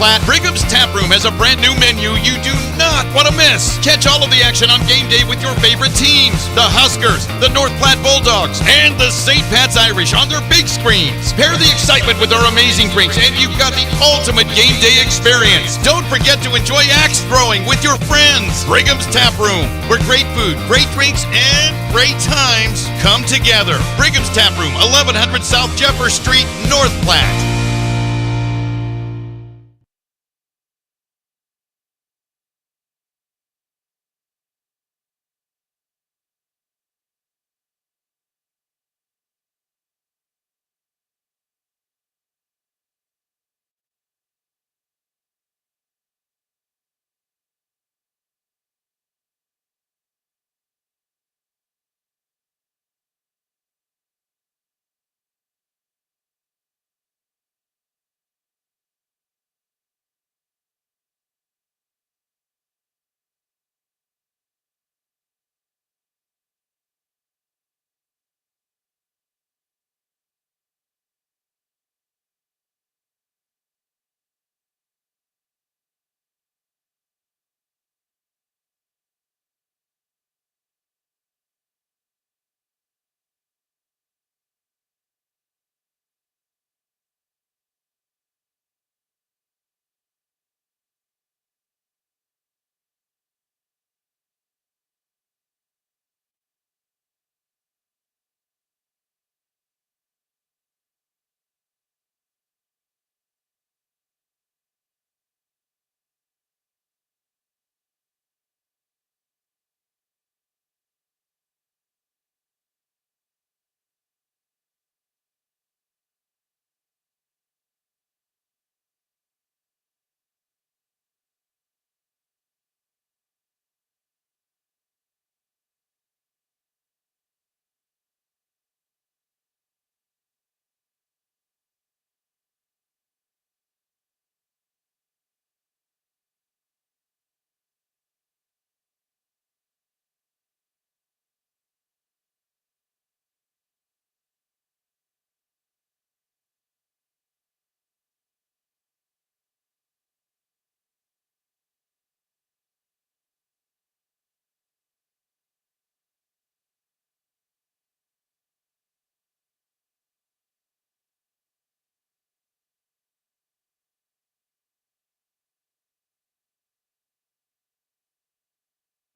Platte, Pregame Tap Room has a brand new menu you do not want to miss. Catch all of the action on game day with your favorite teams, the Huskers, the North Platte Bulldogs, and the St. Pat's Irish on their big screens. Pair the excitement with our amazing drinks, and you've got the ultimate game day experience. Don't forget to enjoy axe throwing with your friends. Pregame Tap Room, where great food, great drinks, and great times come together. Pregame Tap Room, 1100 South Jefferson Street, North Platte.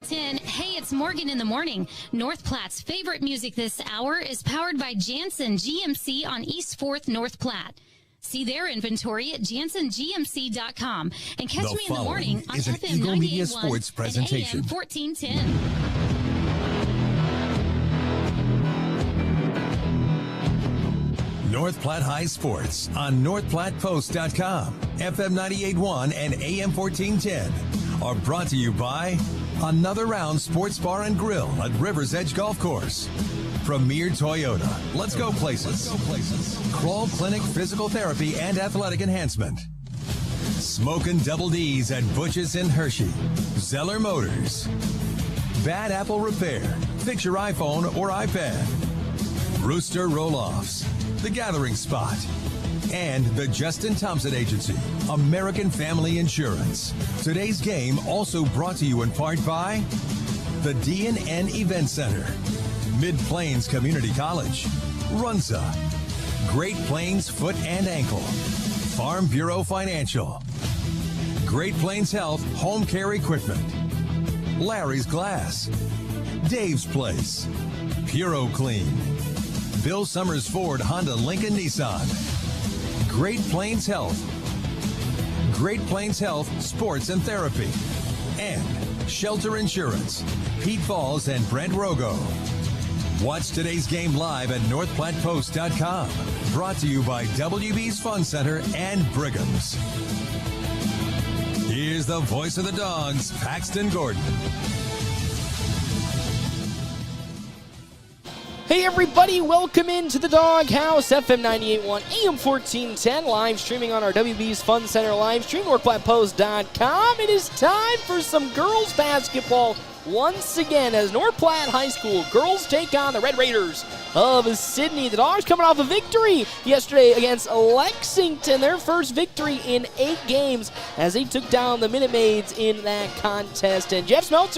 Hey, it's Morgan in the morning. North Platte's favorite music this hour is powered by Jansen GMC on East 4th, North Platte. See their inventory at jansengmc.com and catch me in the morning on is an FM Eagle Media 98.1 Sports presentation. and AM 1410. North Platte High Sports on NorthPlattePost.com, FM 98.1 and AM 1410 are brought to you by Another Round Sports Bar and Grill at River's Edge Golf Course. Premier Toyota. Let's go places. Crawl Clinic Physical Therapy and Athletic Enhancement. Smokin' Double D's at Butch's in Hershey. Zeller Motors. Bad Apple Repair. Fix your iPhone or iPad. Rooster Roll-Offs. The Gathering Spot. And the Justin Thompson Agency, American Family Insurance. Today's game also brought to you in part by the D&N Event Center, Mid-Plains Community College, Runza, Great Plains Foot and Ankle, Farm Bureau Financial, Great Plains Health Home Care Equipment, Larry's Glass, Dave's Place, Puro Clean, Bill Summers Ford Honda Lincoln Nissan, Great Plains Health Sports and Therapy, and Shelter Insurance, Pete Falls and Brent Rogo. Watch today's game live at NorthPlattePost.com. Brought to you by WB's Fun Center and Brigham's. Here's the voice of the Dogs, Paxton Gordon. Hey everybody, welcome into the Doghouse, FM 98.1, AM 1410, live streaming on our WB's Fun Center live stream, NorthPlattePost.com. It is time for some girls basketball once again as North Platte High School girls take on the Red Raiders of Sidney. The Dogs coming off a victory yesterday against Lexington, their first victory in 8 games as they took down the Minute Maids in that contest. And Jeff Smeltzer,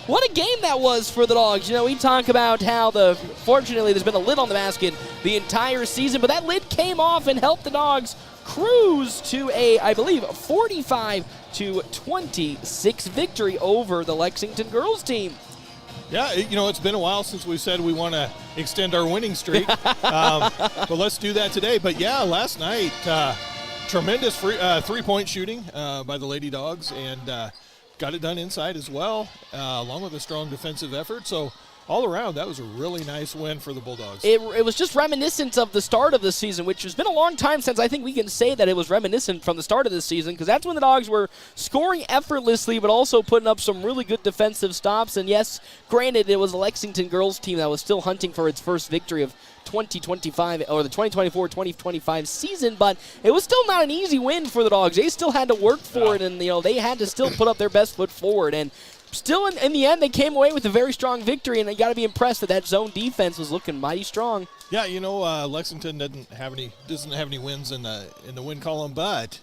what a game that was for the Dogs. You know, we talk about how fortunately there's been a lid on the basket the entire season, but that lid came off and helped the Dogs cruise to a, I believe, 45-26 victory over the Lexington girls team. Yeah, you know, it's been a while since we said we want to extend our winning streak, but let's do that today. But yeah, last night, tremendous three-point shooting by the Lady Dogs, and got it done inside as well, along with a strong defensive effort. So all around, that was a really nice win for the Bulldogs. It was just reminiscent of the start of the season, which has been a long time since I think we can say that it was reminiscent from the start of the season, because that's when the Dogs were scoring effortlessly but also putting up some really good defensive stops. And yes, granted, it was a Lexington girls team that was still hunting for its first victory of 2025 or the 2024-2025 season, but it was still not an easy win for the Dogs. They still had to work for it, and they had to still put up their best foot forward. And still, in the end, they came away with a very strong victory, and you got to be impressed that zone defense was looking mighty strong. Yeah, you know, Lexington doesn't have any wins in the win column, but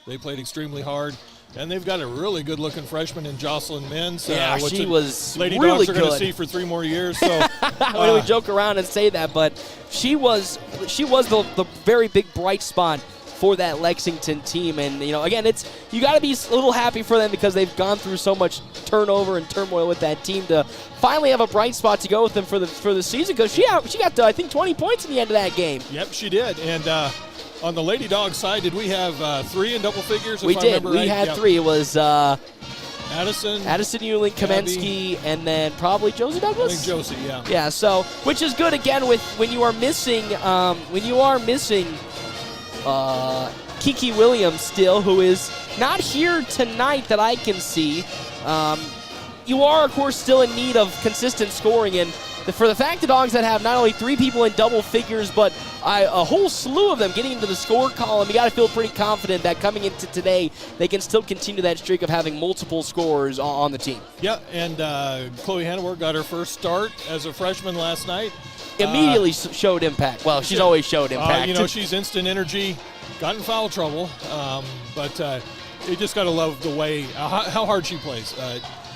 they played extremely hard, and they've got a really good-looking freshman in Jocelyn Menz. Yeah, she was Lady really Dogs are good. going to see for 3 more years. So we joke around and say that, but she was the very big bright spot for that Lexington team. And, again, you got to be a little happy for them because they've gone through so much turnover and turmoil with that team to finally have a bright spot to go with them for the season, because she got to, I think, 20 points in the end of that game. Yep, she did. And on the Lady Dog side, did we have 3 in double figures? We did. We had 3. It was Addison Euling, Kamensky, and then probably Josie Douglas. I think Josie, yeah. Yeah. So, which is good again when you are missing Kiki Williams still, who is not here tonight that I can see. You are, of course, still in need of consistent scoring, and for the fact the Dogs that have not only 3 people in double figures, but a whole slew of them getting into the score column, you got to feel pretty confident that coming into today, they can still continue that streak of having multiple scorers on the team. Yeah, and Chloe Hannaward got her first start as a freshman last night. Immediately showed impact. Well, she's always showed impact. She's instant energy, got in foul trouble, but you just got to love the way, how hard she plays.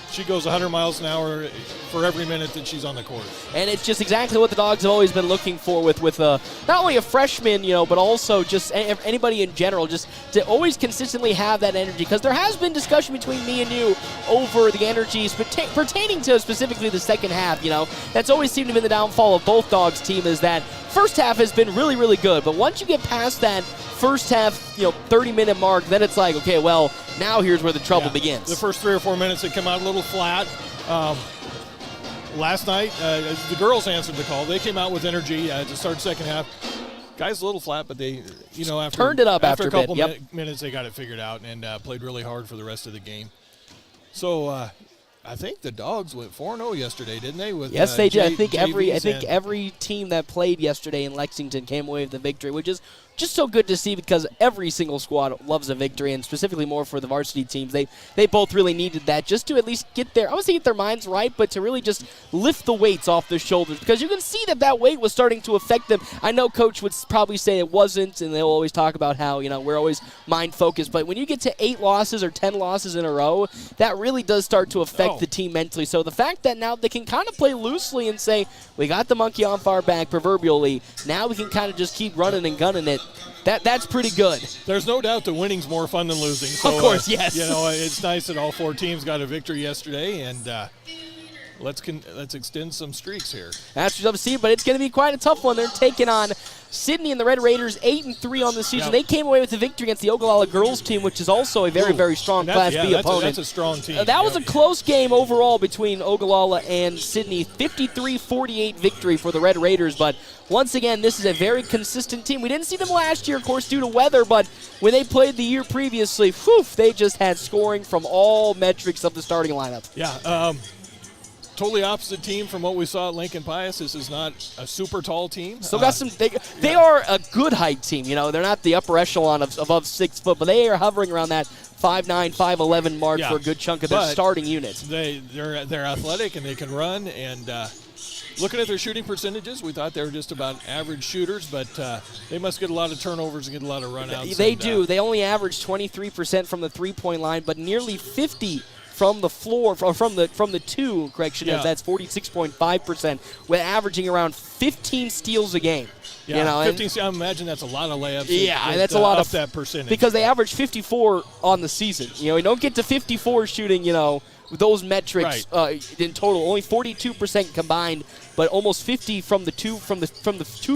She goes 100 miles an hour for every minute that she's on the court. And it's just exactly what the Dogs have always been looking for with not only a freshman, but also just anybody in general, just to always consistently have that energy. Because there has been discussion between me and you over the energies pertaining to specifically the second half. That's always seemed to be the downfall of both Dogs' team, is that first half has been really, really good. But once you get past that first half, 30-minute mark, then it's like, okay, well, now here's where the trouble begins. The first 3 or 4 minutes, they come out a little flat. Last night, the girls answered the call. They came out with energy to start second half. Guys a little flat, but they, after turned it up after a couple a bit. minutes, they got it figured out and played really hard for the rest of the game. So I think the Dogs went 4-0 yesterday, didn't they? Yes, they did. I think every team that played yesterday in Lexington came away with the victory, which is just so good to see, because every single squad loves a victory, and specifically more for the varsity teams. They both really needed that just to at least get their minds right, but to really just lift the weights off their shoulders, because you can see that weight was starting to affect them. I know Coach would probably say it wasn't, and they'll always talk about how, we're always mind-focused, but when you get to 8 losses or 10 losses in a row, that really does start to affect the team mentally. So the fact that now they can kind of play loosely and say, we got the monkey off our back, proverbially, now we can kind of just keep running and gunning it. That's pretty good. There's no doubt that winning's more fun than losing. So, of course, yes. It's nice that all 4 teams got a victory yesterday, and let's extend some streaks here. That's what you'll see, but it's going to be quite a tough one. They're taking on Sidney and the Red Raiders, 8-3 on the season. Yep. They came away with the victory against the Ogallala girls team, which is also a very, very strong Class B opponent. That's a strong team. That was a close game overall between Ogallala and Sidney. 53-48 victory for the Red Raiders, but once again, this is a very consistent team. We didn't see them last year, of course, due to weather, but when they played the year previously, they just had scoring from all metrics of the starting lineup. Yeah, totally opposite team from what we saw at Lincoln Pius. This is not a super tall team. Still got some. They are a good height team. They're not the upper echelon of above 6 foot, but they are hovering around that 5'9", 5'11" mark for a good chunk of their starting units. They're athletic and they can run, and looking at their shooting percentages, we thought they were just about average shooters, but they must get a lot of turnovers and get a lot of runouts. They do. They only average 23% from the three-point line, but nearly 50 from the floor, from the two, correction, that's 46.5%, with averaging around 15 steals a game. Yeah, 15. I imagine that's a lot of layups. Yeah, that's a lot of that percentage. Because they average 54 on the season. You don't get to 54 shooting, with those metrics in total. Only 42% combined, but almost 50 from the two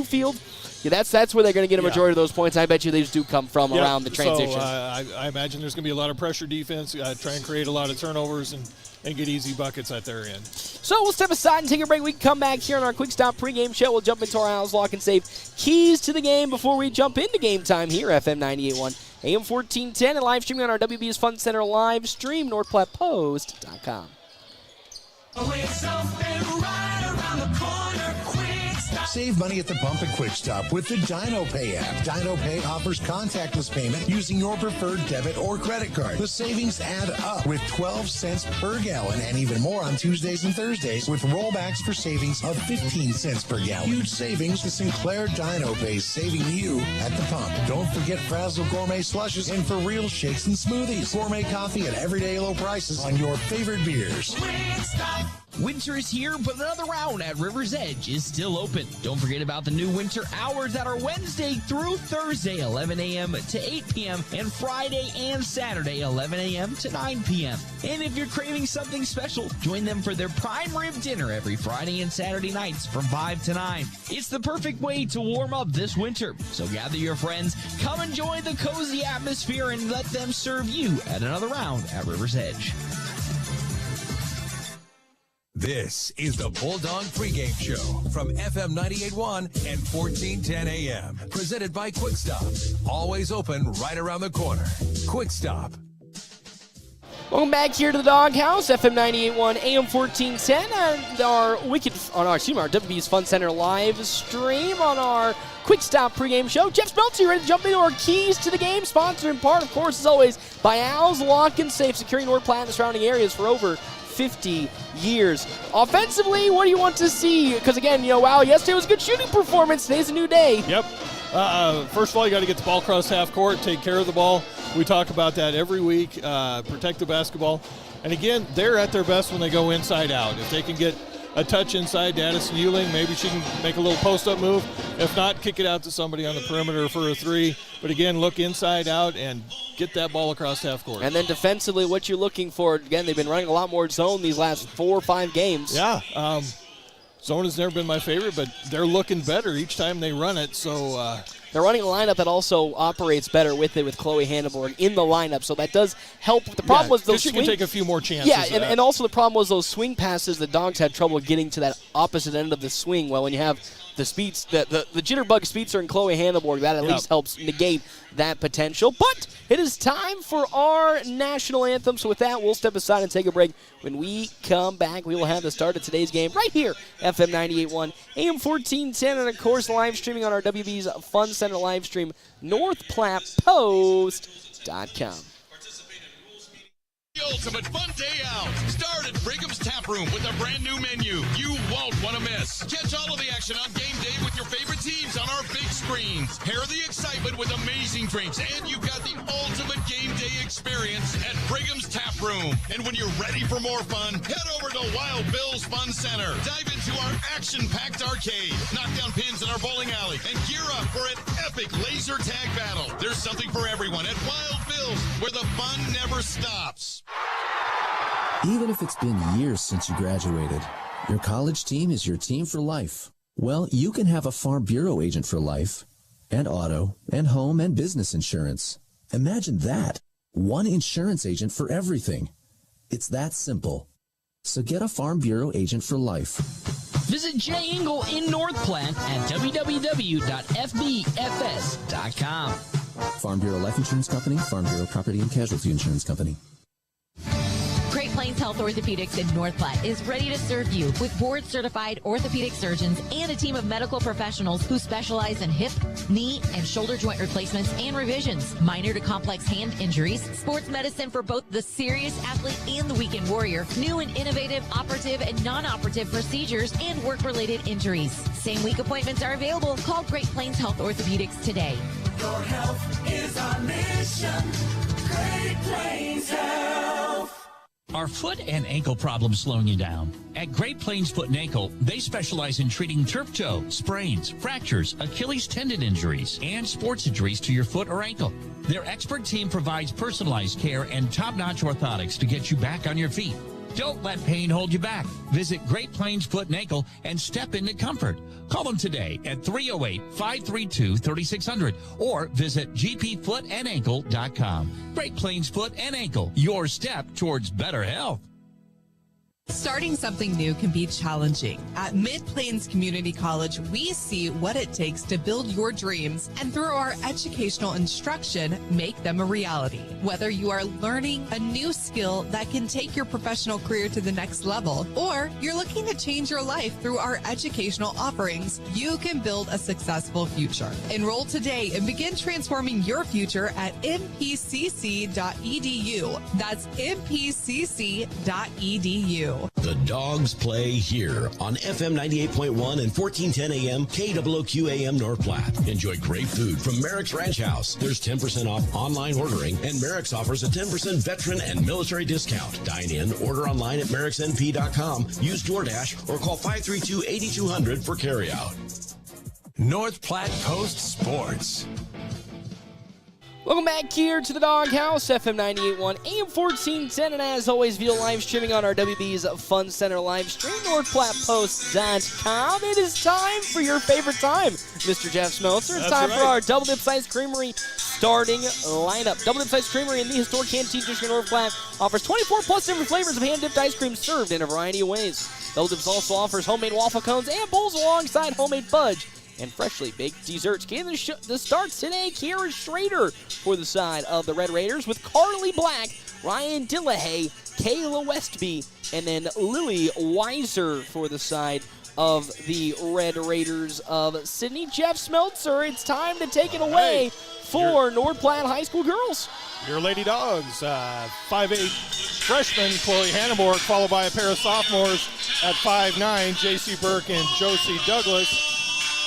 field. Yeah, that's where they're going to get a majority of those points. I bet you they just do come from around the transition. So I imagine there's going to be a lot of pressure defense, try and create a lot of turnovers and get easy buckets at their end. So we'll step aside and take a break. We can come back here on our Quick Stop pregame show. We'll jump into our Owls Lock and Save keys to the game before we jump into game time here, FM 98.1, AM 1410, and live streaming on our WB's Fun Center live stream, NorthPlattePost.com. Save money at the pump at Quick Stop with the Dino Pay app. Dino Pay offers contactless payment using your preferred debit or credit card. The savings add up with 12 cents per gallon and even more on Tuesdays and Thursdays with rollbacks for savings of 15 cents per gallon. Huge savings. The Sinclair Dino Pay saving you at the pump. Don't forget Frazzle Gourmet Slushes and For Real Shakes and Smoothies. Gourmet coffee at everyday low prices on your favorite beers. Winter is here, but another round at River's Edge is still open. Don't forget about the new winter hours that are Wednesday through Thursday, 11 a.m. to 8 p.m., and Friday and Saturday, 11 a.m. to 9 p.m. And if you're craving something special, join them for their prime rib dinner every Friday and Saturday nights from 5 to 9. It's the perfect way to warm up this winter. So gather your friends, come enjoy the cozy atmosphere, and let them serve you at another round at River's Edge. This is the Bulldog Pregame Show from FM 98.1 and 1410 AM. Presented by Quick Stop. Always open right around the corner. Quick Stop. Welcome back here to the Doghouse, FM 98.1, AM 1410, and our WB's Fun Center live stream on our Quick Stop pregame show. Jeff Speltzer, ready to jump into our keys to the game? Sponsored in part, of course, as always, by Owls Lock and Safe, securing North Platte and the surrounding areas for over 50 years. Offensively, what do you want to see? Because again, yesterday was a good shooting performance. Today's a new day. Yep. First of all, you got to get the ball across half court, take care of the ball. We talk about that every week. Protect the basketball. And again, they're at their best when they go inside out. If they can get a touch inside to Addison Euling, maybe she can make a little post-up move. If not, kick it out to somebody on the perimeter for a three. But again, look inside out and get that ball across half court. And then defensively, what you're looking for, again, they've been running a lot more zone these last 4 or 5 games. Yeah. Zone has never been my favorite, but they're looking better each time they run it. So they're running a lineup that also operates better with Chloe Hanneborg in the lineup, so that does help. The problem was those she can take a few more chances. Yeah, and also the problem was those swing passes. The Dogs had trouble getting to that opposite end of the swing. Well, when you have the speeds, the jitterbug speedster and Chloe Hanneborg, that at least helps negate that potential. But it is time for our national anthem. So with that, we'll step aside and take a break. When we come back, we will have the start of today's game right here, FM 98.1, AM 1410, and of course live streaming on our WB's Fun Center live stream, NorthPlattePost.com. The ultimate fun day out. Start at Pregame's Tap Room with a brand new menu you won't want to miss. Catch all of the action on game day with your favorite teams on our big screens. Pair the excitement with amazing drinks, and you've got the ultimate game day experience at Pregame's Tap Room. And when you're ready for more fun, head over to Wild Bill's Fun Center. Dive into our action-packed arcade, knock down pins in our bowling alley, and gear up for an epic laser tag battle. There's something for everyone at Wild Bill's, where the fun never stops. Even if it's been years since you graduated, your college team is your team for life. Well, you can have a Farm Bureau agent for life, and auto, and home, and business insurance. Imagine that. One insurance agent for everything. It's that simple. So get a Farm Bureau agent for life. Visit Jay Engel in North Platte at www.fbfs.com. Farm Bureau Life Insurance Company, Farm Bureau Property and Casualty Insurance Company. Plains Health Orthopedics in North Platte is ready to serve you with board-certified orthopedic surgeons and a team of medical professionals who specialize in hip, knee, and shoulder joint replacements and revisions, minor to complex hand injuries, sports medicine for both the serious athlete and the weekend warrior, new and innovative operative and non-operative procedures, and work-related injuries. Same-week appointments are available. Call Great Plains Health Orthopedics today. Your health is our mission. Great Plains Health. Are foot and ankle problems slowing you down? At Great Plains Foot and Ankle, they specialize in treating turf toe, sprains, fractures, Achilles tendon injuries, and sports injuries to your foot or ankle. Their expert team provides personalized care and top-notch orthotics to get you back on your feet. Don't let pain hold you back. Visit Great Plains Foot and Ankle and step into comfort. Call them today at 308-532-3600 or visit gpfootandankle.com. Great Plains Foot and Ankle, your step towards better health. Starting something new can be challenging. At Mid-Plains Community College, we see what it takes to build your dreams and through our educational instruction, make them a reality. Whether you are learning a new skill that can take your professional career to the next level, or you're looking to change your life through our educational offerings, you can build a successful future. Enroll today and begin transforming your future at mpcc.edu. That's mpcc.edu. The Dogs play here on FM 98.1 and 1410 AM KWOQ AM North Platte. Enjoy great food from Merrick's Ranch House. There's 10% off online ordering, and Merrick's offers a 10% veteran and military discount. Dine in, order online at merricksnp.com, use DoorDash, or call 532-8200 for carryout. North Platte Post Sports. Welcome back here to the Doghouse, FM 98.1, AM 1410, and as always, video live streaming on our WB's Fun Center live stream, NorthPlattePost.com. It is time for your favorite time, Mr. Jeff Smeltzer. It's time for our Double Dips Ice Creamery starting lineup. Double Dips Ice Creamery in the historic Canteen District of North Platte offers 24 plus different flavors of hand-dipped ice cream served in a variety of ways. Double Dips also offers homemade waffle cones and bowls alongside homemade fudge and freshly baked desserts. Getting the starts today, Kira Schrader for the side of the Red Raiders with Carly Black, Ryan Dillahay, Kayla Westby, and then Lily Weiser for the side of the Red Raiders of Sidney. Jeff Smeltzer, it's time to take it away for North Platte High School girls. Your Lady Dogs, 5'8" freshman Chloe Hannibal, followed by a pair of sophomores at 5'9", J.C. Burke and Josie Douglas.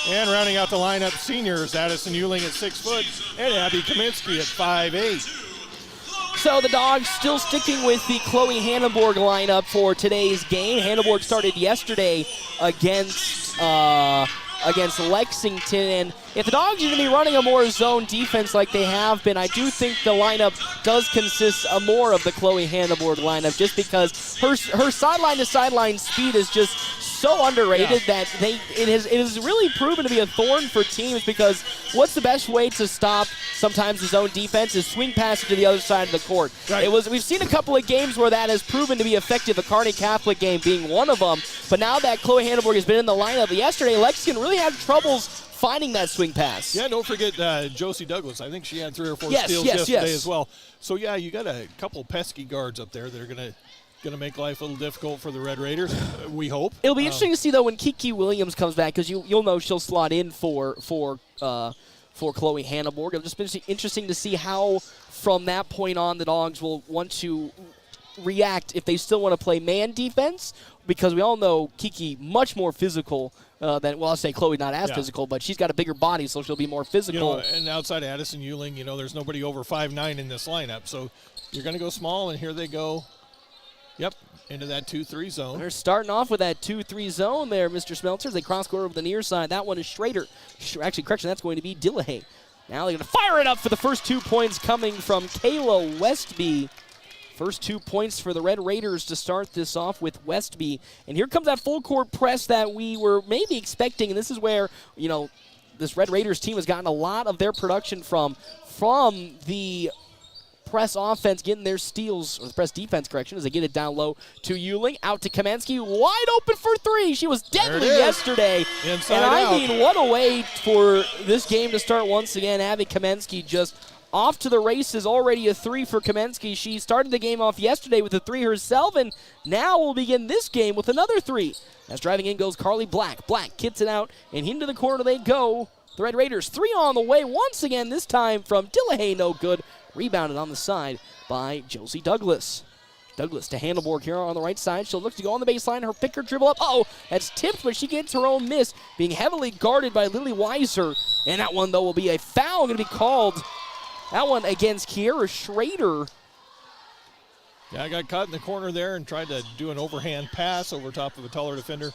And rounding out the lineup, seniors, Addison Euling at 6 foot and Abby Kaminsky at 5'8". So the Dogs still sticking with the Chloe Hannenborg lineup for today's game. Hannenborg started yesterday against Lexington, and if the Dogs are going to be running a more zone defense like they have been, I do think the lineup does consist more of the Chloe Hannenborg lineup, just because her sideline-to-sideline speed is just so underrated that it has really proven to be a thorn for teams, because what's the best way to stop sometimes the zone defense is swing pass it to the other side of the court. Right. We've seen a couple of games where that has proven to be effective, the Kearney Catholic game being one of them, but now that Chloe Hannenborg has been in the lineup, yesterday Lexington really had troubles finding that swing pass. Yeah, don't forget Josie Douglas. I think she had 3 or 4 steals yesterday as well. So, yeah, you got a couple pesky guards up there that are going to make life a little difficult for the Red Raiders, we hope. It'll be interesting to see, though, when Kiki Williams comes back, because you'll know she'll slot in for Chloe Hannenborg. It'll just be interesting to see how, from that point on, the Dogs will want to react if they still want to play man defense, because we all know Kiki much more physical than, well, I'll say Chloe not as physical, but she's got a bigger body, so she'll be more physical. And outside Addison Euling, there's nobody over 5'9" in this lineup, so you're going to go small, and here they go. Yep, into that 2-3 zone. They're starting off with that 2-3 zone there, Mr. Smeltzer. They cross court over the near side. That one is Schrader. Actually, correction, that's going to be Dillahay. Now they're going to fire it up for the first 2 points coming from Kayla Westby. First 2 points for the Red Raiders to start this off with Westby. And here comes that full court press that we were maybe expecting. And this is where, this Red Raiders team has gotten a lot of their production from the press offense, getting their steals, or the press defense, correction, as they get it down low to Euling, out to Kaminsky, wide open for 3. She was deadly yesterday. Inside out. What a way for this game to start once again. Abby Kaminsky just off to the races, already a 3 for Kamensky. She started the game off yesterday with a 3 herself, and now will begin this game with another 3. As driving in goes Carly Black. Black kicks it out, and into the corner they go. The Red Raiders 3 on the way once again, this time from Dillahay, no good. Rebounded on the side by Josie Douglas. Douglas to Handelborg here on the right side. She'll look to go on the baseline. Her picker dribble up. Oh, that's tipped, but she gets her own miss, being heavily guarded by Lily Weiser. And that one, though, will be a foul going to be called. That one against Kiera Schrader. Yeah, I got caught in the corner there and tried to do an overhand pass over top of a taller defender.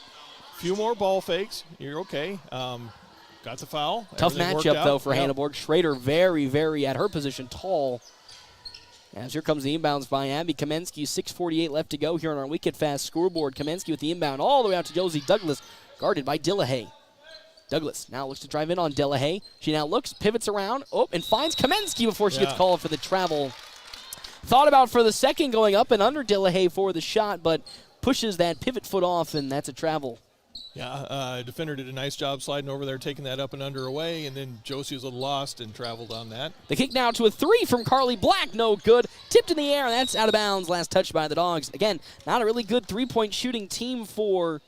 Few more ball fakes. You're okay. Got the foul. Tough Everything matchup, though, for Yep. Handelborg. Schrader very, very at her position, tall. As here comes the inbounds by Abby Kamensky. 6:48 left to go here on our Wicked Fast scoreboard. Kamensky with the inbound all the way out to Josie Douglas, guarded by Dillahay. Douglas now looks to drive in on Dillahay. She now looks, pivots around, and finds Kamensky before she gets called for the travel. Thought about for the second going up and under Dillahay for the shot, but pushes that pivot foot off, and that's a travel. Yeah, defender did a nice job sliding over there, taking that up and under away, and then Josie was a little lost and traveled on that. The kick now to a 3 from Carly Black, no good. Tipped in the air, and that's out of bounds. Last touch by the Dogs. Again, not a really good three-point shooting team for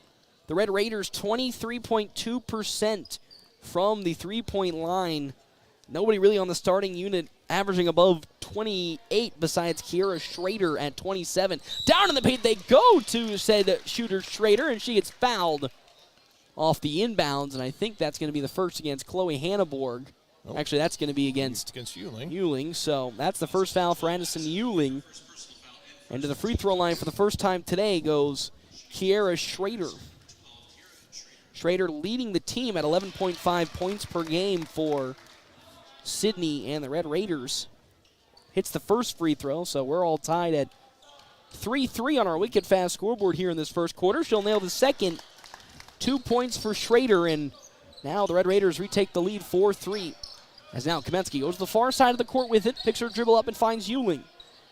the Red Raiders. 23.2% from the three-point line. Nobody really on the starting unit averaging above 28 besides Kiera Schrader at 27. Down in the paint they go to said shooter Schrader, and she gets fouled off the inbounds, and I think that's going to be the first against Chloe Hanneborg. Nope. Actually, that's going to be against Euling. So that's the first foul for Addison Euling. And to the free throw line for the first time today goes Kiera Schrader. Schrader leading the team at 11.5 points per game for Sidney and the Red Raiders. Hits the first free throw, so we're all tied at 3-3 on our Wicked Fast scoreboard here in this first quarter. She'll nail the second. 2 points for Schrader, and now the Red Raiders retake the lead 4-3. As now Kamensky goes to the far side of the court with it, picks her dribble up and finds Euling.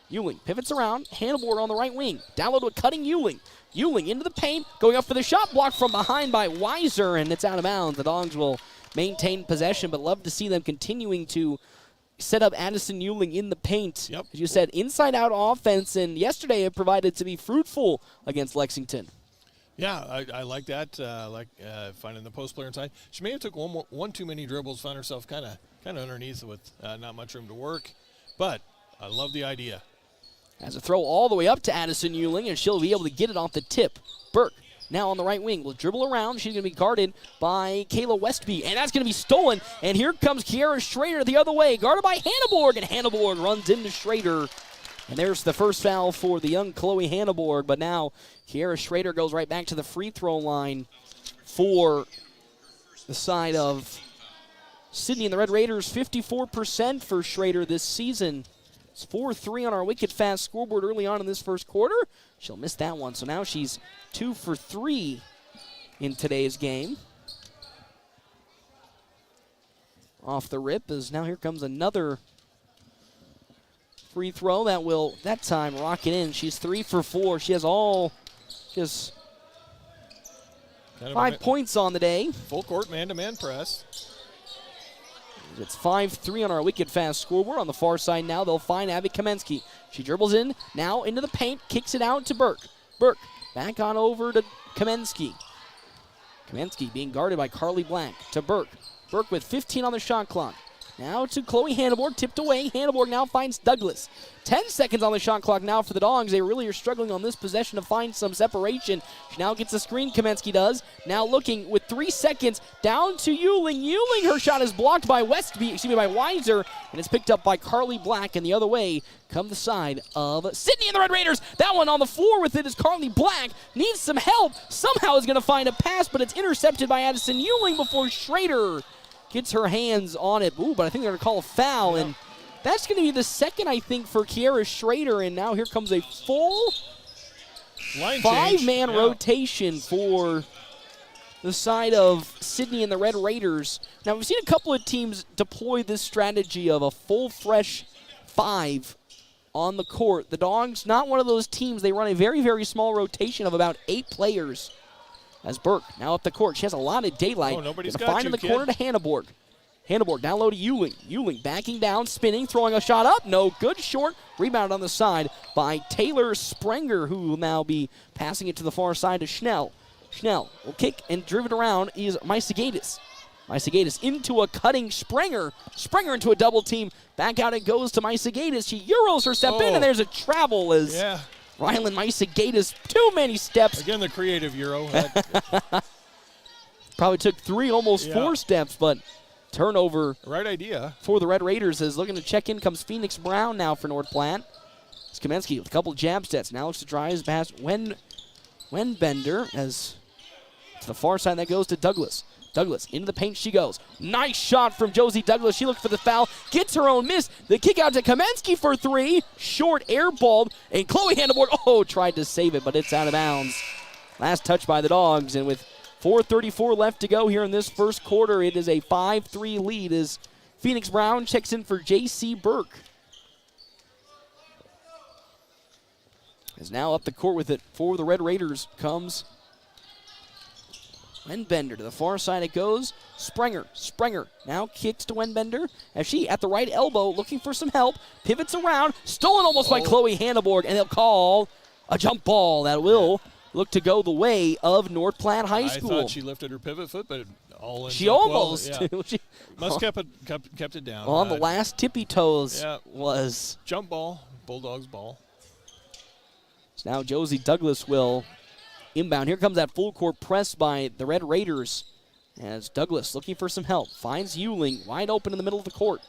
Euling pivots around, Handelborg on the right wing. Down low to a cutting Euling. Euling into the paint, going up for the shot, blocked from behind by Weiser, and it's out of bounds. The Dogs will maintain possession, but love to see them continuing to set up Addison Euling in the paint. Yep. As you said, inside-out offense, and yesterday it provided to be fruitful against Lexington. Yeah, I like that. Finding the post player inside. She may have took one too many dribbles, found herself kind of underneath with not much room to work, but I love the idea. As a throw all the way up to Addison Euling, and she'll be able to get it off the tip. Burke now on the right wing will dribble around. She's going to be guarded by Kayla Westby, and that's going to be stolen. And here comes Kiera Schrader the other way, guarded by Hanneborg, and Hanneborg runs into Schrader. And there's the first foul for the young Chloe Hanneborg, but now Kiera Schrader goes right back to the free throw line for the side of Sidney and the Red Raiders. 54% for Schrader this season. It's 4-3 on our Wicked Fast scoreboard early on in this first quarter. She'll miss that one, so now she's 2 for 3 in today's game. Off the rip is now here comes another free throw that will, that time, rock it in. She's 3 for 4. She has 5 points on the day. Full court man-to-man press. It's 5-3 on our Wicked Fast scoreboard. On the far side now, they'll find Abby Kamensky. She dribbles in, now into the paint, kicks it out to Burke. Burke back on over to Kamensky. Kamensky being guarded by Carly Black to Burke. Burke with 15 on the shot clock. Now to Chloe Hanneborg, tipped away. Hanneborg now finds Douglas. 10 seconds on the shot clock now for the Dogs. They really are struggling on this possession to find some separation. She now gets a screen, Kamensky does. Now looking with 3 seconds down to Euling. Euling, her shot is blocked by by Weiser, and it's picked up by Carly Black, and the other way come the side of Sidney and the Red Raiders. That one on the floor with it is Carly Black. Needs some help. Somehow is going to find a pass, but it's intercepted by Addison Euling before Schrader gets her hands on it. Ooh, but I think they're going to call a foul, and that's going to be the second, I think, for Kiera Schrader, and now here comes a full five-man rotation for the side of Sidney and the Red Raiders. Now, we've seen a couple of teams deploy this strategy of a full, fresh 5 on the court. The Dogs, not one of those teams. They run a very, very small rotation of about 8 players. As Burke now up the court. She has a lot of daylight. Oh, nobody's Gonna got find you, in the kid. corner to Hanneborg. Hanneborg down low to Ewing. Ewing backing down, spinning, throwing a shot up. No good. Short. Rebound on the side by Taylor Sprenger, who will now be passing it to the far side to Schnell. Schnell will kick and driven around is Mysigatis. Mysigatis into a cutting Sprenger. Sprenger into a double team. Back out it goes to Mysigatis. She Euros her step in, and there's a travel as Rylan Mysigatis. Too many steps. Again, the creative Euro. Probably took 3, almost 4 steps, but turnover. Right idea. For the Red Raiders is looking to check in. Comes Phoenix Brown now for North Platte. Skamenski with a couple jab sets. Now looks to drive his pass. Wenbender as to the far side that goes to Douglas. Douglas into the paint she goes. Nice shot from Josie Douglas. She looked for the foul. Gets her own miss. The kick out to Kamensky for 3. Short air ball. And Chloe Hanneborg, tried to save it, but it's out of bounds. Last touch by the Dogs. And with 4:34 left to go here in this first quarter, it is a 5-3 lead as Phoenix Brown checks in for J.C. Burke. Is now up the court with it for the Red Raiders comes Wenbender. To the far side it goes. Sprenger now kicks to Wenbender as she at the right elbow looking for some help. Pivots around. Stolen almost by Chloe Hanneborg, and they'll call a jump ball that will look to go the way of North Platte High School. I thought she lifted her pivot foot, but all in. She almost. Well, she must kept it down. On the last tippy toes was jump ball, Bulldogs ball. So now Josie Douglas will inbound. Here comes that full court press by the Red Raiders as Douglas looking for some help. Finds Ewing wide open in the middle of the court.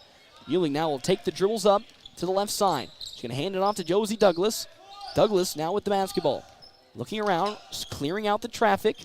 Ewing now will take the dribbles up to the left side. She's going to hand it off to Josie Douglas. Douglas now with the basketball. Looking around, just clearing out the traffic.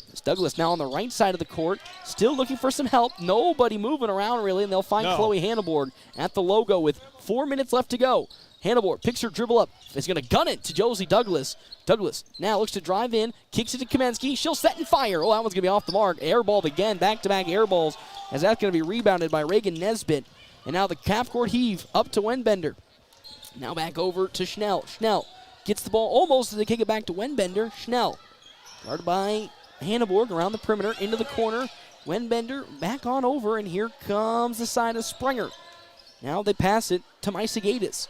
It's Douglas now on the right side of the court. Still looking for some help. Nobody moving around really, and they'll find Chloe Hanneborg at the logo with 4 minutes left to go. Hanneborg picks her dribble up. Is going to gun it to Josie Douglas. Douglas now looks to drive in. Kicks it to Kamensky. She'll set and fire. That one's going to be off the mark. Airballed again. Back-to-back airballs as that's going to be rebounded by Reagan Nesbitt. And now the half-court heave up to Wenbender. Now back over to Schnell. Schnell gets the ball almost as they kick it back to Wenbender. Schnell guarded by Hanneborg around the perimeter into the corner. Wenbender back on over, and here comes the side of Sprenger. Now they pass it to Mysigatis.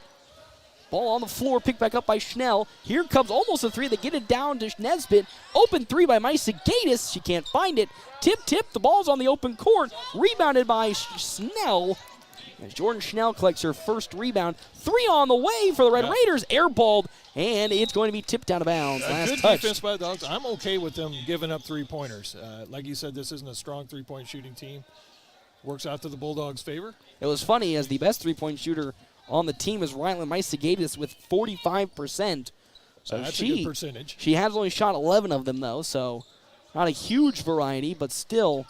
Ball on the floor, picked back up by Schnell. Here comes almost a 3. They get it down to Nesbitt. Open 3 by Mysigatis. She can't find it. Tip. The ball's on the open court. Rebounded by Schnell. As Jordan Schnell collects her first rebound. 3 on the way for the Red Raiders. Airballed, and it's going to be tipped out of bounds. Last good touch. Defense by the Dogs. I'm okay with them giving up 3-pointers. Like you said, this isn't a strong 3-point shooting team. Works out to the Bulldogs' favor. It was funny as the best 3-point shooter on the team is Rylan Mysigatis with 45%. So that's a good percentage. She has only shot 11 of them, though, so not a huge variety, but still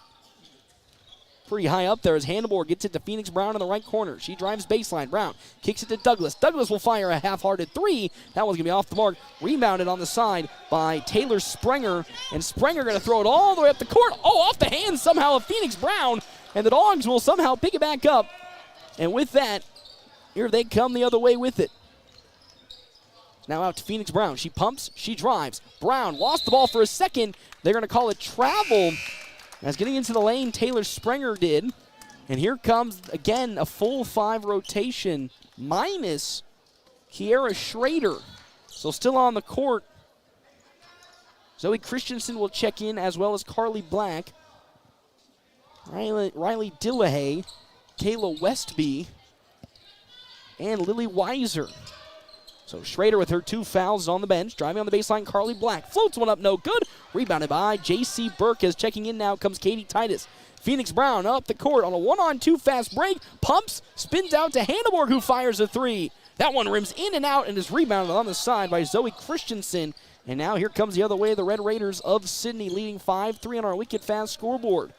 pretty high up there as Hanneborg gets it to Phoenix Brown in the right corner. She drives baseline. Brown kicks it to Douglas. Douglas will fire a half-hearted 3. That one's going to be off the mark. Rebounded on the side by Taylor Sprenger, and Sprenger going to throw it all the way up the court. Off the hands somehow of Phoenix Brown, and the Dogs will somehow pick it back up. And with that, here they come the other way with it. Now out to Phoenix Brown. She pumps, she drives. Brown lost the ball for a second. They're going to call it travel. As getting into the lane, Taylor Sprenger did. And here comes, again, a full 5 rotation minus Kiera Schrader. So still on the court. Zoe Christensen will check in as well as Carly Black. Riley Dillahay, Kayla Westby, and Lily Weiser. So Schrader with her 2 fouls on the bench. Driving on the baseline, Carly Black. Floats one up, no good. Rebounded by J.C. Burke as checking in now comes Katie Titus. Phoenix Brown up the court on a 1-on-2 fast break. Pumps, spins out to Hanneborg who fires a 3. That one rims in and out and is rebounded on the side by Zoe Christensen. And now here comes the other way, the Red Raiders of Sidney leading 5-3 on our Wicked Fast scoreboard.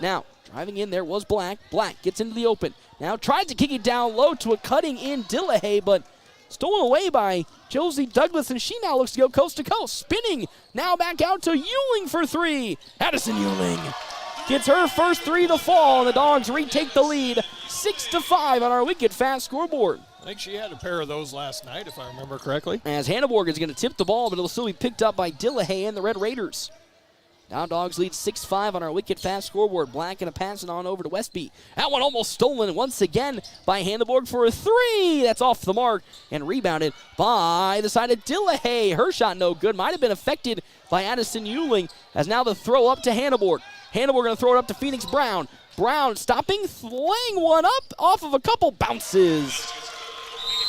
Now, driving in there was Black. Black gets into the open. Now tries to kick it down low to a cutting in Dillahay, but stolen away by Josie Douglas, and she now looks to go coast to coast. Spinning, now back out to Ewing for 3. Addison Ewing gets her first 3 to fall, and the Dogs retake the lead 6-5 on our Wicked Fast scoreboard. I think she had a pair of those last night, if I remember correctly. As Hanneborg is going to tip the ball, but it'll still be picked up by Dillahay and the Red Raiders. Now Dogs lead 6-5 on our wicked fast scoreboard. Black and a passing on over to Westby. That one almost stolen once again by Hanneborg for a 3. That's off the mark and rebounded by the side of Dillahay. Her shot no good. Might have been affected by Addison Euling, as now the throw up to Hanneborg. Hanneborg going to throw it up to Phoenix Brown. Brown stopping, laying one up off of a couple bounces.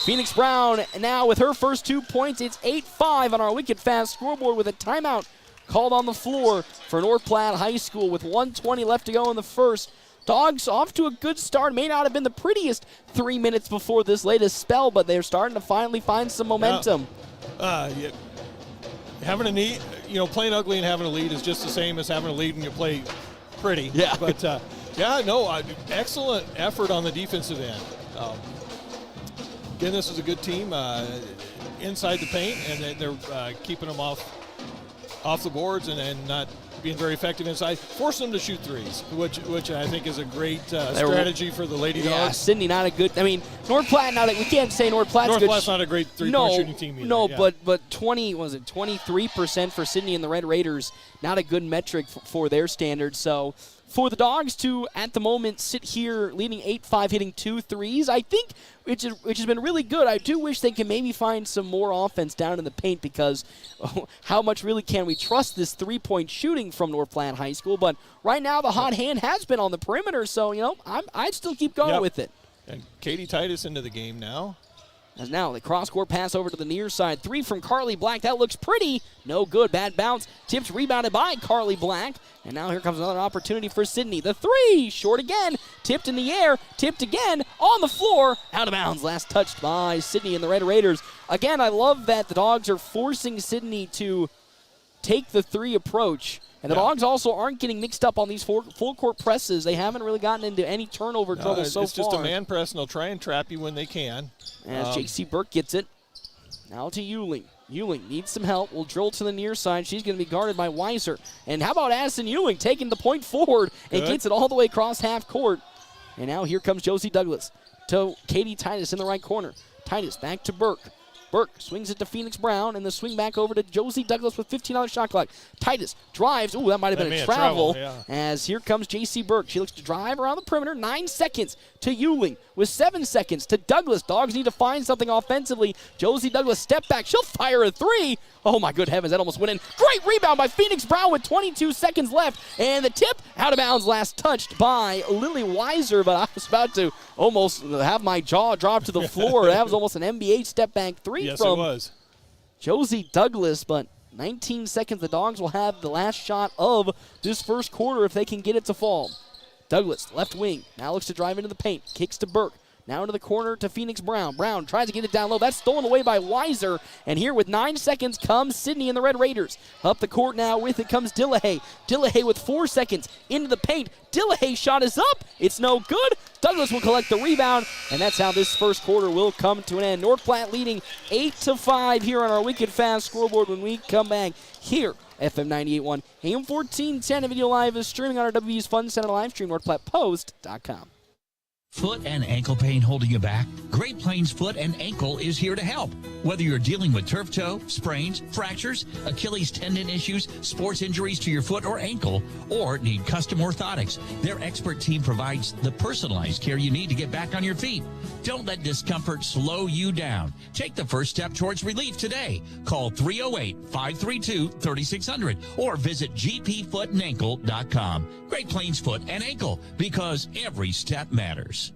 Phoenix Brown now with her first 2 points. It's 8-5 on our wicked fast scoreboard with a timeout called on the floor for North Platte High School with 1:20 left to go in the first. Dogs off to a good start. May not have been the prettiest 3 minutes before this latest spell, but they're starting to finally find some momentum. Having a lead, playing ugly and having a lead is just the same as having a lead when you play pretty. Yeah. But, excellent effort on the defensive end. Again, this is a good team inside the paint, and they're keeping them off the boards and not being very effective inside, forcing them to shoot threes, which I think is a great strategy for the Lady Dogs. Sidney not a good. I mean, North Platte. Now that we can't say North Platte's not a great three-point shooting team either. No, but 23% for Sidney and the Red Raiders. Not a good metric for their standards. So for the Dogs to at the moment sit here leading 8-5, hitting 2 threes, I think which has been really good. I do wish they can maybe find some more offense down in the paint, because how much really can we trust this 3-point shooting from North Platte High School? But right now the hot hand has been on the perimeter, so I'd still keep going with it. And Katie Titus into the game now. As now the cross-court pass over to the near side. 3 from Carly Black. That looks pretty. No good. Bad bounce. Tipped, rebounded by Carly Black. And now here comes another opportunity for Sidney. The 3, short again. Tipped in the air. Tipped again. On the floor. Out of bounds. Last touched by Sidney and the Red Raiders. Again, I love that the Dogs are forcing Sidney to take the 3 approach. And the Dogs also aren't getting mixed up on these full-court presses. They haven't really gotten into any turnover trouble so far. It's just a man press, and they'll try and trap you when they can. As J.C. Burke gets it. Now to Euling. Euling needs some help. Will drill to the near side. She's going to be guarded by Weiser. And how about Addison Euling taking the point forward and gets it all the way across half court. And now here comes Josie Douglas to Katie Titus in the right corner. Titus back to Burke. Burke swings it to Phoenix Brown, and the swing back over to Josie Douglas with 15 on the shot clock. Titus drives. Ooh, that might have been a travel. As here comes J.C. Burke. She looks to drive around the perimeter. 9 seconds to Euling with 7 seconds to Douglas. Dogs need to find something offensively. Josie Douglas step back. She'll fire a 3. Oh, my good heavens. That almost went in. Great rebound by Phoenix Brown with 22 seconds left. And the tip out of bounds, last touched by Lily Weiser. But I was about to almost have my jaw drop to the floor. That was almost an NBA step back 3 from Josie Douglas. But 19 seconds. The Dogs will have the last shot of this first quarter if they can get it to fall. Douglas, left wing, now looks to drive into the paint. Kicks to Burke. Now into the corner to Phoenix Brown. Brown tries to get it down low. That's stolen away by Weiser. And here with 9 seconds comes Sidney and the Red Raiders. Up the court now with it comes Dillahay. Dillahay with 4 seconds into the paint. Dillahay's shot is up. It's no good. Douglas will collect the rebound. And that's how this first quarter will come to an end. North Platte leading 8-5 here on our wicked fast scoreboard when we come back here. FM 98.1, AM 1410, and video live is streaming on our WV's Fun Center live stream, NorthPlattePost.com. Foot and ankle pain holding you back? Great Plains Foot and Ankle is here to help. Whether you're dealing with turf toe, sprains, fractures, Achilles tendon issues, sports injuries to your foot or ankle, or need custom orthotics, their expert team provides the personalized care you need to get back on your feet. Don't let discomfort slow you down. Take the first step towards relief today. Call 308-532-3600 or visit gpfootandankle.com. Great Plains Foot and Ankle, because every step matters.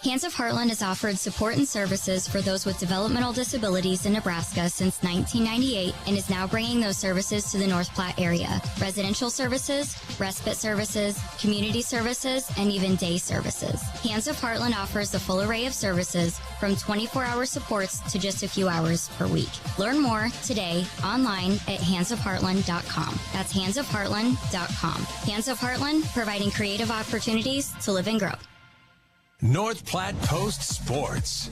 Hands of Heartland has offered support and services for those with developmental disabilities in Nebraska since 1998 and is now bringing those services to the North Platte area. Residential services, respite services, community services, and even day services. Hands of Heartland offers a full array of services from 24-hour supports to just a few hours per week. Learn more today online at handsofheartland.com. That's handsofheartland.com. Hands of Heartland, providing creative opportunities to live and grow. North Platte Post Sports.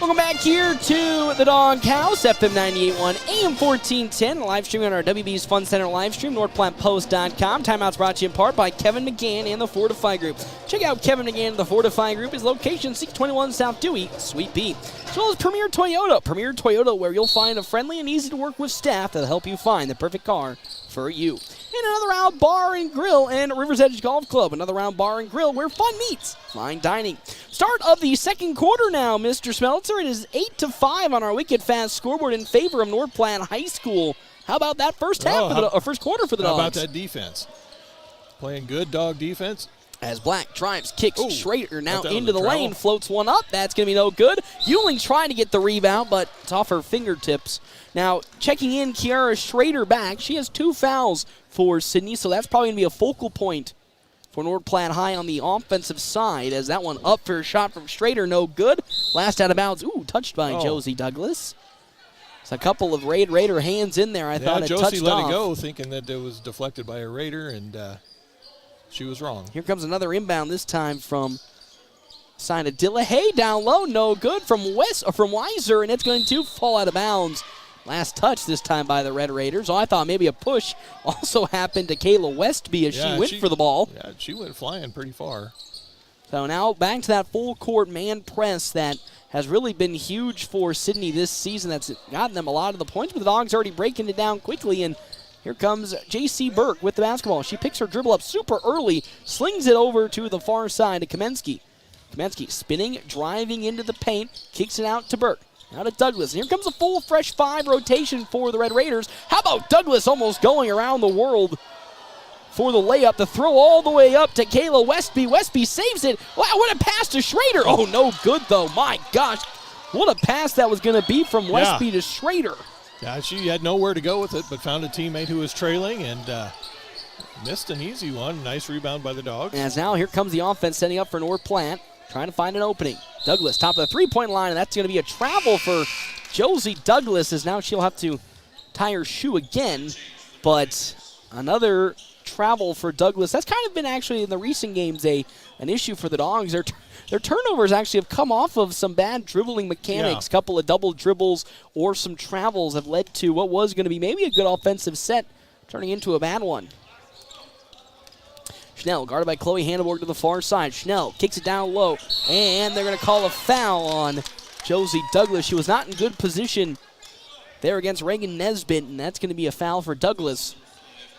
Welcome back here to the Doghouse, FM 98.1, AM 1410, live streaming on our WB's Fun Center live stream, NorthPlattePost.com. Timeouts brought to you in part by Kevin McGann and the Fortify Group. Check out Kevin McGann and the Fortify Group. His location, 621 South Dewey, Suite B. As well as Premier Toyota. Premier Toyota, where you'll find a friendly and easy-to-work-with staff that'll help you find the perfect car for you. And another round bar and grill and River's Edge Golf Club. Another round bar and grill where fun meets fine dining. Start of the second quarter now, Mr. Smeltzer. It is 8-5 on our Wicked Fast scoreboard in favor of North Platte High School. How about that first first quarter for the Dogs? How about that defense? Playing good dog defense. As Black drives, kicks, Schrader now into the travel. lane, floats one up. That's going to be no good. Ewing trying to get the rebound, but it's off her fingertips. Now, checking in, Kiara Schrader back. She has 2 fouls for Sidney, so that's probably going to be a focal point for North Platte High on the offensive side, as that one up for a shot from Schrader, no good. Last out of bounds, touched by Josie Douglas. It's a couple of Raider hands in there. I thought it touched off. Josie let it go, thinking that it was deflected by a Raider, and she was wrong. Here comes another inbound, this time from side of Dillahay, down low, no good from Weiser, and it's going to fall out of bounds. Last touch this time by the Red Raiders. I thought maybe a push also happened to Kayla Westby as she went for the ball. Yeah, she went flying pretty far. So now back to that full court man press that has really been huge for Sidney this season. That's gotten them a lot of the points, but the Dogs already breaking it down quickly, and here comes J.C. Burke with the basketball. She picks her dribble up super early, slings it over to the far side to Kamensky. Kamensky spinning, driving into the paint, kicks it out to Burke. Now to Douglas. And here comes a full fresh 5 rotation for the Red Raiders. How about Douglas almost going around the world for the layup? The throw all the way up to Kayla Westby. Westby saves it. Wow, what a pass to Schrader. Oh, no good though. My gosh. What a pass that was going to be from Westby to Schrader. Yeah, she had nowhere to go with it, but found a teammate who was trailing and missed an easy one. Nice rebound by the Dogs. As now here comes the offense setting up for North Platte. Trying to find an opening. Douglas, top of the three-point line, and that's going to be a travel for Josie Douglas, as now she'll have to tie her shoe again. But another travel for Douglas. That's kind of been actually in the recent games an issue for the Dogs. Their turnovers actually have come off of some bad dribbling mechanics. A couple of double dribbles or some travels have led to what was going to be maybe a good offensive set turning into a bad one. Schnell, guarded by Chloe Hanneborg to the far side. Schnell kicks it down low, and they're going to call a foul on Josie Douglas. She was not in good position there against Reagan Nesbitt, and that's going to be a foul for Douglas.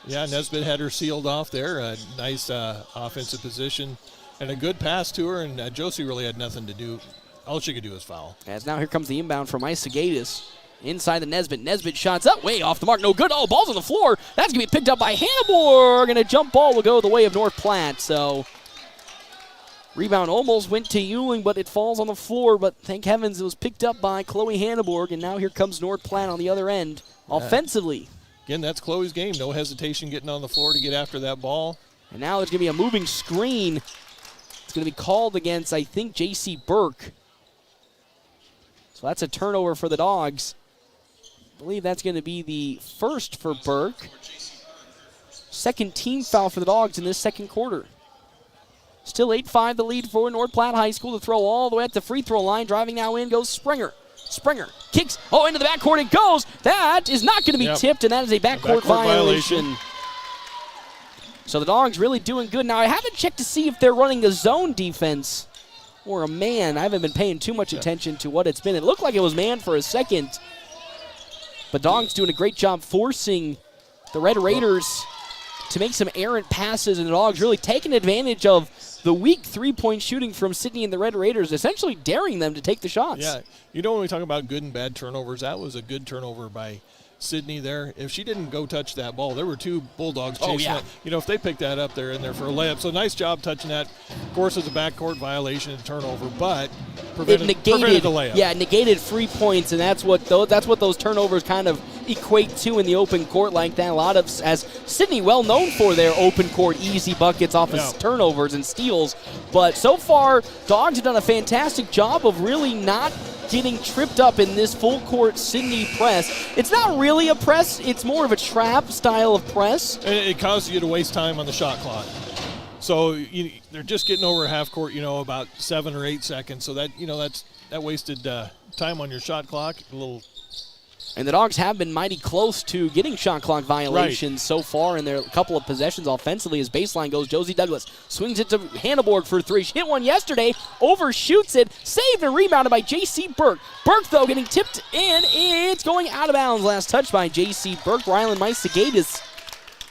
Yeah, Nesbitt had her sealed off there. A nice offensive position and a good pass to her, and Josie really had nothing to do. All she could do was foul. As now here comes the inbound from Isa Gatiss. Inside the Nesbitt. Nesbitt shots up, way off the mark. No good. Oh, ball's on the floor. That's going to be picked up by Hanneborg, and a jump ball will go the way of North Platte. So, rebound almost went to Ewing, but it falls on the floor. But thank heavens it was picked up by Chloe Hanneborg, and now here comes North Platte on the other end offensively. Again, that's Chloe's game. No hesitation getting on the floor to get after that ball. And now there's going to be a moving screen. It's going to be called against, I think, J.C. Burke. So that's a turnover for the Dogs. I believe that's going to be the first for Burke. Second team foul for the Dogs in this second quarter. Still 8-5 the lead for North Platte High School. To throw all the way at the free throw line. Driving now in goes Springer. Springer kicks. Oh, into the backcourt it goes. That is not going to be tipped, and that is a backcourt violation. So the Dogs really doing good. Now, I haven't checked to see if they're running a zone defense or a man. I haven't been paying too much attention to what it's been. It looked like it was man for a second. But Dogs doing a great job forcing the Red Raiders to make some errant passes, and the Dogs really taking advantage of the weak three-point shooting from Sidney and the Red Raiders, essentially daring them to take the shots. Yeah, you know when we talk about good and bad turnovers, that was a good turnover by Sidney there. If she didn't go touch that ball, there were 2 Bulldogs chasing it. You know, if they picked that up, they're in there for a layup. So nice job touching that. Of course, it's a backcourt violation and turnover, but prevented the layup. Yeah, negated free points, and that's what those turnovers kind of equate to in the open court like that. A lot of, as Sidney well known for their open court easy buckets off of turnovers and steals. But so far, Dogs have done a fantastic job of really not getting tripped up in this full-court Sidney press. It's not really a press. It's more of a trap style of press. And it causes you to waste time on the shot clock. So they're just getting over half court, about 7 or 8 seconds. So that that wasted time on your shot clock. And the Dogs have been mighty close to getting shot clock violations so far in their couple of possessions offensively. As baseline goes, Josie Douglas swings it to Hanneborg for 3. She hit one yesterday, overshoots it, saved and rebounded by J.C. Burke. Burke, though, getting tipped in. It's going out of bounds. Last touch by J.C. Burke. Rylan Maisagadis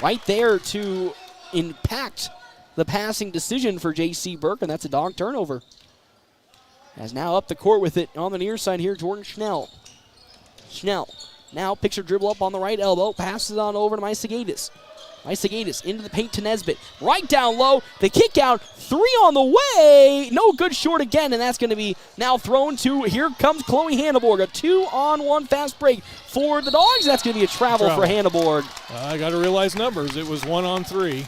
right there to impact the passing decision for J.C. Burke, and that's a Dog turnover. As now up the court with it on the near side here, Jordan Schnell. Schnell now picture dribble up on the right elbow, passes on over to Maisagadis. Maisagadis into the paint to Nesbitt. Right down low, the kick out, 3 on the way. No good, short again, and that's going to be now thrown to, here comes Chloe Hanneborg. A 2-on-1 fast break for the Dogs. That's going to be a travel for Hanneborg. I got to realize numbers. It was 1-on-3.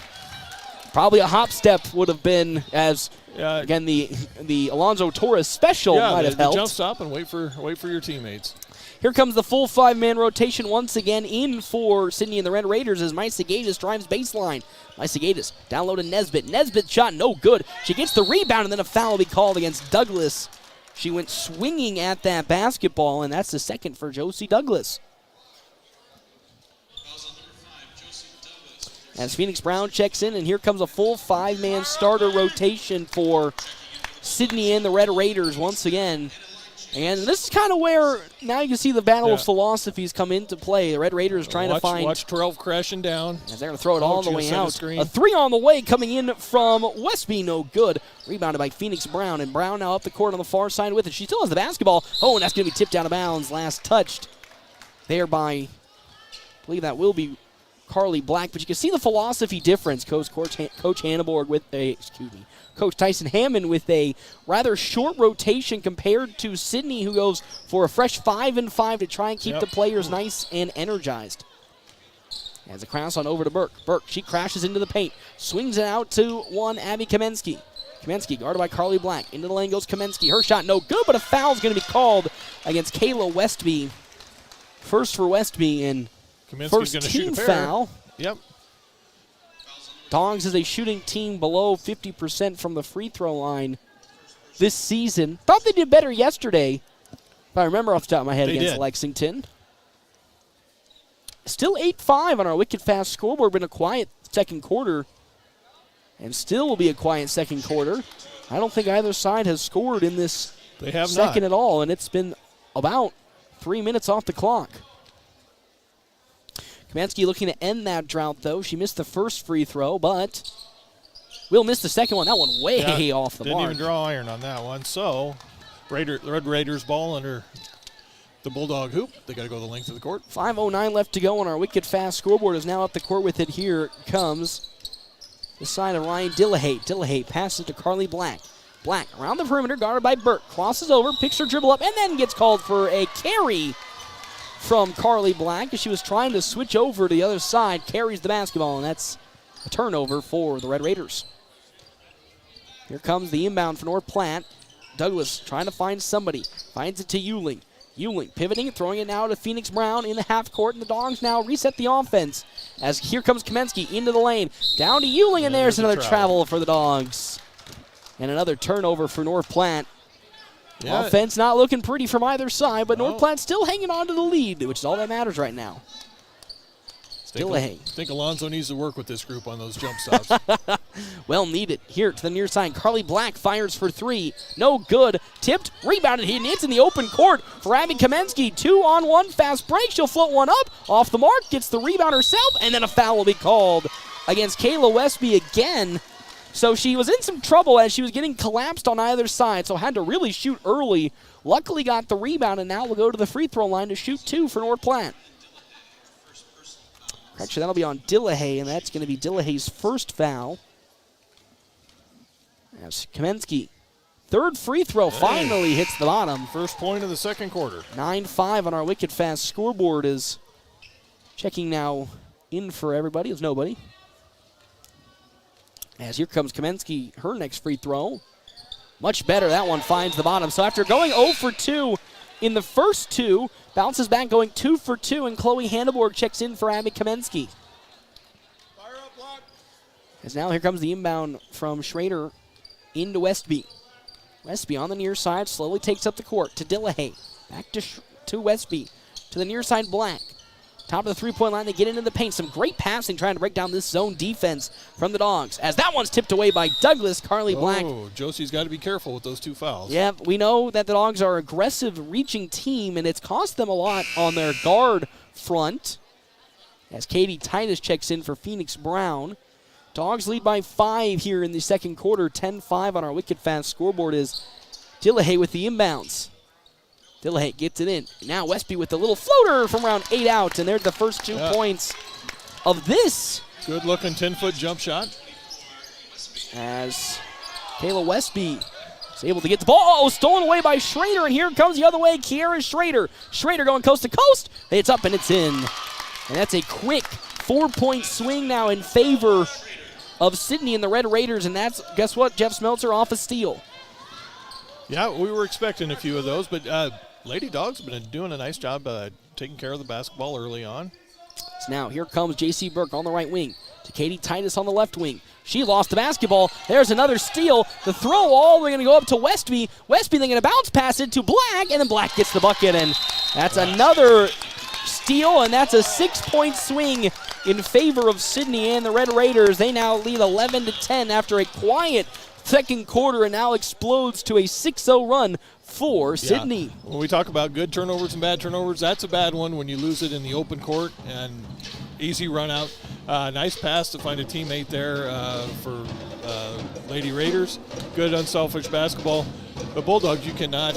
Probably a hop step would have been, as again the Alonzo Torres special might have helped. Jump stop and wait for your teammates. Here comes the full 5-man rotation once again in for Sidney and the Red Raiders as Maisagadis drives baseline. Maisagadis down low to Nesbitt. Nesbitt's shot no good. She gets the rebound and then a foul will be called against Douglas. She went swinging at that basketball, and that's the second for Josie Douglas. As Phoenix Brown checks in, and here comes a full 5-man starter rotation for Sidney and the Red Raiders once again. And this is kind of where now you can see the battle of philosophies come into play. The Red Raiders trying to find. Watch 12 crashing down. As they're going to throw it all the way out. A 3 on the way coming in from Westby, no good. Rebounded by Phoenix Brown, and Brown now up the court on the far side with it. She still has the basketball. Oh, and that's going to be tipped out of bounds. Last touched there by, I believe that will be Carly Black. But you can see the philosophy difference. Coach Hanneborg with a, Coach Tyson Hammond with a rather short rotation compared to Sidney, who goes for a fresh 5-and-5 to try and keep the players nice and energized. As a cross on over to Burke. Burke, she crashes into the paint. Swings it out to one Abby Kamensky. Kamensky guarded by Carly Black. Into the lane goes Kamensky. Her shot no good, but a foul is going to be called against Kayla Westby. First for Westby, and first team foul. Yep. Dogs is a shooting team below 50% from the free throw line this season. Thought they did better yesterday, if I remember off the top of my head, against Lexington. Still 8-5 on our wicked fast scoreboard. Been a quiet second quarter, and still will be a quiet second quarter. I don't think either side has scored in this second at all, and it's been about 3 minutes off the clock. Kamensky looking to end that drought, though. She missed the first free throw, but will miss the second one. That one way off the mark. Didn't even draw iron on that one. So, the Red Raiders ball under the Bulldog hoop. They got to go the length of the court. 5:09 left to go on our wicked fast scoreboard. Is now up the court with it. Here comes the side of Ryan Dillahate. Dillahate passes to Carly Black. Black around the perimeter, guarded by Burke. Crosses over, picks her dribble up, and then gets called for a carry from Carly Black as she was trying to switch over to the other side. Carries the basketball, and that's a turnover for the Red Raiders. Here comes the inbound for North Platte. Douglas trying to find somebody. Finds it to Euling. Euling pivoting, throwing it now to Phoenix Brown in the half court, and the Dogs now reset the offense. As here comes Kamensky into the lane. Down to Euling, and there's another travel for the Dogs. And another turnover for North Platte. Yeah. Offense not looking pretty from either side, but North Platte still hanging on to the lead, which is all that matters right now. I think Alonzo needs to work with this group on those jump stops. Well needed. Here to the near side. Carly Black fires for 3. No good. Tipped. Rebounded. It's in the open court for Abby Kamensky. 2-on-1 fast break. She'll float one up. Off the mark. Gets the rebound herself. And then a foul will be called against Kayla Westby again. So she was in some trouble as she was getting collapsed on either side, so had to really shoot early. Luckily got the rebound, and now will go to the free throw line to shoot 2 for North Platte. Actually, that'll be on Dillahay, and that's going to be Dillahay's first foul. As Kamensky, third free throw, finally hits the bottom. First point of the second quarter. 9-5 on our wicked fast scoreboard is checking now in for everybody. It's nobody. As here comes Kamensky, her next free throw. Much better. That one finds the bottom. So after going 0 for 2 in the first 2, bounces back going 2 for 2, and Chloe Hanneborg checks in for Abby Kamensky. As now here comes the inbound from Schrader into Westby. Westby on the near side slowly takes up the court to Dillahay. Back to Westby. To the near side, Black. Top of the three-point line, they get into the paint. Some great passing trying to break down this zone defense from the Dogs. As that one's tipped away by Douglas, Carly Black. Oh, Josie's got to be careful with those 2 fouls. Yeah, we know that the Dogs are an aggressive reaching team, and it's cost them a lot on their guard front. As Katie Titus checks in for Phoenix Brown. Dogs lead by 5 here in the second quarter. 10-5 on our wicked fast scoreboard is Dillahay with the inbounds. Dillahay gets it in. Now Westby with the little floater from around 8 out, and there's the first 2 points of this. Good looking 10-foot jump shot. As Kayla Westby is able to get the ball. Oh, stolen away by Schrader, and here comes the other way, Kiera Schrader. Schrader going coast to coast. It's up and it's in. And that's a quick 4-point swing now in favor of Sidney and the Red Raiders, and that's, guess what, Jeff Smeltzer off a steal. Yeah, we were expecting a few of those, but Lady Dogs have been doing a nice job taking care of the basketball early on. So now here comes J.C. Burke on the right wing to Katie Titus on the left wing. She lost the basketball. There's another steal. The throw all the way going to go up to Westby. Westby then going to bounce pass it to Black, and then Black gets the bucket, and that's another steal, and that's a 6-point swing in favor of Sidney and the Red Raiders. They now lead 11-10 after a quiet second quarter, and now explodes to a 6-0 run for Sidney. When we talk about good turnovers and bad turnovers, that's a bad one when you lose it in the open court and easy run out. Nice pass to find a teammate there for Lady Raiders. Good unselfish basketball. But Bulldogs, you cannot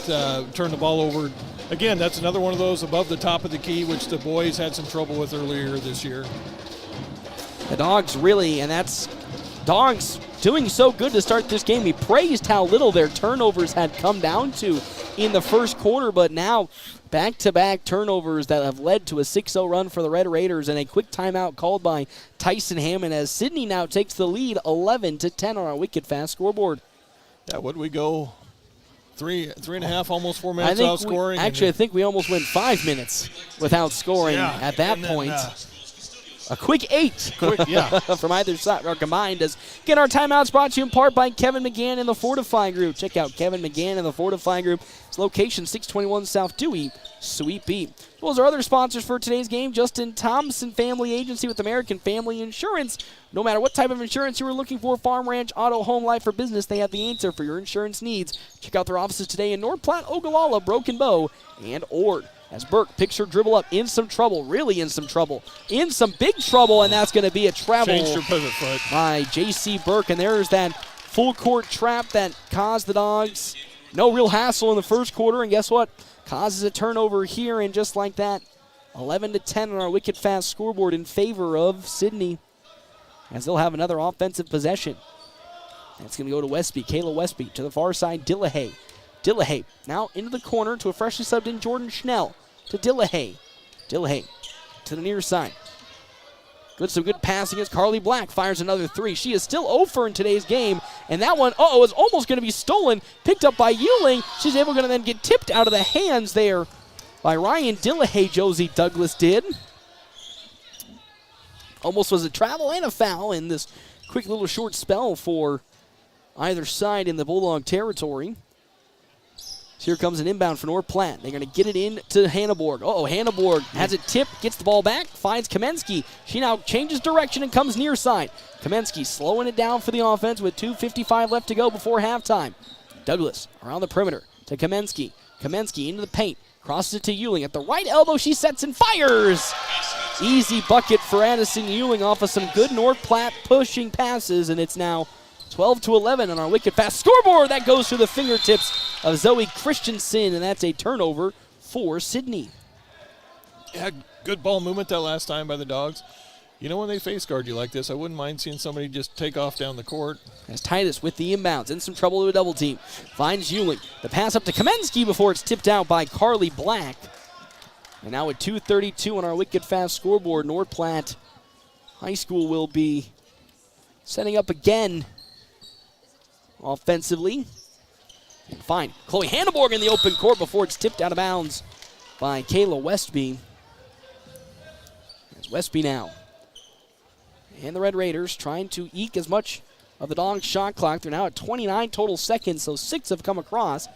turn the ball over. Again, that's another one of those above the top of the key, which the boys had some trouble with earlier this year. The Dogs really, and that's Dogs doing so good to start this game. We praised how little their turnovers had come down to in the first quarter, but now back-to-back turnovers that have led to a 6-0 run for the Red Raiders, and a quick timeout called by Tyson Hammond as Sidney now takes the lead 11-10 on our wicked fast scoreboard. Yeah, what do we go? Three and a half, almost 4 minutes without scoring. I think we almost went 5 minutes without scoring at that point. A quick 8 from either side are combined. As again, our timeouts brought to you in part by Kevin McGann and the Fortify Group. Check out Kevin McGann and the Fortify Group. Its location 621 South Dewey, Suite B. As well as our other sponsors for today's game, Justin Thompson Family Agency with American Family Insurance. No matter what type of insurance you are looking for, farm, ranch, auto, home, life, or business, they have the answer for your insurance needs. Check out their offices today in North Platte, Ogallala, Broken Bow, and Ord. As Burke picks her dribble up, in some trouble, really in some trouble, in some big trouble, and that's going to be a travel by J.C. Burke. And there's that full court trap that caused the Dogs no real hassle in the first quarter, and guess what? Causes a turnover here, and just like that, 11-10 on our wicked fast scoreboard in favor of Sidney, as they'll have another offensive possession. That's going to go to Westby, Kayla Westby, to the far side, Dillahay. Dillahay now into the corner to a freshly subbed in Jordan Schnell to Dillahay. Dillahay to the near side. Some good passing as Carly Black fires another 3. She is still 0 for in today's game, and that one, is almost going to be stolen, picked up by Euling. She's able to then get tipped out of the hands there by Ryan Dillahay, Josie Douglas did. Almost was a travel and a foul in this quick little short spell for either side in the Bulldog territory. So here comes an inbound for North Platte. They're going to get it in to Hanneborg. Hanneborg has it tipped, gets the ball back, finds Kamensky. She now changes direction and comes near side. Kamensky slowing it down for the offense with 2:55 left to go before halftime. Douglas around the perimeter to Kamensky. Kamensky into the paint. Crosses it to Euling. At the right elbow, she sets and fires. Easy bucket for Addison Euling off of some good North Platte pushing passes, and it's now 12-11 on our wicked fast scoreboard. That goes to the fingertips of Zoe Christensen, and that's a turnover for Sidney. Yeah, good ball movement that last time by the Dogs. You know, when they face guard you like this, I wouldn't mind seeing somebody just take off down the court. As Titus with the inbounds, in some trouble to a double team. Finds Euling. The pass up to Kamensky before it's tipped out by Carly Black. And now with 2:32 on our wicked fast scoreboard, North Platte High School will be setting up again offensively. And fine. Chloe Hanneborg in the open court before it's tipped out of bounds by Kayla Westby. There's Westby now. And the Red Raiders trying to eke as much of the Dogs' shot clock. They're now at 29 total seconds, so 6 have come across.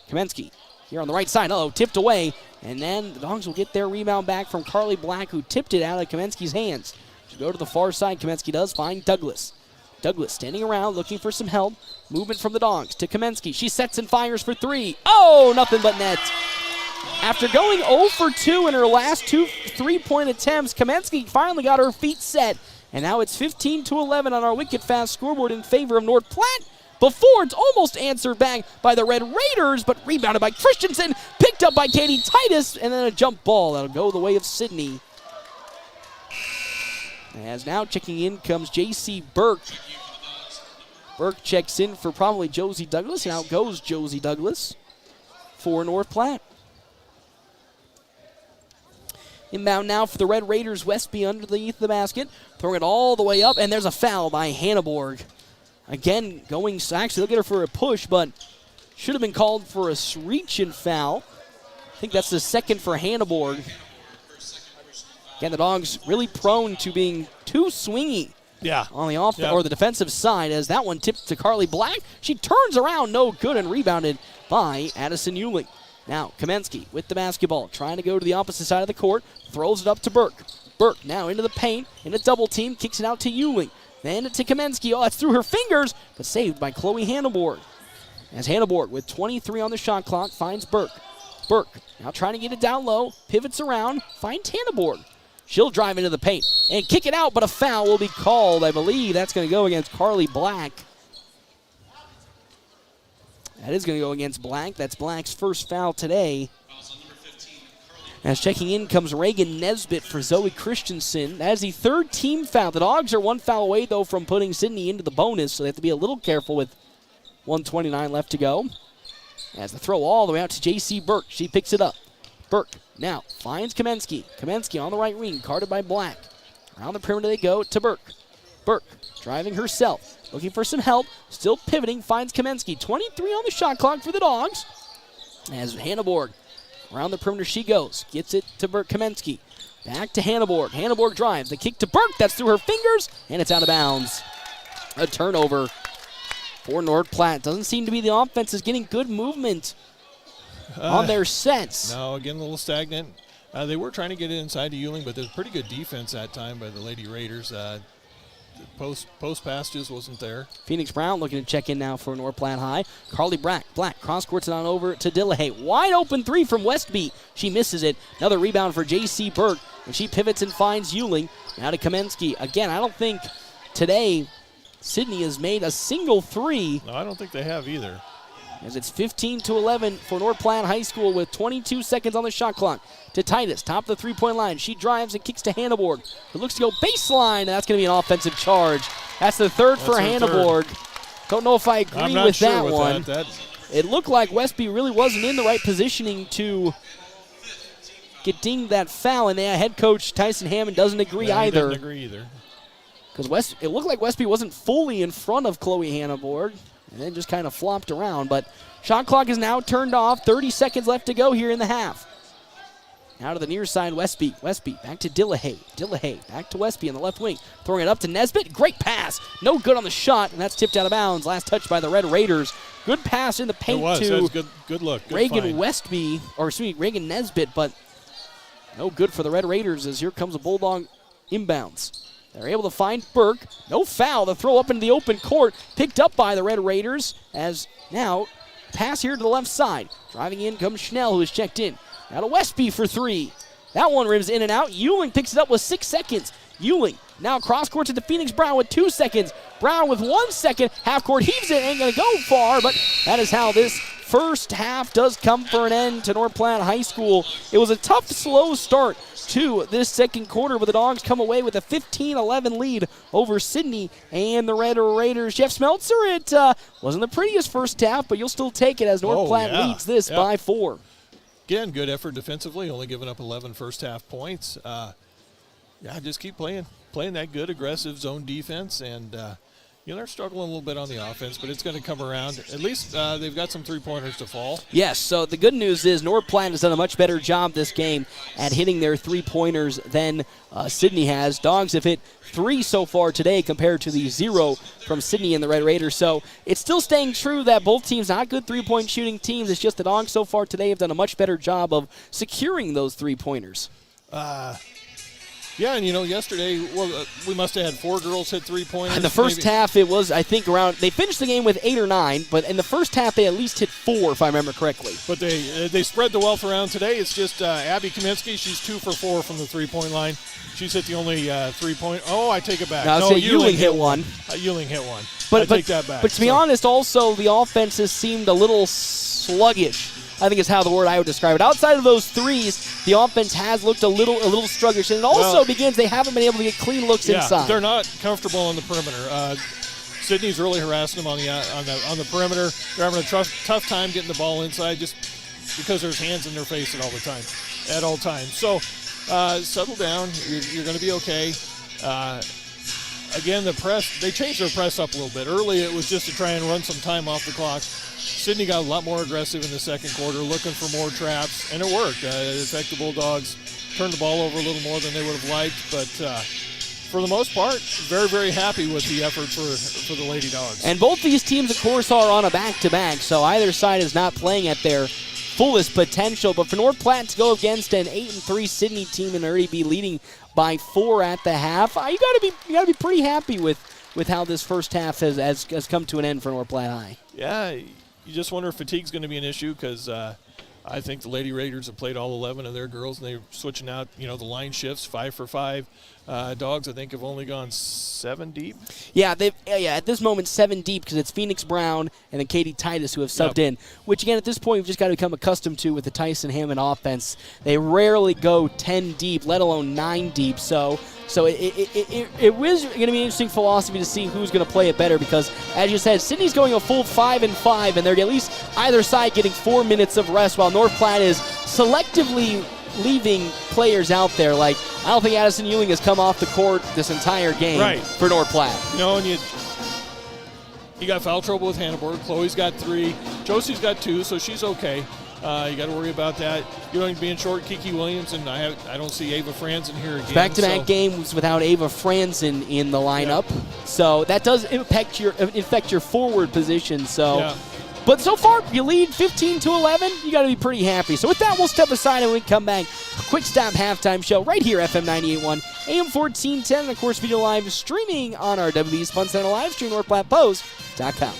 Kamensky here on the right side. Tipped away. And then the Dogs will get their rebound back from Carly Black, who tipped it out of Kamensky's hands. She'll go to the far side. Kamensky does find Douglas. Douglas standing around looking for some help. Movement from the Dogs to Kamensky. She sets and fires for 3. Nothing but net. After going 0 for 2 in her last 2 3-point attempts, Kamensky finally got her feet set. And now it's 15-11 on our wicked fast scoreboard in favor of North Platte. Before it's almost answered back by the Red Raiders, but rebounded by Christensen, picked up by Katie Titus, and then a jump ball that'll go the way of Sidney. As now checking in comes J.C. Burke. Burke checks in for probably Josie Douglas, and out goes Josie Douglas for North Platte. Inbound now for the Red Raiders. Westby underneath the basket, throwing it all the way up, and there's a foul by Hanneborg. Again, actually they'll get her for a push, but should have been called for a reach-in foul. I think that's the second for Hanneborg. Again, the Dogs really prone to being too swingy on the or the defensive side, as that one tipped to Carly Black. She turns around, no good, and rebounded by Addison Euling. Now, Kamensky with the basketball, trying to go to the opposite side of the court, throws it up to Burke. Burke now into the paint, in a double team, kicks it out to Euling. Then to Kamensky. That's through her fingers, but saved by Chloe Hanneborg. As Hanneborg, with 23 on the shot clock, finds Burke. Burke now trying to get it down low, pivots around, finds Hanneborg. She'll drive into the paint and kick it out, but a foul will be called. I believe that's going to go against Carly Black. That is going to go against Black. That's Black's first foul today. As checking in comes Reagan Nesbitt for Zoe Christensen. That is the third team foul. The Dogs are one foul away, though, from putting Sidney into the bonus, so they have to be a little careful with 1:29 left to go. As the throw all the way out to J.C. Burke. She picks it up. Burke now finds Kamensky. Kamensky on the right wing, guarded by Black. Around the perimeter they go to Burke. Burke driving herself, looking for some help. Still pivoting, finds Kamensky. 23 on the shot clock for the Dogs. As Hanneborg, around the perimeter she goes. Gets it to Burke Kamensky. Back to Hanneborg. Hanneborg drives. The kick to Burke. That's through her fingers, and it's out of bounds. A turnover for North Platte. Doesn't seem to be the offense is getting good movement on their sets. No, again, a little stagnant. They were trying to get it inside to Euling, but there's pretty good defense that time by the Lady Raiders. Post pass just wasn't there. Phoenix Brown looking to check in now for North Platte High. Carly Black cross-courts it on over to Dillahay. Wide open 3 from Westby. She misses it. Another rebound for J.C. Burke, and she pivots and finds Euling. Now to Kamensky. Again, I don't think today Sidney has made a single 3. No, I don't think they have either. As it's 15-11 for North Platte High School with 22 seconds on the shot clock. To Titus, top of the three-point line. She drives and kicks to Hanneborg. It looks to go baseline, and that's going to be an offensive charge. That's the third for Hanneborg. Don't know if I agree with that one. It looked like Westby really wasn't in the right positioning to get dinged that foul, and head coach Tyson Hammond doesn't agree either. He doesn't agree either. Because it looked like Westby wasn't fully in front of Chloe Hanneborg, and then just kind of flopped around. But shot clock is now turned off. 30 seconds left to go here in the half. Now to the near side, Westby. Westby back to Dillahay. Dillahay back to Westby on the left wing. Throwing it up to Nesbitt. Great pass. No good on the shot, and that's tipped out of bounds. Last touch by the Red Raiders. Good pass in the paint to good look. Good Reagan find. Westby, or excuse me, Reagan Nesbitt, but no good for the Red Raiders as here comes a Bulldog inbounds. They're able to find Burke. No foul. The throw up into the open court. Picked up by the Red Raiders as now pass here to the left side. Driving in comes Schnell, who is checked in. Now to Westby for 3. That one rims in and out. Euling picks it up with 6 seconds. Euling now cross court to the Phoenix Brown with 2 seconds. Brown with 1 second. Half court heaves it. Ain't going to go far, but that is how this first half does come for an end to North Platte High School. It was a tough, slow start to this second quarter, but the Dogs come away with a 15-11 lead over Sidney and the Red Raiders. Jeff Smeltzer, it wasn't the prettiest first half, but you'll still take it as North Platte leads this by 4. Again, good effort defensively, only giving up 11 first half points. Just keep playing that good, aggressive zone defense, and they're struggling a little bit on the offense, but it's going to come around. At least they've got some three-pointers to fall. Yes, so the good news is North Platte has done a much better job this game at hitting their three-pointers than Sidney has. Dogs have hit 3 so far today compared to the 0 from Sidney and the Red Raiders. So it's still staying true that both teams not good three-point shooting teams. It's just the Dogs so far today have done a much better job of securing those three-pointers. Yeah, and yesterday, we must have had 4 girls hit three-pointers. In the first half, it was, I think, they finished the game with 8 or 9, but in the first half, they at least hit 4, if I remember correctly. But they spread the wealth around today. It's just Abby Kaminsky. She's 2 for 4 from the three-point line. She's hit the only three-point. Oh, I take it back. No, Ewing hit one. Ewing hit one. But take that back. But to be honest, also, the offense has seemed a little sluggish, I think is how the word I would describe it. Outside of those threes, the offense has looked a little sluggish, and it also begins they haven't been able to get clean looks inside. They're not comfortable on the perimeter. Sidney's really harassing them on the perimeter. They're having a tough time getting the ball inside just because there's hands in their face at all times. So settle down. You're going to be okay. Again, the press, they changed their press up a little bit. Early it was just to try and run some time off the clock. Sidney got a lot more aggressive in the second quarter, looking for more traps, and it worked. It affected the Bulldogs, turned the ball over a little more than they would have liked, but for the most part, very, very happy with the effort for the Lady Dogs. And both these teams, of course, are on a back-to-back, so either side is not playing at their fullest potential. But for North Platte to go against an 8-3 Sidney team and already be leading by 4 at the half, you got to be pretty happy with how this first half has come to an end for North Platte High. Yeah, you just wonder if fatigue's going to be an issue because I think the Lady Raiders have played all 11 of their girls, and they're switching out, the line shifts, 5 for 5. Dogs, I think, have only gone 7 deep. Yeah, at this moment, 7 deep because it's Phoenix Brown and then Katie Titus who have subbed in, which, again, at this point, we've just got to become accustomed to with the Tyson Hammond offense. They rarely go 10 deep, let alone 9 deep, so it was going to be an interesting philosophy to see who's going to play it better because, as you said, Sidney's going a full 5-5, and they're at least either side getting 4 minutes of rest while North Platte is selectively leaving players out there. Like, I don't think Addison Ewing has come off the court this entire game for North Platte. And you got foul trouble with Hannibal. Chloe's got 3. Josie's got 2, so she's okay. You got to worry about that. You're going to be in short Kiki Williams, and I don't see Ava Franzen here again. Back-to-back games without Ava Franzen in the lineup, so that does affect your forward position. So, but so far you lead 15-11. You got to be pretty happy. So with that, we'll step aside and we come back. Quick stop halftime show right here, FM 98.1, AM 1410, and of course video live streaming on our WB's Fun Center live stream, NorthPlattePost.com.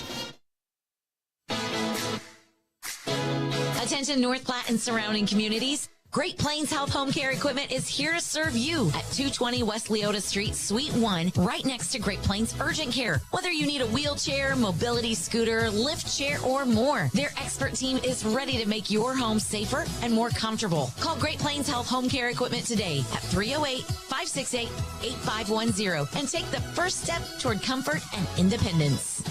Attention North Platte and surrounding communities. Great Plains Health Home Care Equipment is here to serve you at 220 West Leota Street, Suite 1, right next to Great Plains Urgent Care. Whether you need a wheelchair, mobility scooter, lift chair, or more, their expert team is ready to make your home safer and more comfortable. Call Great Plains Health Home Care Equipment today at 308-568-8510 and take the first step toward comfort and independence.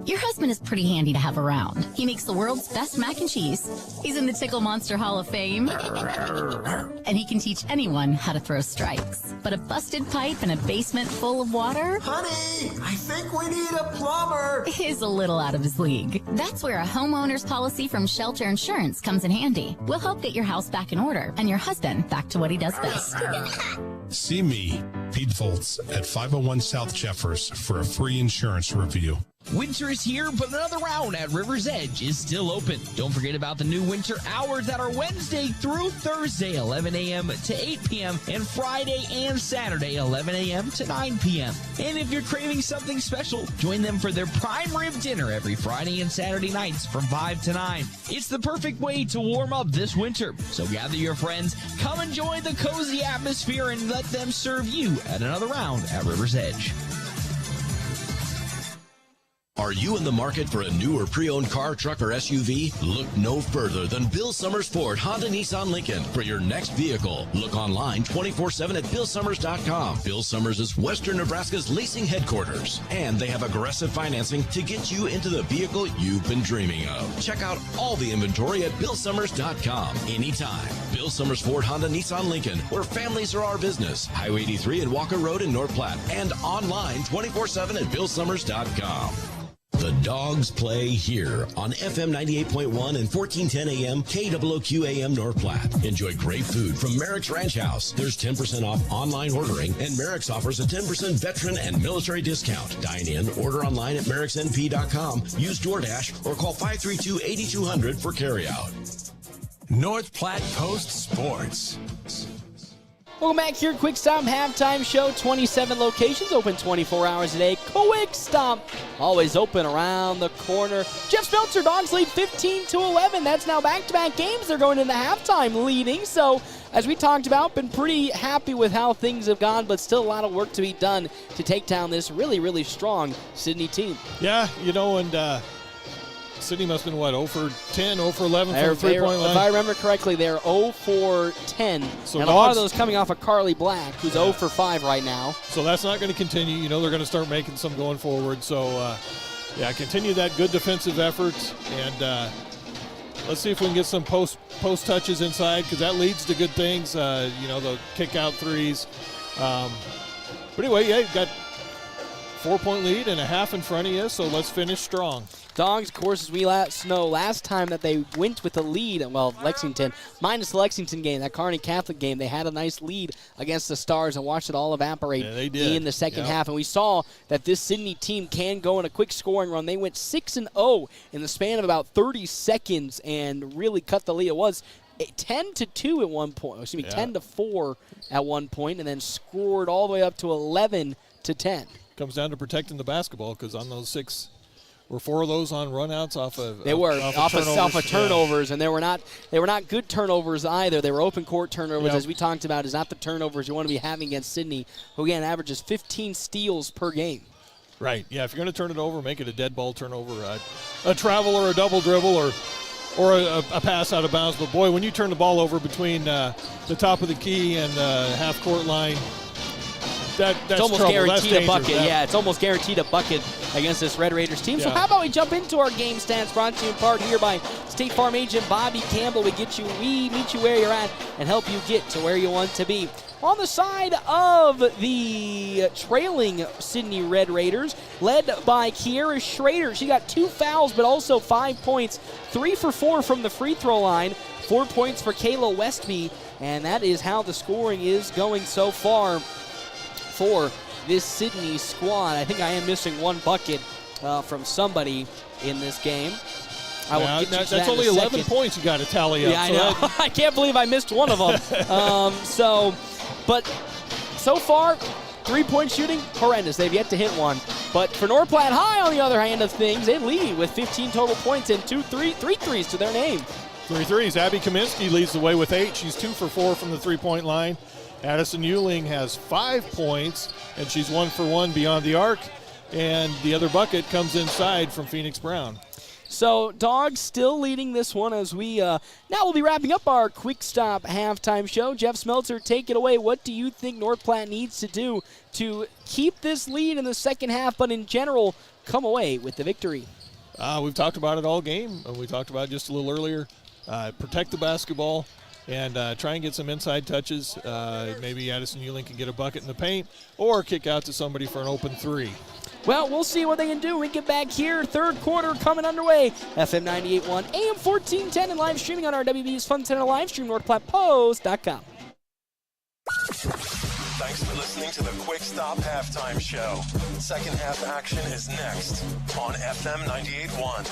Your husband is pretty handy to have around. He makes the world's best mac and cheese. He's in the Tickle Monster Hall of Fame. And he can teach anyone how to throw strikes. But a busted pipe in a basement full of water? Honey, I think we need a plumber. Is a little out of his league. That's where a homeowner's policy from Shelter Insurance comes in handy. We'll help get your house back in order and your husband back to what he does best. See me, Pete Volz, at 501 South Jeffers for a free insurance review. Winter is here, but another round at River's Edge is still open. Don't forget about the new winter hours that are Wednesday through Thursday, 11 a.m. to 8 p.m., and Friday and Saturday, 11 a.m. to 9 p.m. And if you're craving something special, join them for their prime rib dinner every Friday and Saturday nights from 5 to 9. It's the perfect way to warm up this winter. So gather your friends, come enjoy the cozy atmosphere, and let them serve you at another round at River's Edge. Are Are you in the market for a new or pre-owned car, truck, or SUV? Look no further than Bill Summers Ford, Honda, Nissan, Lincoln for your next vehicle. Look online 24/7 at BillSummers.com. Bill Summers is Western Nebraska's leasing headquarters, and they have aggressive financing to get you into the vehicle you've been dreaming of. Check out all the inventory at BillSummers.com anytime. Bill Summers Ford, Honda, Nissan, Lincoln, where families are our business. Highway 83 and Walker Road in North Platte, and online 24/7 at BillSummers.com. The Dogs play here on FM 98.1 and 1410 AM KWOQ AM North Platte. Enjoy great food from Merrick's Ranch House. There's 10% off online ordering, and Merrick's offers a 10% veteran and military discount. Dine in, order online at merricksnp.com, use DoorDash, or call 532-8200 for carryout. North Platte Post Sports. Welcome back here at Quick Stop Halftime Show. 27 locations, open 24 hours a day. Quick Stop, always open around the corner. Jeff Smeltzer, Dogs lead 15-11. That's now back-to-back games. They're going into halftime leading. So, as we talked about, been pretty happy with how things have gone, but still a lot of work to be done to take down this really, really strong Sidney team. Yeah, and Sidney must have been, 0 for 10, 0 for 11 from the three-point line? If I remember correctly, they're 0 for 10. So and a lot of those coming off of Carly Black, who's 0 for 5 right now. So that's not going to continue. They're going to start making some going forward. So, continue that good defensive effort. And let's see if we can get some post touches inside, because that leads to good things. The kick-out threes. But anyway, you've got 4-point lead and a half in front of you, so let's finish strong. Dogs, of course, as we know, last time that they went with a lead, Lexington, minus the Lexington game, that Kearney Catholic game, they had a nice lead against the Stars and watched it all evaporate in the second half. And we saw that this Sidney team can go on a quick scoring run. They went 6-0 in the span of about 30 seconds and really cut the lead. It was 10-2 at one point, 10-4 at one point, and then scored all the way up to 11-10. Comes down to protecting the basketball, because on those 6 were 4 of those on runouts off of turnovers, and they were not good turnovers either. They were open court turnovers, as we talked about. Is not the turnovers you want to be having against Sidney, who again averages 15 steals per game. Right. Yeah. If you're going to turn it over, make it a dead ball turnover, a travel or a double dribble or a pass out of bounds. But boy, when you turn the ball over between the top of the key and the half court line, that's almost trouble. guaranteed a bucket. Yeah, it's almost guaranteed a bucket against this Red Raiders team. So how about we jump into our game stats, brought to you in part here by State Farm agent Bobby Campbell. We meet you where you're at and help you get to where you want to be. On the side of the trailing Sidney Red Raiders, led by Kiera Schrader. She got 2 fouls, but also 5 points, 3 for 4 from the free throw line, 4 points for Kayla Westby, and that is how the scoring is going so far for this Sidney squad. I think I am missing 1 bucket from somebody in this game. That's only 11 points you got to tally up. Yeah, I know. I can't believe I missed one of them. But so far, 3-point shooting, horrendous. They've yet to hit one. But for North Platte High, on the other hand of things, they lead with 15 total points and 3 threes to their name. 3 threes. Abby Kaminsky leads the way with 8. She's 2 for 4 from the three-point line. Addison Euling has 5 points, and she's 1 for 1 beyond the arc. And the other bucket comes inside from Phoenix Brown. So, Dogs still leading this one as we now we'll be wrapping up our Quick Stop halftime show. Jeff Smeltzer, take it away. What do you think North Platte needs to do to keep this lead in the second half, but in general, come away with the victory? We've talked about it all game. We talked about it just a little earlier. Protect the basketball and try and get some inside touches. Maybe Addison Euling can get a bucket in the paint or kick out to somebody for an open 3. Well, we'll see what they can do. We get back here. Third quarter coming underway. FM 98.1, AM 1410, and live streaming on our WB's Fun Center live stream, NorthPlattePost.com. Thanks for listening to the Quick Stop Halftime Show. Second half action is next on FM 98.1.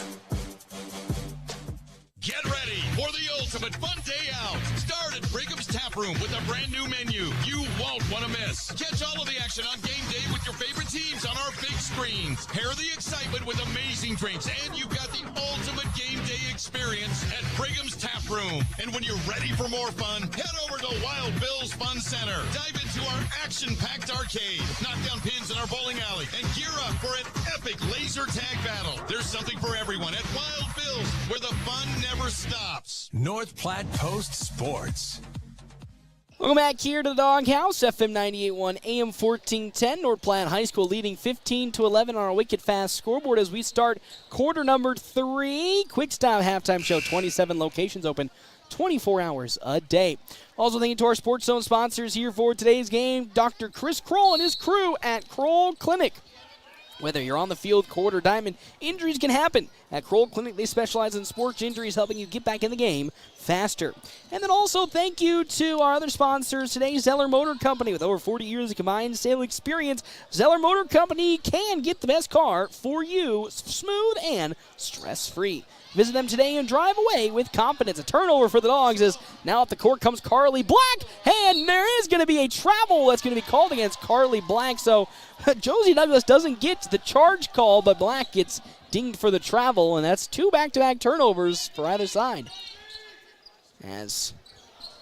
Get ready for the ultimate fun day out. Start at Pregame's Tap Room with a brand new menu you won't want to miss. Catch all of the action on game day with your favorite teams on our big screens. Pair the excitement with amazing drinks, and you've got the ultimate game day experience at Pregame's Tap Rec Room. And when you're ready for more fun, head over to Wild Bill's Fun Center. Dive into our action-packed arcade, knock down pins in our bowling alley, and gear up for an epic laser tag battle. There's something for everyone at Wild Bill's, where the fun never stops. North Platte Post Sports. Welcome back here to the Doghouse, FM 98.1, AM 1410. North Platte High School leading 15-11 on our wicked fast scoreboard as we start quarter number 3. Quick Stop halftime show, 27 locations open 24 hours a day. Also thank you to our Sports Zone sponsors here for today's game, Dr. Chris Kroll and his crew at Kroll Clinic. Whether you're on the field, court, or diamond, injuries can happen. At Kroll Clinic, they specialize in sports injuries, helping you get back in the game faster. And then also thank you to our other sponsors today, Zeller Motor Company. With over 40 years of combined sale experience, Zeller Motor Company can get the best car for you, smooth and stress-free. Visit them today and drive away with confidence. A turnover for the Dogs as now at the court comes Carly Black. And there is going to be a travel that's going to be called against Carly Black. So Josie Douglas doesn't get the charge call, but Black gets dinged for the travel. And that's 2 back-to-back turnovers for either side. As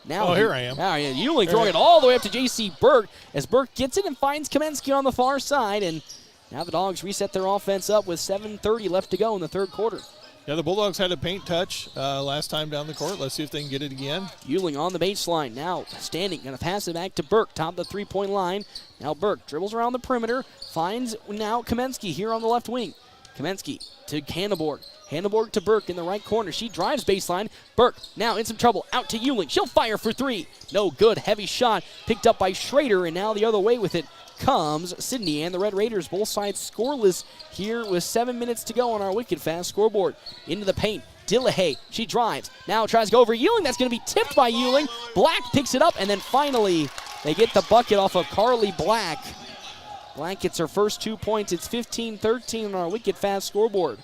now here I am. Now Ewing throwing it all the way up to J.C. Burke as Burke gets it and finds Kamensky on the far side. And now the Dogs reset their offense up with 7:30 left to go in the third quarter. Yeah, the Bulldogs had a paint touch last time down the court. Let's see if they can get it again. Ewing on the baseline. Now standing. Going to pass it back to Burke. Top of the three-point line. Now Burke dribbles around the perimeter. Finds now Kamensky here on the left wing. Kamensky to Hanneborg. Hanneborg to Burke in the right corner. She drives baseline. Burke now in some trouble. Out to Ewing. She'll fire for 3. No good. Heavy shot picked up by Schrader, and now the other way with it comes Sidney and the Red Raiders. Both sides scoreless here with 7 minutes to go on our wicked fast scoreboard. Into the paint. Dillahay, she drives. Now tries to go over Ewing. That's going to be tipped by Ewing. Black picks it up, and then finally they get the bucket off of Carly Black. Black gets her first 2 points. It's 15-13 on our wicked fast scoreboard.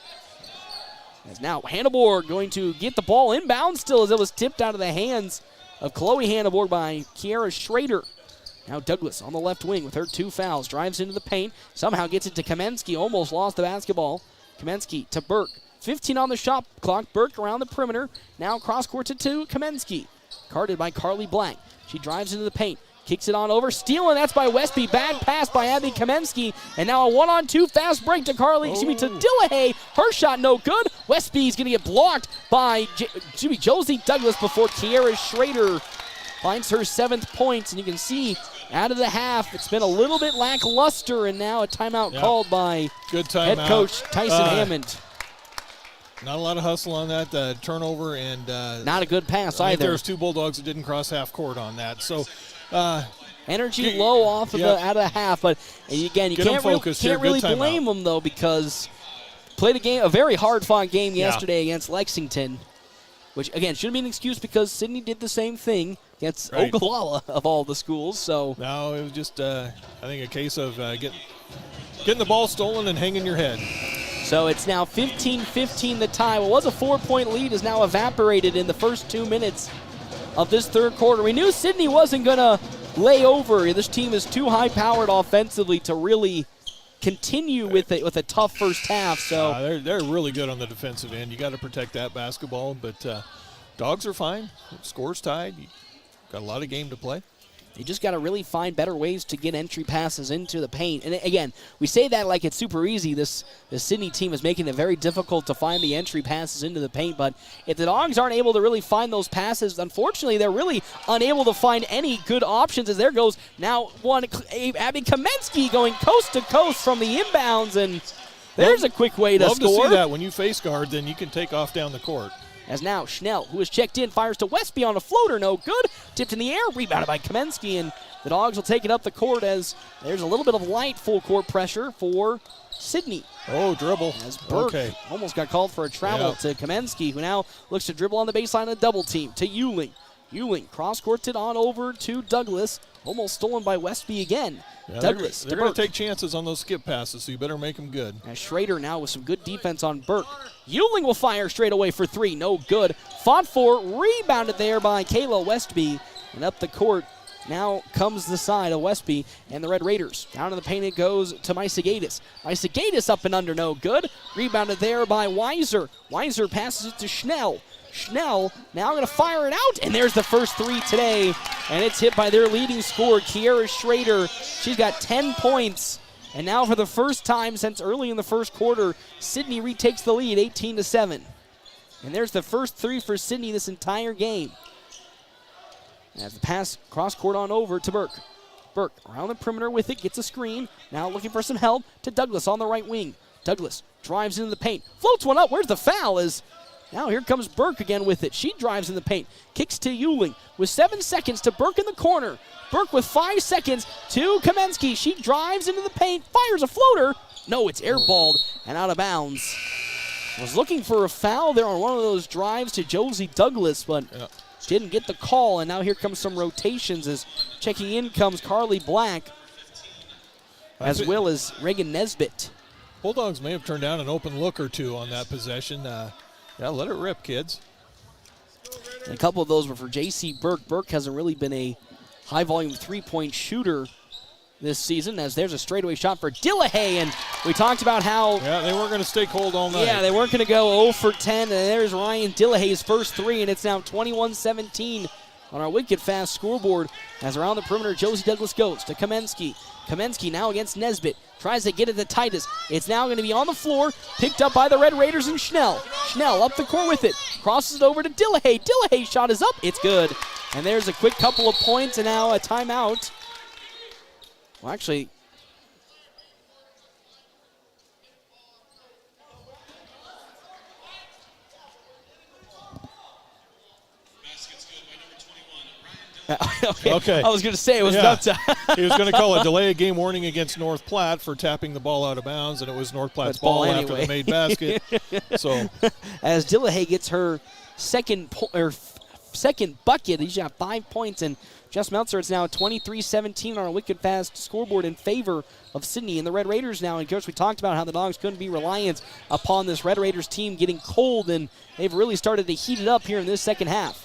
As now Hanneborg going to get the ball inbound still as it was tipped out of the hands of Chloe Hanneborg by Kiara Schrader. Now Douglas on the left wing with her 2 fouls. Drives into the paint. Somehow gets it to Kamensky. Almost lost the basketball. Kamensky to Burke. 15 on the shot clock. Burke around the perimeter. Now cross court to Kamensky. Guarded by Carly Black. She drives into the paint. Kicks it on over. Stealing. That's by Westby. Bad pass by Abby Kamensky. And now a 1-on-2 fast break to to Dillahay. Her shot no good. Westby's going to get blocked by Josie Douglas before Kiara Schrader finds her 7th point. And you can see out of the half, it's been a little bit lackluster. And now a timeout called by head coach Tyson Hammond. Not a lot of hustle on that turnover, and not a good pass either. There's 2 Bulldogs that didn't cross half court on that. So energy low off of out of the half, but again, you can't really blame them though, because played a very hard-fought game yesterday against Lexington, which again shouldn't be an excuse because Sidney did the same thing against Ogallala of all the schools. So no, it was just I think a case of getting the ball stolen and hanging your head. So it's now 15-15 the tie. What was a 4-point lead is now evaporated in the first 2 minutes of this third quarter. We knew Sidney wasn't going to lay over. This team is too high-powered offensively to really continue with a tough first half. So they're really good on the defensive end. You got to protect that basketball, but Dogs are fine. Score's tied. You got a lot of game to play. You just got to really find better ways to get entry passes into the paint. And again, we say that like it's super easy. The Sidney team is making it very difficult to find the entry passes into the paint. But if the Dogs aren't able to really find those passes, unfortunately, they're really unable to find any good options. As there goes now Abby Kamensky going coast to coast from the inbounds. And there's a quick way to score. Love to see that. When you face guard, then you can take off down the court. As now Schnell, who is checked in, fires to Westby on a floater. No good. Tipped in the air. Rebounded by Kamensky. And the Dogs will take it up the court as there's a little bit of light full court pressure for Sidney. Oh, dribble. As Burke almost got called for a travel to Kamensky, who now looks to dribble on the baseline of a double team to Ewing. Ewing cross-courted on over to Douglas. Almost stolen by Westby again. Yeah, Douglas. They're going to take chances on those skip passes, so you better make them good. As Schrader now with some good defense on Burke. Ewing will fire straight away for 3. No good. Fought for. Rebounded there by Kayla Westby. And up the court Now comes the side of Westby and the Red Raiders. Down in the paint it goes to Mysigatis. Mysigatis up and under, no good. Rebounded there by Weiser. Weiser passes it to Schnell. Schnell now going to fire it out, and there's the first three today, and it's hit by their leading scorer, Kiera Schrader. She's got 10 points, and now for the first time since early in the first quarter, Sidney retakes the lead, 18-7. And there's the first three for Sidney this entire game. As the pass cross-court on over to Burke. Burke around the perimeter with it, gets a screen, now looking for some help to Douglas on the right wing. Douglas drives into the paint, floats one up, where's the foul? Now here comes Burke again with it. She drives in the paint, kicks to Euling with 7 seconds to Burke in the corner. Burke with 5 seconds to Kamensky. She drives into the paint, fires a floater. No, it's airballed and out of bounds. Was looking for a foul there on one of those drives to Josie Douglas, but didn't get the call. And now here comes some rotations as checking in comes Carly Black, as well as Reagan Nesbitt. Bulldogs may have turned down an open look or two on that possession. Yeah, let it rip, kids. And a couple of those were for J.C. Burke. Burke hasn't really been a high-volume three-point shooter this season, as there's a straightaway shot for Dillahay, and we talked about how... Yeah, they weren't going to stay cold all night. Yeah, they weren't going to go 0 for 10, and there's Ryan Dillahay's first three, and it's now 21-17 on our wicked fast scoreboard. As around the perimeter, Josie Douglas goes to Kamensky. Kamensky now against Nesbitt. Tries to get it to Titus. It's now going to be on the floor, picked up by the Red Raiders and Schnell. Schnell up the court with it. Crosses it over to Dillahay. Dillahay's shot is up. It's good. And there's a quick couple of points, and now a timeout. Well, actually, okay. I was going to say it was about time. He was going to call a delay of game warning against North Platte for tapping the ball out of bounds, and it was North Platte's ball anyway. After the made basket. So, as Dillahay gets her second bucket, he's got 5 points, and Jess Meltzer, it's now 23-17 on our wicked fast scoreboard in favor of Sidney and the Red Raiders now. And, Coach, we talked about how the Dogs couldn't be reliant upon this Red Raiders team getting cold, and they've really started to heat it up here in this second half.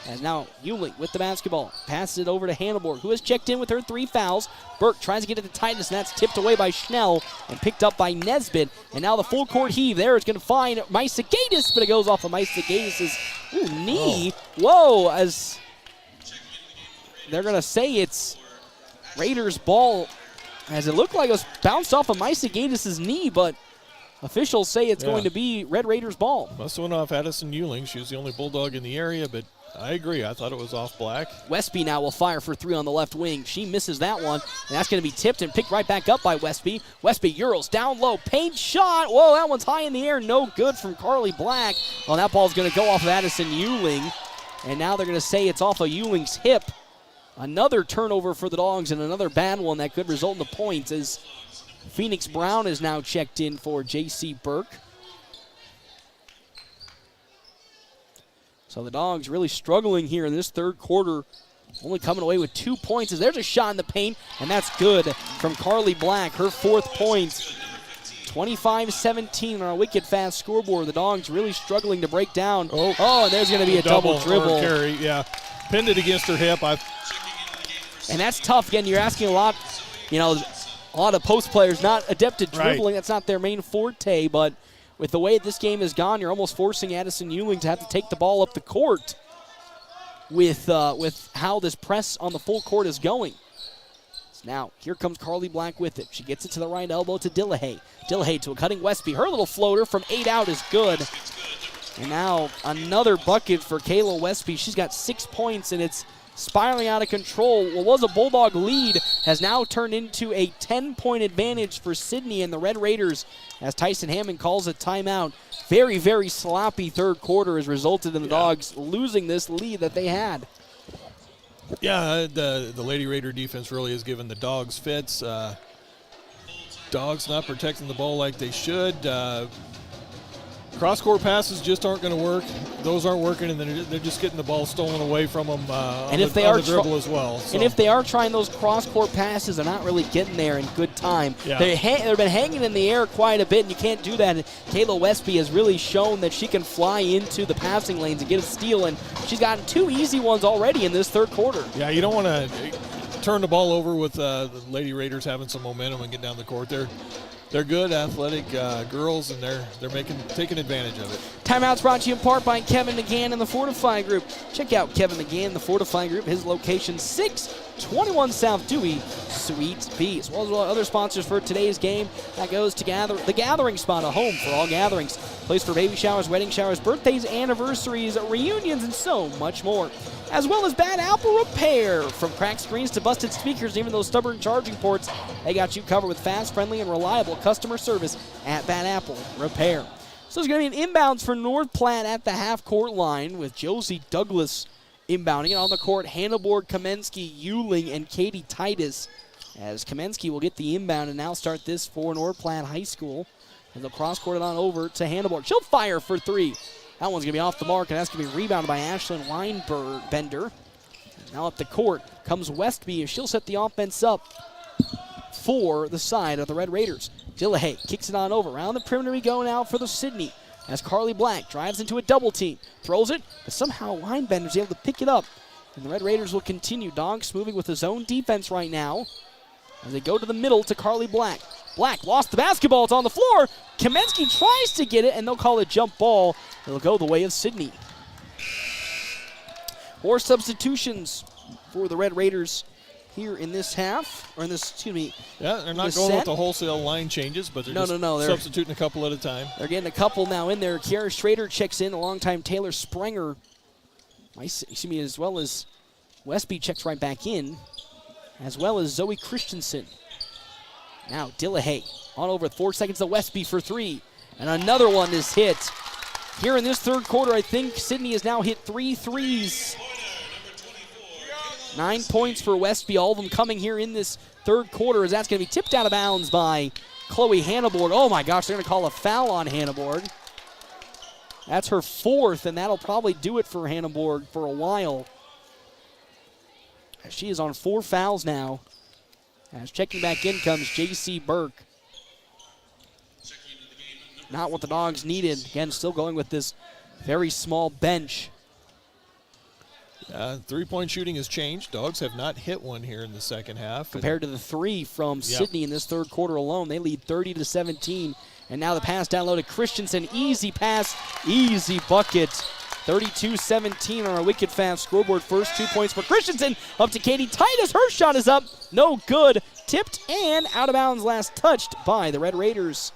And now Euling with the basketball. Passes it over to Hanneborg, who has checked in with her 3 fouls. Burke tries to get it to Titus, and that's tipped away by Schnell and picked up by Nesbitt. And now the full court heave there is going to find Mysigatis, but it goes off of Mysigatis' knee. Whoa, as they're going to say it's Raiders ball, as it looked like it was bounced off of Mysigatis' knee, but officials say it's going to be Red Raiders ball. Must have went off Addison Euling. She was the only Bulldog in the area, but I agree. I thought it was off Black. Westby now will fire for 3 on the left wing. She misses that one, and that's going to be tipped and picked right back up by Westby. Westby Urals down low, paint shot. Whoa, that one's high in the air. No good from Carly Black. Well, that ball's going to go off of Addison Euling, and now they're going to say it's off of Euling's hip. Another turnover for the Dogs, and another bad one that could result in the points, as Phoenix Brown is now checked in for J.C. Burke. So the Dogs really struggling here in this third quarter, only coming away with 2 points. As there's a shot in the paint, and that's good from Carly Black, her 4th point. 25-17 on our wicked fast scoreboard. The Dogs really struggling to break down. Oh, and there's going to be a double dribble. Carry, yeah. Pinned it against her hip. And that's tough. Again, you're asking a lot, a lot of post players not adept at dribbling. Right. That's not their main forte, but with the way this game has gone, you're almost forcing Addison Euling to have to take the ball up the court with how this press on the full court is going. Now, here comes Carly Black with it. She gets it to the right elbow to Dillahay. Dillahay to a cutting Westby. Her little floater from 8 out is good. And now another bucket for Kayla Westby. She's got 6 points, and it's spiraling out of control. What was a Bulldog lead has now turned into a 10-point advantage for Sidney and the Red Raiders as Tyson Hammond calls a timeout. Very, very sloppy third quarter has resulted in the Dogs losing this lead that they had. Yeah, the Lady Raider defense really has given the Dogs fits. Dogs not protecting the ball like they should. Cross-court passes just aren't going to work. Those aren't working, and then they're just getting the ball stolen away from them on the dribble as well. So. And if they are trying those cross-court passes, they're not really getting there in good time. Yeah. They've been hanging in the air quite a bit, and you can't do that. And Kayla Westby has really shown that she can fly into the passing lanes and get a steal, and she's gotten 2 easy ones already in this third quarter. Yeah, you don't want to turn the ball over with the Lady Raiders having some momentum and get down the court. They're good, athletic girls, and they're taking advantage of it. Timeout's brought to you in part by Kevin McGann and the Fortify Group. Check out Kevin McGann, the Fortify Group. His location, 621 South Dewey, Suite B. As well as other sponsors for today's game. That goes to The Gathering Spot, a home for all gatherings. Place for baby showers, wedding showers, birthdays, anniversaries, reunions, and so much more. As well as Bad Apple Repair. From cracked screens to busted speakers, even those stubborn charging ports, they got you covered with fast, friendly, and reliable customer service at Bad Apple Repair. So it's going to be an inbounds for North Platte at the half-court line with Josie Douglas inbounding. And on the court, Hannaborg, Kamensky, Euling, and Katie Titus. As Kamensky will get the inbound and now start this for North Platte High School. And they'll cross-court it on over to Hannaborg. She'll fire for 3. That one's going to be off the mark, and that's going to be rebounded by Ashlyn Weinbender. Now up the court comes Westby, and she'll set the offense up for the side of the Red Raiders. Dillahay kicks it on over. Around the perimeter we go now for the Sidney. As Carly Black drives into a double team. Throws it, but somehow Weinbender's able to pick it up. And the Red Raiders will continue. Dogs moving with his own defense right now. As they go to the middle to Carly Black. Black lost the basketball. It's on the floor. Kamensky tries to get it, and they'll call it jump ball. It'll go the way of Sidney. 4 substitutions for the Red Raiders here in this half, or in this, excuse me. Yeah, they're not going with the wholesale line changes, but they're they're substituting a couple at a time. They're getting a couple now in there. Kiara Schrader checks in, a longtime Taylor Sprenger. As well as Westby checks right back in, as well as Zoe Christensen. Now Dillahay on over 4 seconds to Westby for 3. And another one is hit. Here in this third quarter, I think Sidney has now hit 3 threes. 9 points for Westby, all of them coming here in this third quarter, as that's going to be tipped out of bounds by Chloe Hannaborg. Oh my gosh, they're going to call a foul on Hannaborg. That's her 4th, and that'll probably do it for Hannaborg for a while. She is on 4 fouls now. As checking back in comes J.C. Burke. Not what the Dogs needed. Again, still going with this very small bench. Three-point shooting has changed. Dogs have not hit one here in the second half. Compared to the 3 from Sidney in this third quarter alone. They lead 30-17. And now the pass down low to Christensen. Easy pass, easy bucket. 32-17 on our wicked fast scoreboard. First 2 points for Christensen. Up to Katie Titus. Her shot is up. No good. Tipped and out of bounds, last touched by the Red Raiders.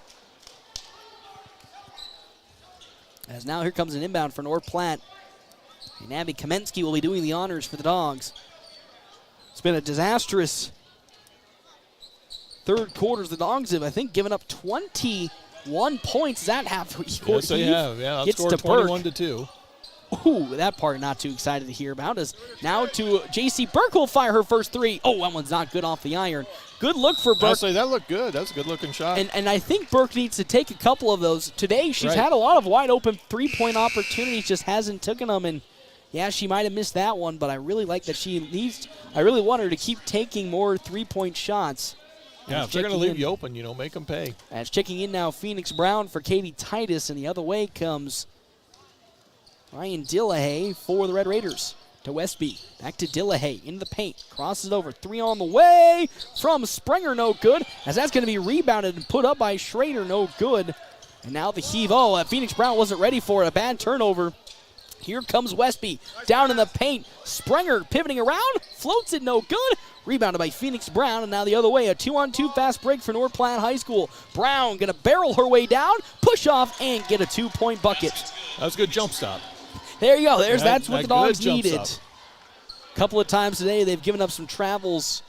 As now here comes an inbound for North Platte. And Abby Kamensky will be doing the honors for the Dogs. It's been a disastrous third quarter. The Dogs have, I think, given up 21 points. Is that half court? Yes, they have. Yeah, outscored 21-2. Ooh, that part not too excited to hear about. Is now to J.C. Burke will fire her first 3. Oh, that one's not good off the iron. Good look for Burke. I'll say that looked good. That's a good-looking shot. And I think Burke needs to take a couple of those. Today she's had a lot of wide-open three-point opportunities, just hasn't taken them. And, yeah, she might have missed that one, but I really like that I really want her to keep taking more three-point shots. Yeah, if they're going to leave you open, make them pay. As checking in now, Phoenix Brown for Katie Titus, and the other way comes Ryan Dillahay for the Red Raiders. To Westby, back to Dillahay, into the paint, crosses it over, 3 on the way from Sprenger, no good, as that's going to be rebounded and put up by Schrader, no good. And now the heave, Phoenix Brown wasn't ready for it, a bad turnover. Here comes Westby, down in the paint, Sprenger pivoting around, floats it, no good. Rebounded by Phoenix Brown, and now the other way, a 2-on-2 fast break for North Platte High School. Brown going to barrel her way down, push off, and get a 2-point bucket. That was a good jump stop. There you go. That's what the Dogs needed. A couple of times today they've given up some travels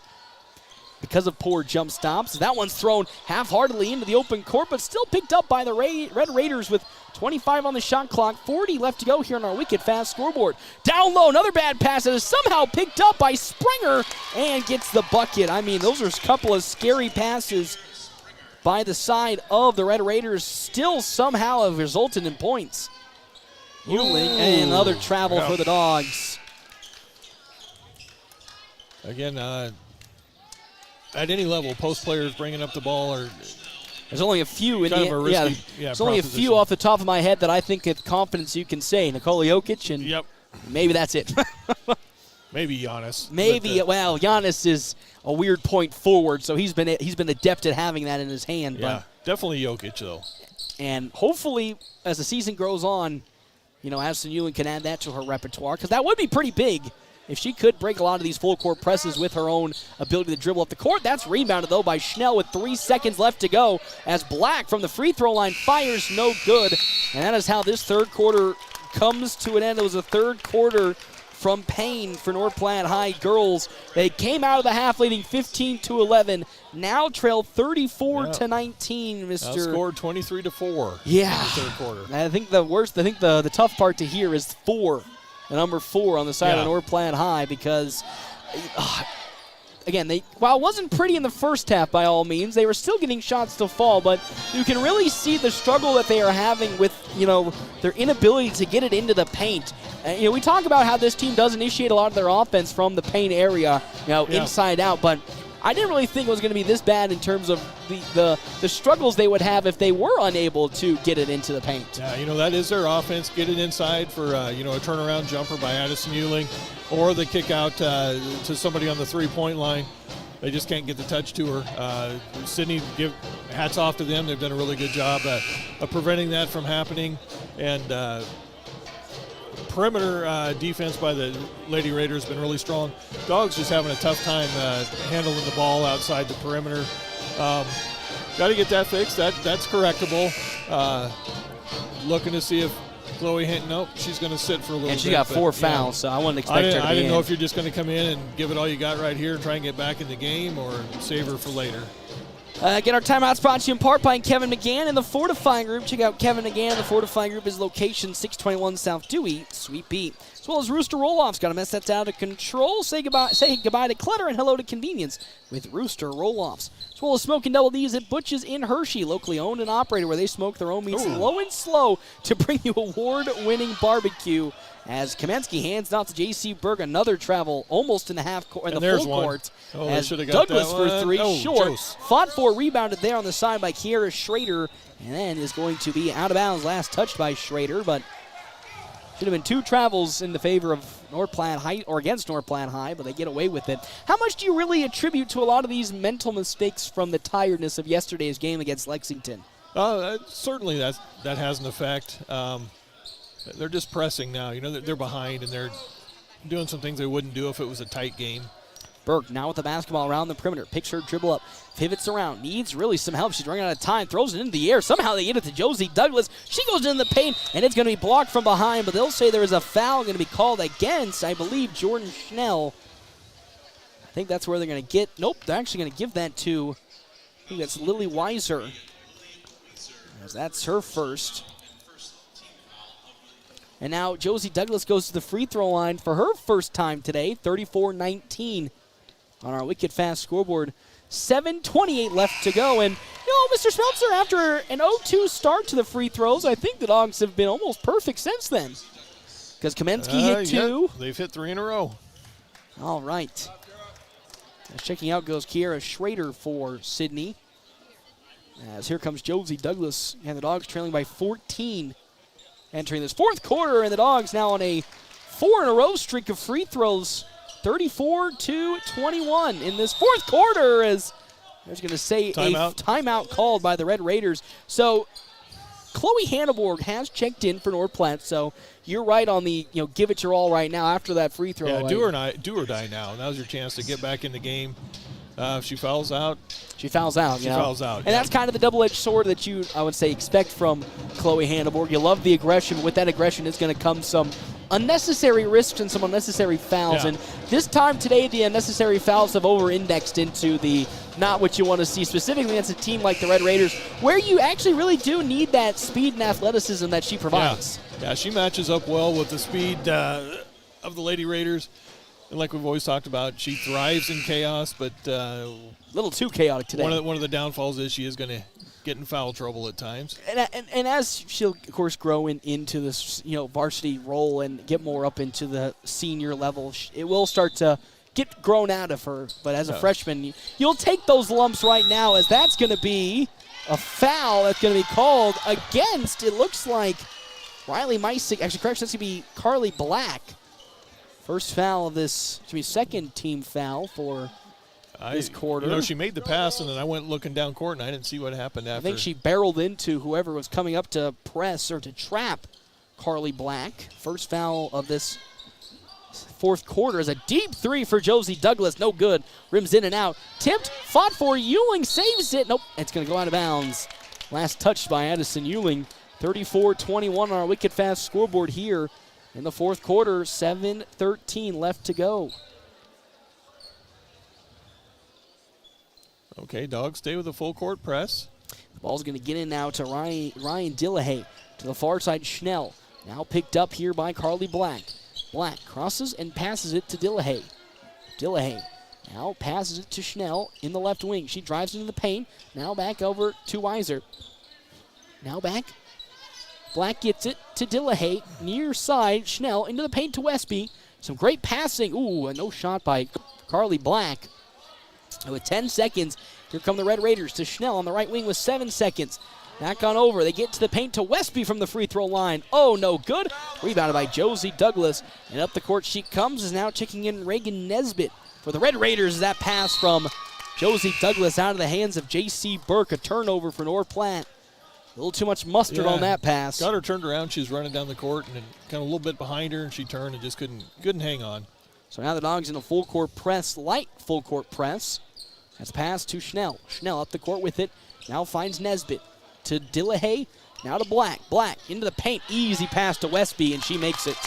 because of poor jump stops. That one's thrown half-heartedly into the open court, but still picked up by the Red Raiders with 25 on the shot clock, 40 left to go here on our wicked fast scoreboard. Down low, another bad pass that is somehow picked up by Sprenger and gets the bucket. I mean, those are a couple of scary passes by the side of the Red Raiders still somehow have resulted in points. Euling, and another travel for the Dogs. Again, at any level, post players bringing up the ball are. There's only a few in the risky, there's only a few off the top of my head that I think with confidence you can say. Nikola Jokic, and maybe that's it. Maybe Giannis. Maybe, well, Giannis is a weird point forward, so he's been adept at having that in his hand. Yeah, but, definitely Jokic, though. And hopefully, as the season grows on, Addison Ewing can add that to her repertoire, because that would be pretty big if she could break a lot of these full-court presses with her own ability to dribble up the court. That's rebounded, though, by Schnell with 3 seconds left to go as Black from the free throw line fires no good. And that is how this third quarter comes to an end. It was a third quarter from pain for North Platte High girls. They came out of the half leading 15-11, now trail 34-19, Now scored 23-4 yeah. in the third quarter. I think the tough part to hear is 4. The number 4 on the side of North Platte High, because, again, while it wasn't pretty in the first half by all means, they were still getting shots to fall, but you can really see the struggle that they are having with, their inability to get it into the paint. We talk about how this team does initiate a lot of their offense from the paint area, inside out, but I didn't really think it was going to be this bad in terms of the struggles they would have if they were unable to get it into the paint. Yeah, that is their offense. Get it inside for, a turnaround jumper by Addison Euling, or they kick out to somebody on the three-point line. They just can't get the touch to her. Sidney, hats off to them. They've done a really good job of preventing that from happening. And perimeter defense by the Lady Raiders has been really strong. Dogs just having a tough time handling the ball outside the perimeter. Got to get that fixed. That's correctable. Looking to see if Chloe Hinton, nope, she's going to sit for a little bit. And she got 4 fouls, so I wouldn't expect her to be I didn't know if you're just going to come in and give it all you got right here and try and get back in the game, or save her for later. Again, our timeout's brought to you in part by Kevin McGann and the Fortifying Group. Check out Kevin McGann. The Fortifying Group is location 621 South Dewey, Sweet Beat. As well as Rooster Roll-Offs. Got a mess that's out of control. Say goodbye to clutter and hello to convenience with Rooster Roll-Offs. As well as Smoking Double D's at Butch's in Hershey, locally owned and operated, where they smoke their own meats low and slow to bring you award-winning barbecue. As Kamensky hands off to J.C. Berg, another travel almost in the in the full court. As Douglas for 3, short. Jose. Fought for, rebounded there on the side by Kiera Schrader, and then is going to be out of bounds. Last touched by Schrader, but should have been 2 travels in the favor of North Platte High, or against North Platte High, but they get away with it. How much do you really attribute to a lot of these mental mistakes from the tiredness of yesterday's game against Lexington? Certainly that has an effect. They're just pressing now. They're behind, and they're doing some things they wouldn't do if it was a tight game. Berg now with the basketball around the perimeter. Picks her dribble up. Pivots around. Needs really some help. She's running out of time. Throws it into the air. Somehow they get it to Josie Douglas. She goes into the paint, and it's going to be blocked from behind, but they'll say there is a foul going to be called against, I believe, Jordan Schnell. I think that's where they're going to get. Nope, they're actually going to give that to, I think that's Lily Weiser, as that's her first. And now Josie Douglas goes to the free throw line for her first time today, 34-19 on our wicked fast scoreboard. 7:28 left to go. And, Mr. Smeltzer, after an 0-2 start to the free throws, I think the Dogs have been almost perfect since then. Because Kamensky hit 2. Yeah, they've hit 3 in a row. All right. As checking out goes Kiera Schrader for Sidney. As here comes Josie Douglas, and the Dogs trailing by 14. Entering this fourth quarter, and the Dogs now on a 4-in-a-row streak of free throws, 34-21 in this fourth quarter, as there's going to say a timeout called by the Red Raiders. So Chloe Hanneborg has checked in for North Platte, so you're right on the give it your all right now after that free throw. Yeah, do or die now. Now's your chance to get back in the game. If she fouls out, she fouls out. She fouls out. And that's kind of the double-edged sword that you, I would say, expect from Chloe Hanneborg. You love the aggression, but with that aggression is going to come some unnecessary risks and some unnecessary fouls. Yeah. And this time today, the unnecessary fouls have over-indexed into the not what you want to see, specifically against a team like the Red Raiders, where you actually really do need that speed and athleticism that she provides. Yeah, she matches up well with the speed of the Lady Raiders. And like we've always talked about, she thrives in chaos, but a little too chaotic today. One of the downfalls is she is going to get in foul trouble at times. And as she'll, of course, grow into this, varsity role and get more up into the senior level, it will start to get grown out of her. But as a freshman, you'll take those lumps right now, as that's going to be a foul that's going to be called against, it looks like, Riley Meissig. Actually, correction, that's going to be Carly Black. First foul of this, second team foul for this quarter. She made the pass, and then I went looking down court, and I didn't see what happened after. I think she barreled into whoever was coming up to press or to trap Carly Black. First foul of this fourth quarter is a deep three for Josie Douglas. No good. Rims in and out. Tipped, fought for Ewing, saves it. Nope, it's going to go out of bounds. Last touch by Addison Ewing. 34-21 on our wicked fast scoreboard here in the fourth quarter. 7:13 left to go. Okay, Dogs stay with the full court press. The ball's going to get in now to Ryan Dillahay. To the far side, Schnell. Now picked up here by Carly Black. Black crosses and passes it to Dillahay. Dillahay now passes it to Schnell in the left wing. She drives into the paint. Now back over to Weiser. Now back. Black gets it to Dillahay. Near side, Schnell into the paint to Westby. Some great passing. Ooh, a no shot by Carly Black. And with 10 seconds, here come the Red Raiders to Schnell on the right wing with 7 seconds. Back on over. They get to the paint to Westby from the free throw line. Oh, no good. Rebounded by Josie Douglas. And up the court she comes, is now checking in Reagan Nesbitt. For the Red Raiders, that pass from Josie Douglas out of the hands of J.C. Burke. A turnover for North Platte. A little too much mustard on that pass. Got her turned around. She was running down the court and then kind of a little bit behind her, and she turned and just couldn't hang on. So now the Dogs in a full court press, light full court press. That's pass to Schnell. Schnell up the court with it. Now finds Nesbitt. To Dillahay. Now to Black. Black into the paint. Easy pass to Westby, and she makes it.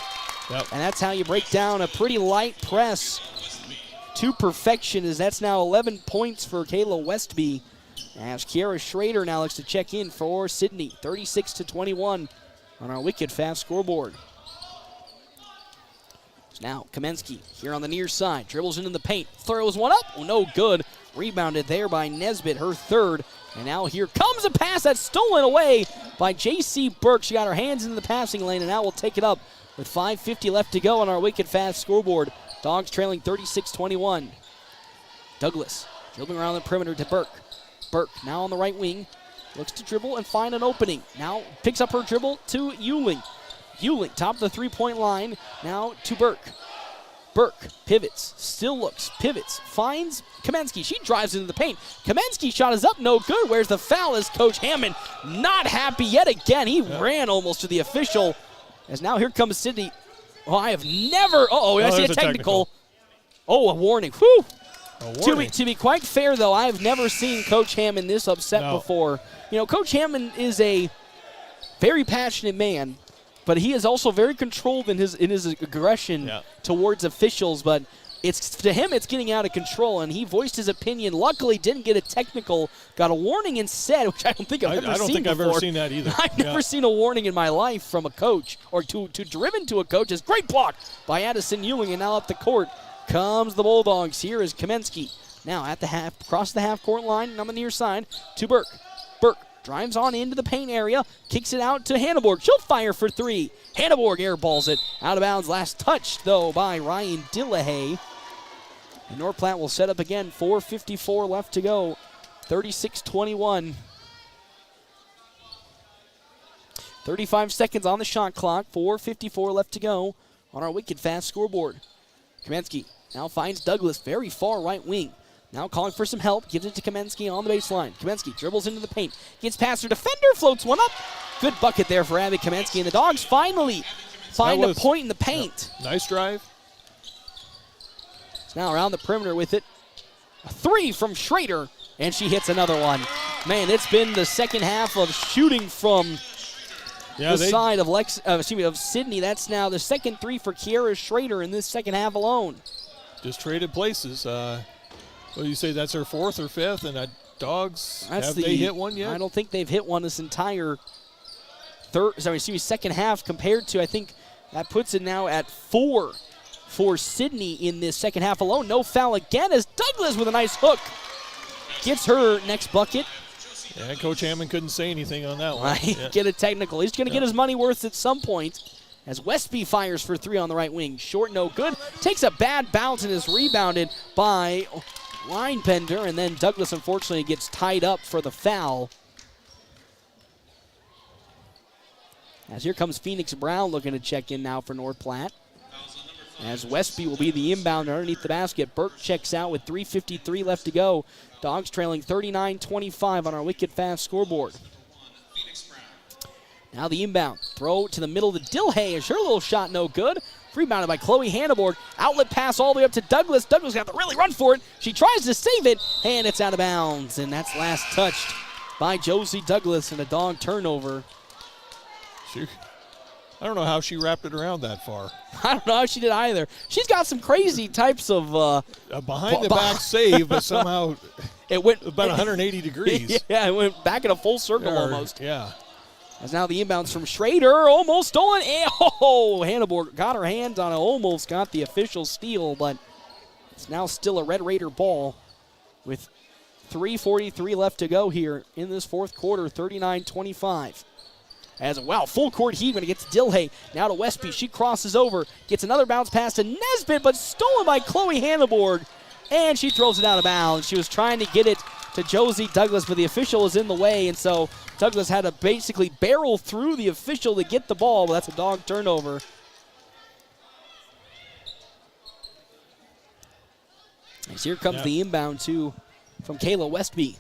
Yep. And that's how you break down a pretty light press to perfection, as that's now 11 points for Kayla Westby. As Kiara Schrader now looks to check in for Sidney. 36-21 on our wicked fast scoreboard. Now Kamensky here on the near side. Dribbles into the paint. Throws one up. Oh, no good. Rebounded there by Nesbitt, her third. And now here comes a pass that's stolen away by J.C. Burke. She got her hands in the passing lane, and now we'll take it up with 5:50 left to go on our wicked fast scoreboard. Dogs trailing 36-21. Douglas dribbling around the perimeter to Burke. Burke now on the right wing. Looks to dribble and find an opening. Now picks up her dribble to Ewing. Ewing, top of the three-point line. Now to Burke. Burke pivots, still looks, pivots, finds Kamensky. She drives into the paint. Kamensky shot is up, no good. Where's the foul? Is Coach Hammond not happy yet again? He ran almost to the official. As now here comes Sidney. Oh, I have never. I see a technical. Oh, a warning. Whew. To be quite fair, though, I have never seen Coach Hammond this upset before. Coach Hammond is a very passionate man, but he is also very controlled in his aggression towards officials. But it's getting out of control, and he voiced his opinion. Luckily, didn't get a technical, got a warning instead, which I don't think I've ever seen that either. I've never seen a warning in my life from a coach, or to driven to a coach. Is great block by Addison Ewing, and now up the court comes the Bulldogs. Here is Kamensky. Now at the half, across the half-court line on the near side to Burke. Burke drives on into the paint area, kicks it out to Hanneborg. She'll fire for three. Hanneborg airballs it out of bounds. Last touch, though, by Ryan Dillahay. And North Platte will set up again. 4:54 left to go. 36-21. 35 seconds on the shot clock. 4:54 left to go on our wicked fast scoreboard. Kamensky now finds Douglas, very far right wing. Now calling for some help, gives it to Kamensky on the baseline. Kamensky dribbles into the paint, gets past her defender, floats one up. Good bucket there for Abby Kamensky, and the Dogs finally find a point in the paint. Nice drive. It's now around the perimeter with it. A three from Schrader, and she hits another one. Man, it's been the second half of shooting from the side of Sidney. That's now the second three for Kiara Schrader in this second half alone. Just traded places. What do you say? That's her fourth or fifth, and Dogs, have they hit one yet? I don't think they've hit one this entire second half, compared to, I think that puts it now at 4 for Sidney in this second half alone. No foul again as Douglas with a nice hook gets her next bucket. Yeah, Coach Hammond couldn't say anything on that one. Right, Yeah. get a technical. He's going to get his money worth at some point as Westby fires for three on the right wing. Short, no good. Takes a bad bounce and is rebounded by Linebender, and then Douglas unfortunately gets tied up for the foul. As here comes Phoenix Brown looking to check in now for North Platte. As Westby will be the inbound underneath the basket. Burke checks out with 3:53 left to go. Dogs trailing 39-25 on our wicked fast scoreboard. Now the inbound. Throw to the middle to Dilhay. Is her little shot no good? Rebounded by Chloe Hanneborg. Outlet pass all the way up to Douglas. Douglas got to really run for it. She tries to save it, and it's out of bounds. And that's last touched by Josie Douglas and a dog turnover. I don't know how she wrapped it around that far. I don't know how she did either. She's got some crazy types of a behind-the-back save, but somehow it went about 180 degrees. Yeah, it went back in a full circle almost. Yeah. As now the inbounds from Schrader, almost stolen. And, Hanneborg got her hands on it, almost got the official steal, but it's now still a Red Raider ball with 3:43 left to go here in this fourth quarter, 39-25. As, full court heat when it gets Dilhay. Now to Westby. She crosses over. Gets another bounce pass to Nesbitt, but stolen by Chloe Hanneborg. And she throws it out of bounds. She was trying to get it to Josie Douglas, but the official was in the way, and so Douglas had to basically barrel through the official to get the ball, but that's a dog turnover. As here comes the inbound, too, from Kayla Westby.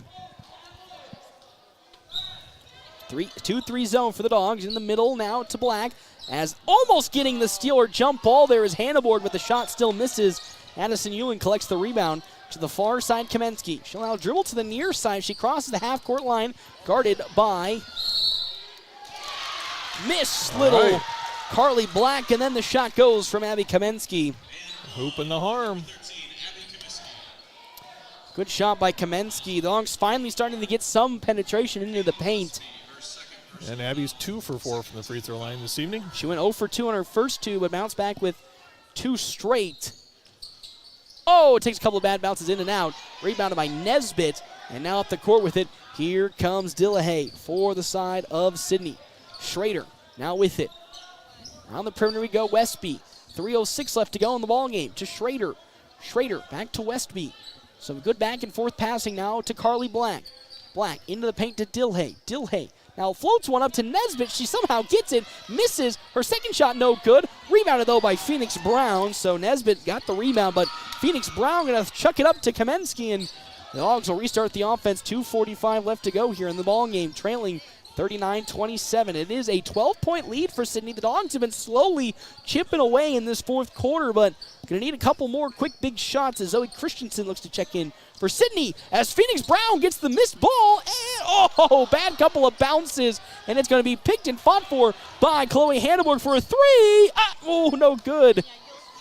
2-3 zone for the Dogs. In the middle now to Black. As almost getting the steal or jump ball there is Hanneborg, but the shot still misses. Addison Ewing collects the rebound to the far side. Kamensky. She'll now dribble to the near side. She crosses the half-court line, guarded by little Carly Black, and then the shot goes from Abby Kamensky. Hooping the harm. Good shot by Kamensky. The Dogs finally starting to get some penetration into the paint. And Abby's 2 for 4 from the free throw line this evening. She went 0 for 2 on her first two, but bounced back with 2 straight. It takes a couple of bad bounces in and out. Rebounded by Nesbitt, and now up the court with it. Here comes Dillahay for the side of Sidney. Schrader now with it. Around the perimeter we go, Westby. 3:06 left to go in the ball game to Schrader. Schrader back to Westby. Some good back and forth passing now to Carly Black. Black into the paint to Dilhay. Dilhay now floats one up to Nesbitt. She somehow gets it, misses. Her second shot no good. Rebounded, though, by Phoenix Brown. So Nesbitt got the rebound, but Phoenix Brown going to chuck it up to Kamensky, and the Dogs will restart the offense. 2:45 left to go here in the ball game, trailing 39-27. It is a 12-point lead for Sidney. The Dogs have been slowly chipping away in this fourth quarter, but going to need a couple more quick big shots as Zoe Christensen looks to check in for Sidney as Phoenix Brown gets the missed ball. And, bad couple of bounces, and it's going to be picked and fought for by Chloe Hanneborg for a three. No good.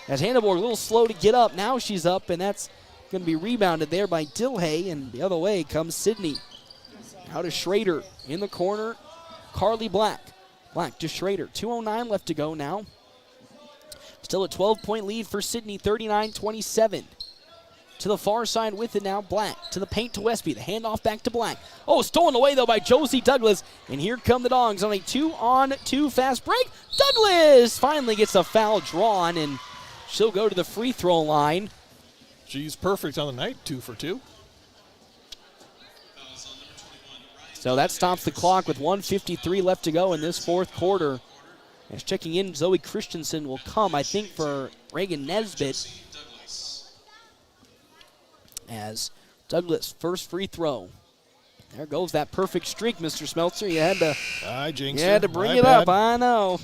As Hanneborg a little slow to get up. Now she's up, and that's going to be rebounded there by Dilhay, and the other way comes Sidney. Now to Schrader in the corner. Carly Black. Black to Schrader. 2:09 left to go now. Still a 12-point lead for Sidney, 39-27. To the far side with it now, Black. To the paint to Westby. The handoff back to Black. Stolen away, though, by Josie Douglas. And here come the Dogs on a 2-on-2 fast break. Douglas finally gets a foul drawn, and she'll go to the free throw line. She's perfect on the night, 2 for 2. So that stops the clock with 1:53 left to go in this fourth quarter. As checking in, Zoe Christensen will come, I think, for Reagan Nesbitt. As Douglas, first free throw. There goes that perfect streak, Mr. Smeltzer. You had to bring it up. I know.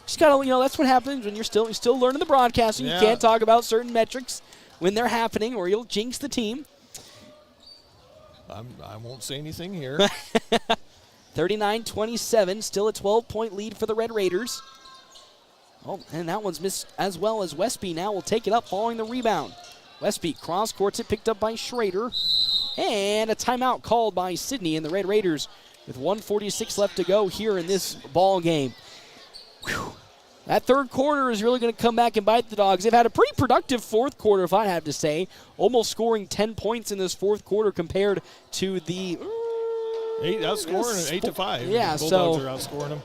Just gotta, that's what happens when you're still learning the broadcasting. Yeah. You can't talk about certain metrics when they're happening, or you'll jinx the team. I won't say anything here. 39-27, still a 12-point lead for the Red Raiders. And that one's missed as well as Westby now will take it up following the rebound. Westby cross-courts it, picked up by Schrader. And a timeout called by Sidney and the Red Raiders with 1:46 left to go here in this ball game. that third quarter is really going to come back and bite the Dogs. They've had a pretty productive fourth quarter, if I have to say, almost scoring 10 points in this fourth quarter compared to the outscoring 8-5. Yeah, the Bulldogs are outscoring them.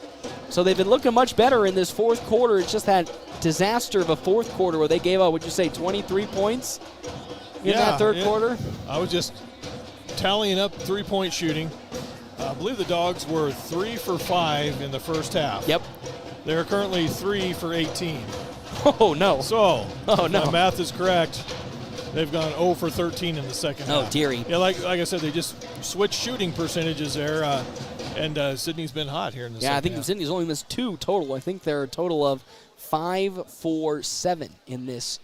So they've been looking much better in this fourth quarter. It's just that disaster of a fourth quarter where they gave up, would you say, 23 points in that third quarter? I was just tallying up three-point shooting. I believe the Dogs were 3 for 5 in the first half. Yep. They're currently 3 for 18. Oh, no. So, no. My math is correct. They've gone 0 for 13 in the second half. Oh, dearie. Yeah, like I said, they just switched shooting percentages there, and Sidney's been hot here in the second half. Yeah, I think Sidney's only missed 2 total. I think they're a total of 5 for 7 in this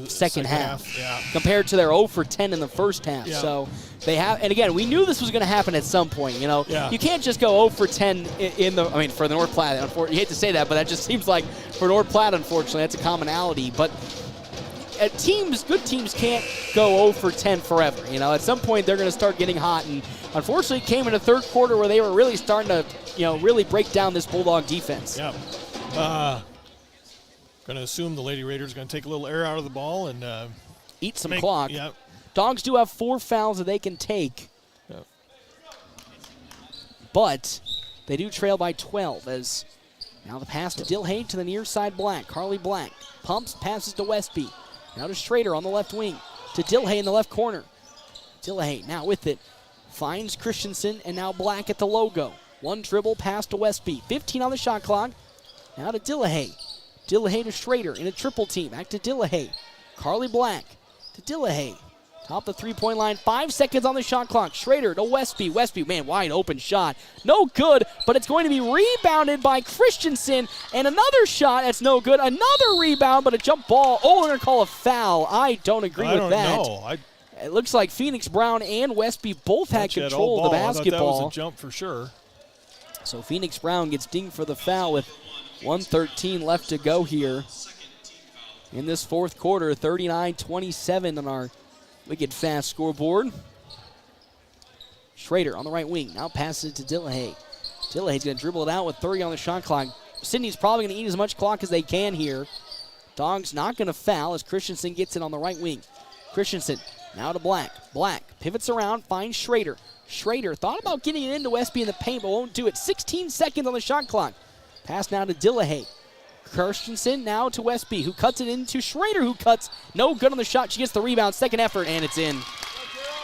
second half compared to their 0 for 10 in the first half. Yeah. So they have, and again, we knew this was going to happen at some point. You know, you can't just go 0 for 10 for the North Platte. You hate to say that, but that just seems like for North Platte, unfortunately, that's a commonality. But good teams can't go 0 for 10 forever. You know, at some point they're going to start getting hot, and unfortunately, it came in the third quarter where they were really starting to, really break down this Bulldog defense. Yeah. Going to assume the Lady Raiders are going to take a little air out of the ball and eat some clock. Yeah. Dogs do have 4 fouls that they can take, but they do trail by 12 as now the pass to Dilhay to the near side Black. Carly Black pumps, passes to Westby. Now to Schrader on the left wing. To Dilhay in the left corner. Dilhay now with it. Finds Christensen and now Black at the logo. One dribble pass to Westby. 15 on the shot clock. Now to Dilhay. Dilhay to Schrader in a triple team. Back to Dilhay. Carly Black to Dilhay. Top the three-point line. 5 seconds on the shot clock. Schrader to Westby. Westby, man, wide open shot. No good, but it's going to be rebounded by Christensen. And another shot that's no good. Another rebound, but a jump ball. Oh, they're going to call a foul. I don't agree with that. I don't know. It looks like Phoenix Brown and Westby both had control of the basketball. I thought that was a jump for sure. So Phoenix Brown gets dinged for the foul with 1:13 left to go here in this fourth quarter. 39-27 on our wicked fast scoreboard. Schrader on the right wing. Now passes it to Dilhay. Dillahay's going to dribble it out with 30 on the shot clock. Sidney's probably going to eat as much clock as they can here. Dogs not going to foul as Christensen gets it on the right wing. Christensen now to Black. Black pivots around, finds Schrader. Schrader thought about getting it into Westby in the paint, but won't do it. 16 seconds on the shot clock. Pass now to Dilhay. Christensen now to Westby, who cuts it into Schrader, who cuts. No good on the shot. She gets the rebound. Second effort, and it's in.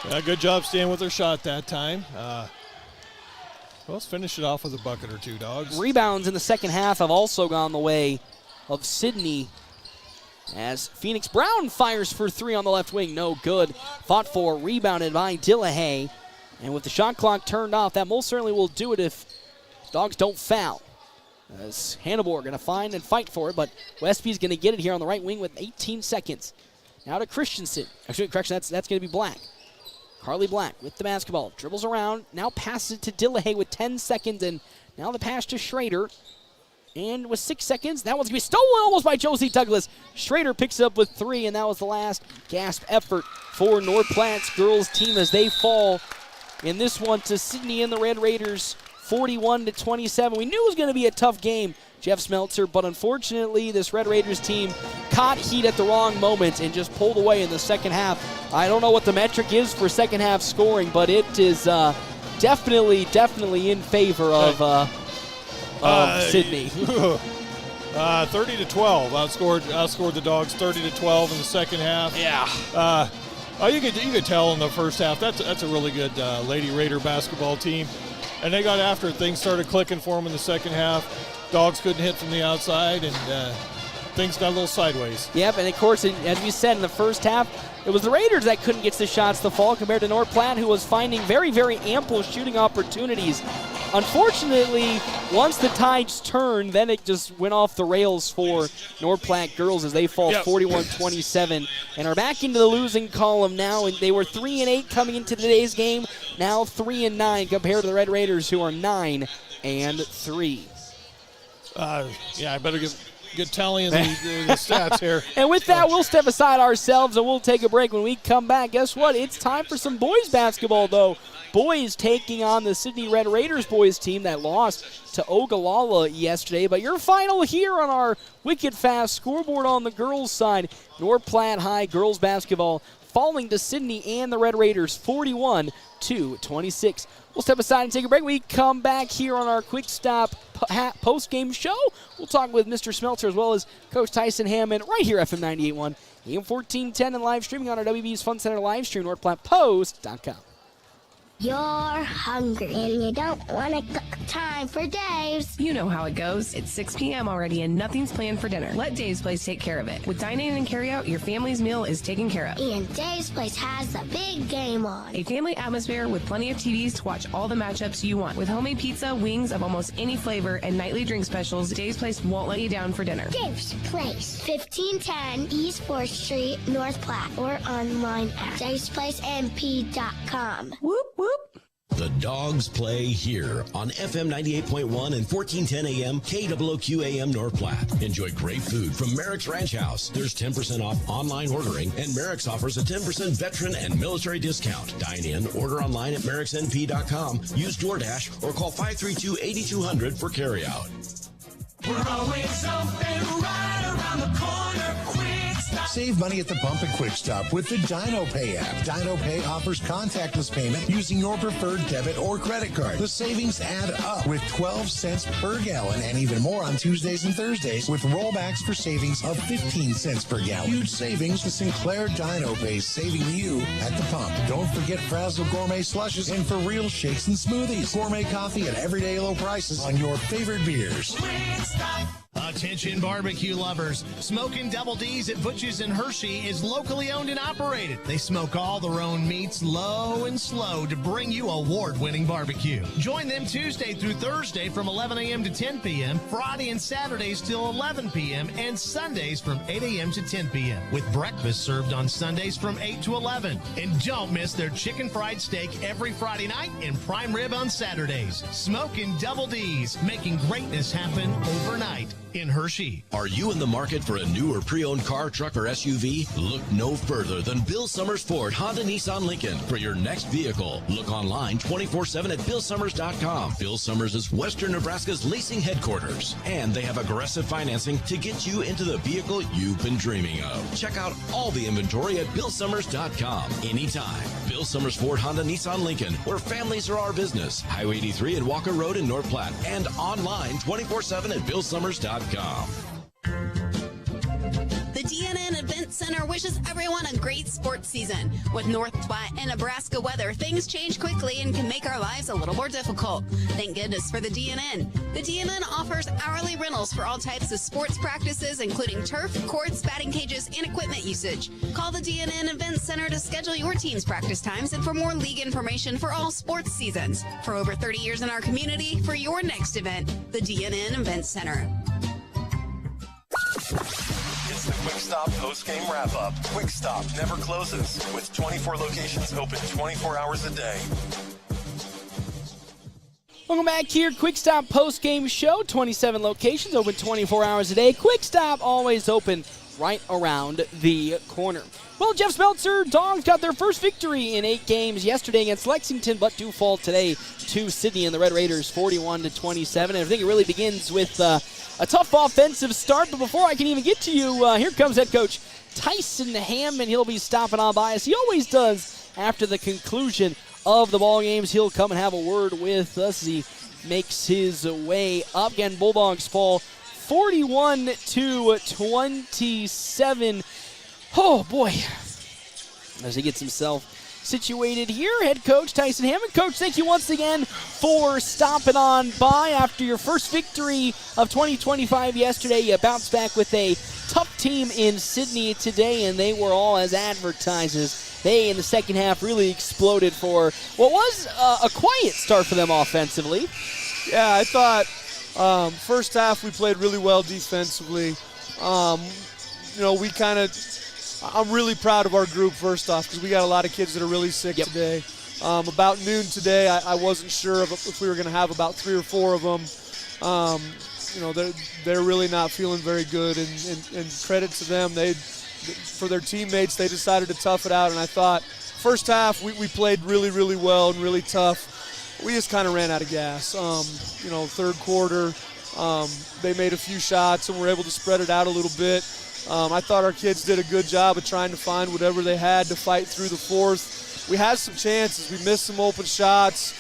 Yeah, good job staying with her shot that time. Well, let's finish it off with a bucket or two, Dogs. Rebounds in the second half have also gone the way of Sidney as Phoenix Brown fires for 3 on the left wing. No good. Fought for, rebounded by Dilhay. And with the shot clock turned off, that most certainly will do it if Dogs don't foul. As Hannibal are going to find and fight for it, but Westby's going to get it here on the right wing with 18 seconds. Now to Christensen. Actually, correction, that's going to be Black. Carly Black with the basketball. Dribbles around. Now passes it to Dilhay with 10 seconds. And now the pass to Schrader. And with 6 seconds, that one's going to be stolen almost by Josie Douglas. Schrader picks it up with 3, and that was the last gasp effort for North Platte's girls team as they fall in this one to Sidney and the Red Raiders, 41-27. We knew it was going to be a tough game, Jeff Smeltzer, but unfortunately this Red Raiders team caught heat at the wrong moment and just pulled away in the second half. I don't know what the metric is for second half scoring, but it is definitely in favor of Sidney. 30-12 outscored the Dogs 30-12 in the second half. Yeah. You could tell in the first half that's a really good Lady Raider basketball team, and they got after it. Things started clicking for them in the second half. Dogs couldn't hit from the outside, and things got a little sideways. Yep, and of course, as we said in the first half, it was the Raiders that couldn't get the shots to fall compared to North Platte, who was finding very, very ample shooting opportunities. Unfortunately, once the tides turned, then it just went off the rails for North Platte girls as they fall 41-27 and are back into the losing column now. And they were 3-8 coming into today's game, now 3-9 compared to the Red Raiders, who are 9-3. I better give good tallying the stats here. And with that, we'll step aside ourselves and we'll take a break. When we come back, guess what? It's time for some boys basketball, though. Boys taking on the Sidney Red Raiders boys team that lost to Ogallala yesterday. But your final here on our wicked fast scoreboard on the girls' side. North Platte High girls basketball falling to Sidney and the Red Raiders 41-26. We'll step aside and take a break. We come back here on our quick stop post-game show. We'll talk with Mr. Smeltzer as well as Coach Tyson Hammond right here FM 98.1, AM 1410, and live streaming on our WB's Fun Center live stream, NorthPlattePost.com. You're hungry and you don't want to cook. Time for Dave's. You know how it goes. It's 6 p.m. already and nothing's planned for dinner. Let Dave's Place take care of it. With dine-in and carry-out, your family's meal is taken care of. And Dave's Place has the big game on. A family atmosphere with plenty of TVs to watch all the matchups you want. With homemade pizza, wings of almost any flavor, and nightly drink specials, Dave's Place won't let you down for dinner. Dave's Place, 1510 East 4th Street, North Platte, or online at davesplacemp.com. Whoop, whoop. The Dogs play here on FM 98.1 and 1410 AM KWOQ AM North Platte. Enjoy great food from Merrick's Ranch House. There's 10% off online ordering, and Merrick's offers a 10% veteran and military discount. Dine in, order online at merricksnp.com, use DoorDash, or call 532-8200 for carryout. We're always open right around the corner. Quick Stop. Save money at the pump at Quick Stop with the Dino Pay app. Dino Pay offers contactless payment using your preferred debit or credit card. The savings add up with 12 cents per gallon and even more on Tuesdays and Thursdays with rollbacks for savings of 15 cents per gallon. Huge savings. The Sinclair Dino Pay saving you at the pump. Don't forget Frazzle Gourmet Slushes and For Real Shakes and Smoothies. Gourmet coffee at everyday low prices on your favorite beers. Attention barbecue lovers. Smokin' Double D's at Butch's in Hershey is locally owned and operated. They smoke all their own meats low and slow to bring you award-winning barbecue. Join them Tuesday through Thursday from 11 a.m. to 10 p.m., Friday and Saturdays till 11 p.m., and Sundays from 8 a.m. to 10 p.m., with breakfast served on Sundays from 8 to 11. And don't miss their chicken fried steak every Friday night and prime rib on Saturdays. Smokin' Double D's, making greatness happen overnight in Hershey. Are you in the market for a new or pre-owned car, truck, or SUV? Look no further than Bill Summers Ford, Honda, Nissan, Lincoln for your next vehicle. Look online 24/7 at BillSummers.com. Bill Summers is Western Nebraska's leasing headquarters, and they have aggressive financing to get you into the vehicle you've been dreaming of. Check out all the inventory at BillSummers.com anytime. Bill Summers Ford, Honda, Nissan, Lincoln, where families are our business. Highway 83 and Walker Road in North Platte, and online 24/7 at BillSummers.com. The DNN Event Center wishes everyone a great sports season. With North Platte and Nebraska weather, things change quickly and can make our lives a little more difficult. Thank goodness for the DNN. The DNN offers hourly rentals for all types of sports practices, including turf, courts, batting cages, and equipment usage. Call the DNN Event Center to schedule your team's practice times and for more league information for all sports seasons. For over 30 years in our community, for your next event, the DNN Event Center. It's the Quick Stop post-game wrap-up. Quick Stop never closes, with 24 locations open 24 hours a day. Welcome back here, Quick Stop post-game show. 27 locations open 24 hours a day. Quick Stop always open right around the corner. Well, Jeff Smeltzer, Dogs got their first victory in 8 games yesterday against Lexington, but do fall today to Sidney and the Red Raiders 41-27. And I think it really begins with a tough offensive start. But before I can even get to you, here comes head coach Tyson Hammond. He'll be stopping on by us. He always does after the conclusion of the ball games. He'll come and have a word with us as he makes his way up. Again, Bulldogs fall 41-27. Oh, boy. As he gets himself situated here, head coach Tyson Hammond. Coach, thank you once again for stopping on by after your first victory of 2025 yesterday. You bounced back with a tough team in Sidney today, and they were all as advertised. They, in the second half, really exploded for what was a quiet start for them offensively. Yeah, I thought first half we played really well defensively. I'm really proud of our group, first off, because we got a lot of kids that are really sick today. About noon today, I wasn't sure if we were going to have about 3 or 4 of them. they're really not feeling very good, and credit to them. For their teammates, they decided to tough it out, and I thought first half we played really, really well and really tough. We just kind of ran out of gas. Third quarter, they made a few shots and were able to spread it out a little bit. I thought our kids did a good job of trying to find whatever they had to fight through the fourth. We had some chances. We missed some open shots.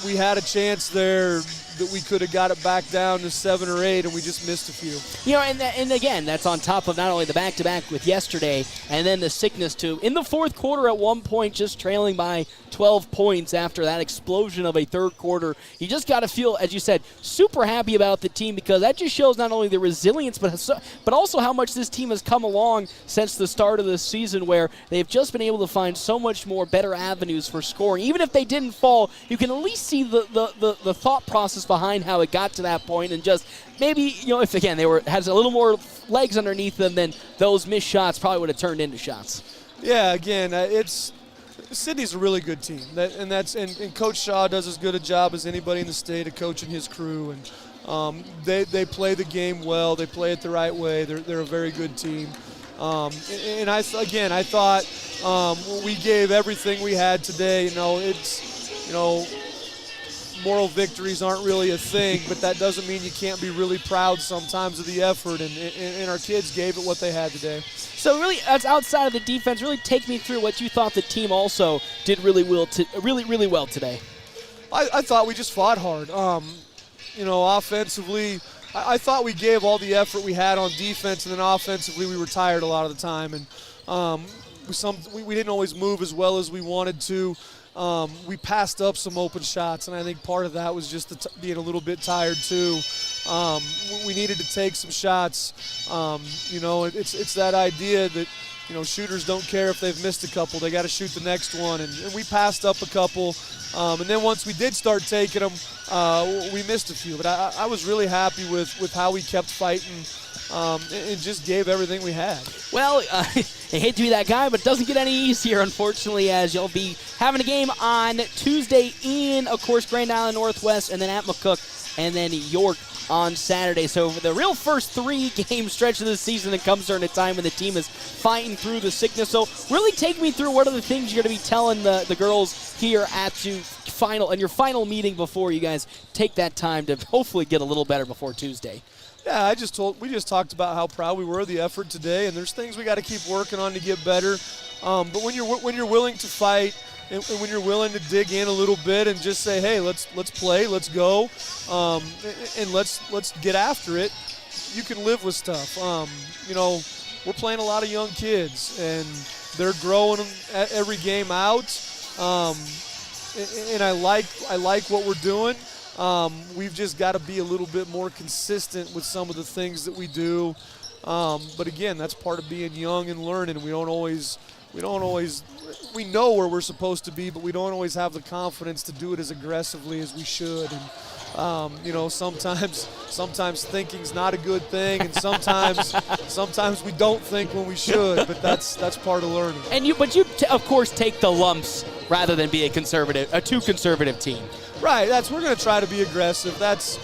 We had a chance there that we could have got it back down to 7 or 8, and we just missed a few. And again, that's on top of not only the back-to-back with yesterday and then the sickness too. In the fourth quarter at one point, just trailing by 12 points after that explosion of a third quarter. You just got to feel, as you said, super happy about the team, because that just shows not only the resilience but also how much this team has come along since the start of the season, where they've just been able to find so much more better avenues for scoring. Even if they didn't fall, you can at least see the thought process behind how it got to that point, and just maybe, if again they had a little more legs underneath them, then those missed shots probably would have turned into shots. Yeah, again, Sidney's a really good team, and Coach Shaw does as good a job as anybody in the state of coaching his crew, and they play the game well. They play it the right way. They're a very good team. And I thought we gave everything we had today. Moral victories aren't really a thing, but that doesn't mean you can't be really proud sometimes of the effort, and our kids gave it what they had today. So really, as outside of the defense, really take me through what you thought the team also did really well today. I thought we just fought hard. Offensively, I thought we gave all the effort we had on defense, and then offensively we were tired a lot of the time, and we didn't always move as well as we wanted to. We passed up some open shots, and I think part of that was just being a little bit tired too. We needed to take some shots. It's that idea that shooters don't care if they've missed a couple; they got to shoot the next one. And we passed up a couple, and then once we did start taking them, we missed a few. But I was really happy with how we kept fighting. And just gave everything we had. Well, I hate to be that guy, but it doesn't get any easier, unfortunately, as you'll be having a game on Tuesday in, of course, Grand Island Northwest, and then at McCook, and then York on Saturday. So the real first 3-game stretch of the season that comes during a time when the team is fighting through the sickness. So really take me through what are the things you're going to be telling the girls here at your final meeting before you guys take that time to hopefully get a little better before Tuesday. Yeah, we just talked about how proud we were of the effort today, and there's things we got to keep working on to get better. But when you're willing to fight, and when you're willing to dig in a little bit and just say, hey, let's play, let's go, and let's get after it, you can live with stuff. We're playing a lot of young kids, and they're growing every game out. And I like what we're doing. We've just got to be a little bit more consistent with some of the things that we do. But again, that's part of being young and learning. We know where we're supposed to be, but we don't always have the confidence to do it as aggressively as we should. And sometimes thinking's not a good thing, and sometimes we don't think when we should. But that's part of learning. But you of course take the lumps rather than be a too conservative team. Right, we're going to try to be aggressive. That's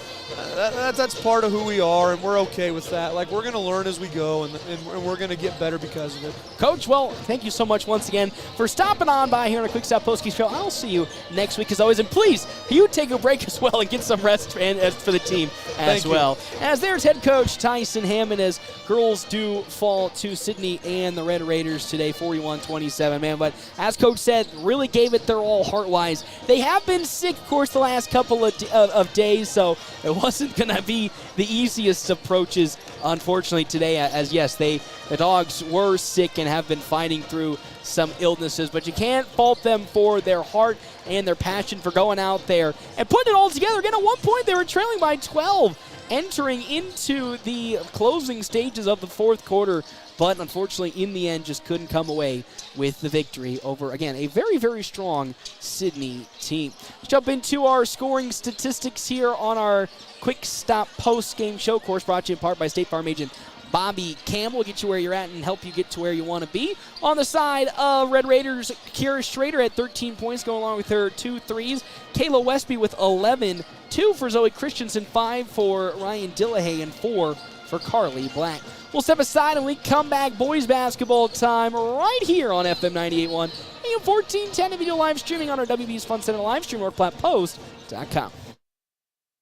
part of who we are, and we're okay with that. Like, we're going to learn as we go, and we're going to get better because of it. Coach, well, thank you so much once again for stopping on by here on a Quick Stop Postgame Show. I'll see you next week as always, and please, you take a break as well and get some rest for the team as well. As there's head coach Tyson Hammond, as girls do fall to Sidney and the Red Raiders today, 41-27, man. But as Coach said, really gave it their all heart-wise. They have been sick, of course, the last couple of days, so it wasn't going to be the easiest approaches, unfortunately, today, as yes, the dogs were sick and have been fighting through some illnesses, but you can't fault them for their heart and their passion for going out there and putting it all together. Again, at one point, they were trailing by 12, entering into the closing stages of the fourth quarter, but unfortunately, in the end, just couldn't come away with the victory over, again, a very, very strong Sidney team. Let's jump into our scoring statistics here on our Quick Stop post-game show, of course, brought to you in part by State Farm agent Bobby Campbell will get you where you're at and help you get to where you want to be. On the side of Red Raiders, Kira Schrader had 13 points, going along with her 2 threes. Kayla Westby with 11, 2 for Zoe Christensen, 5 for Ryan Dillahay, and 4 for Carly Black. We'll step aside and we come back. Boys basketball time right here on FM 98.1, AM 1410 to video live streaming on our WB's Fun Center live stream, NorthPlattePost.com.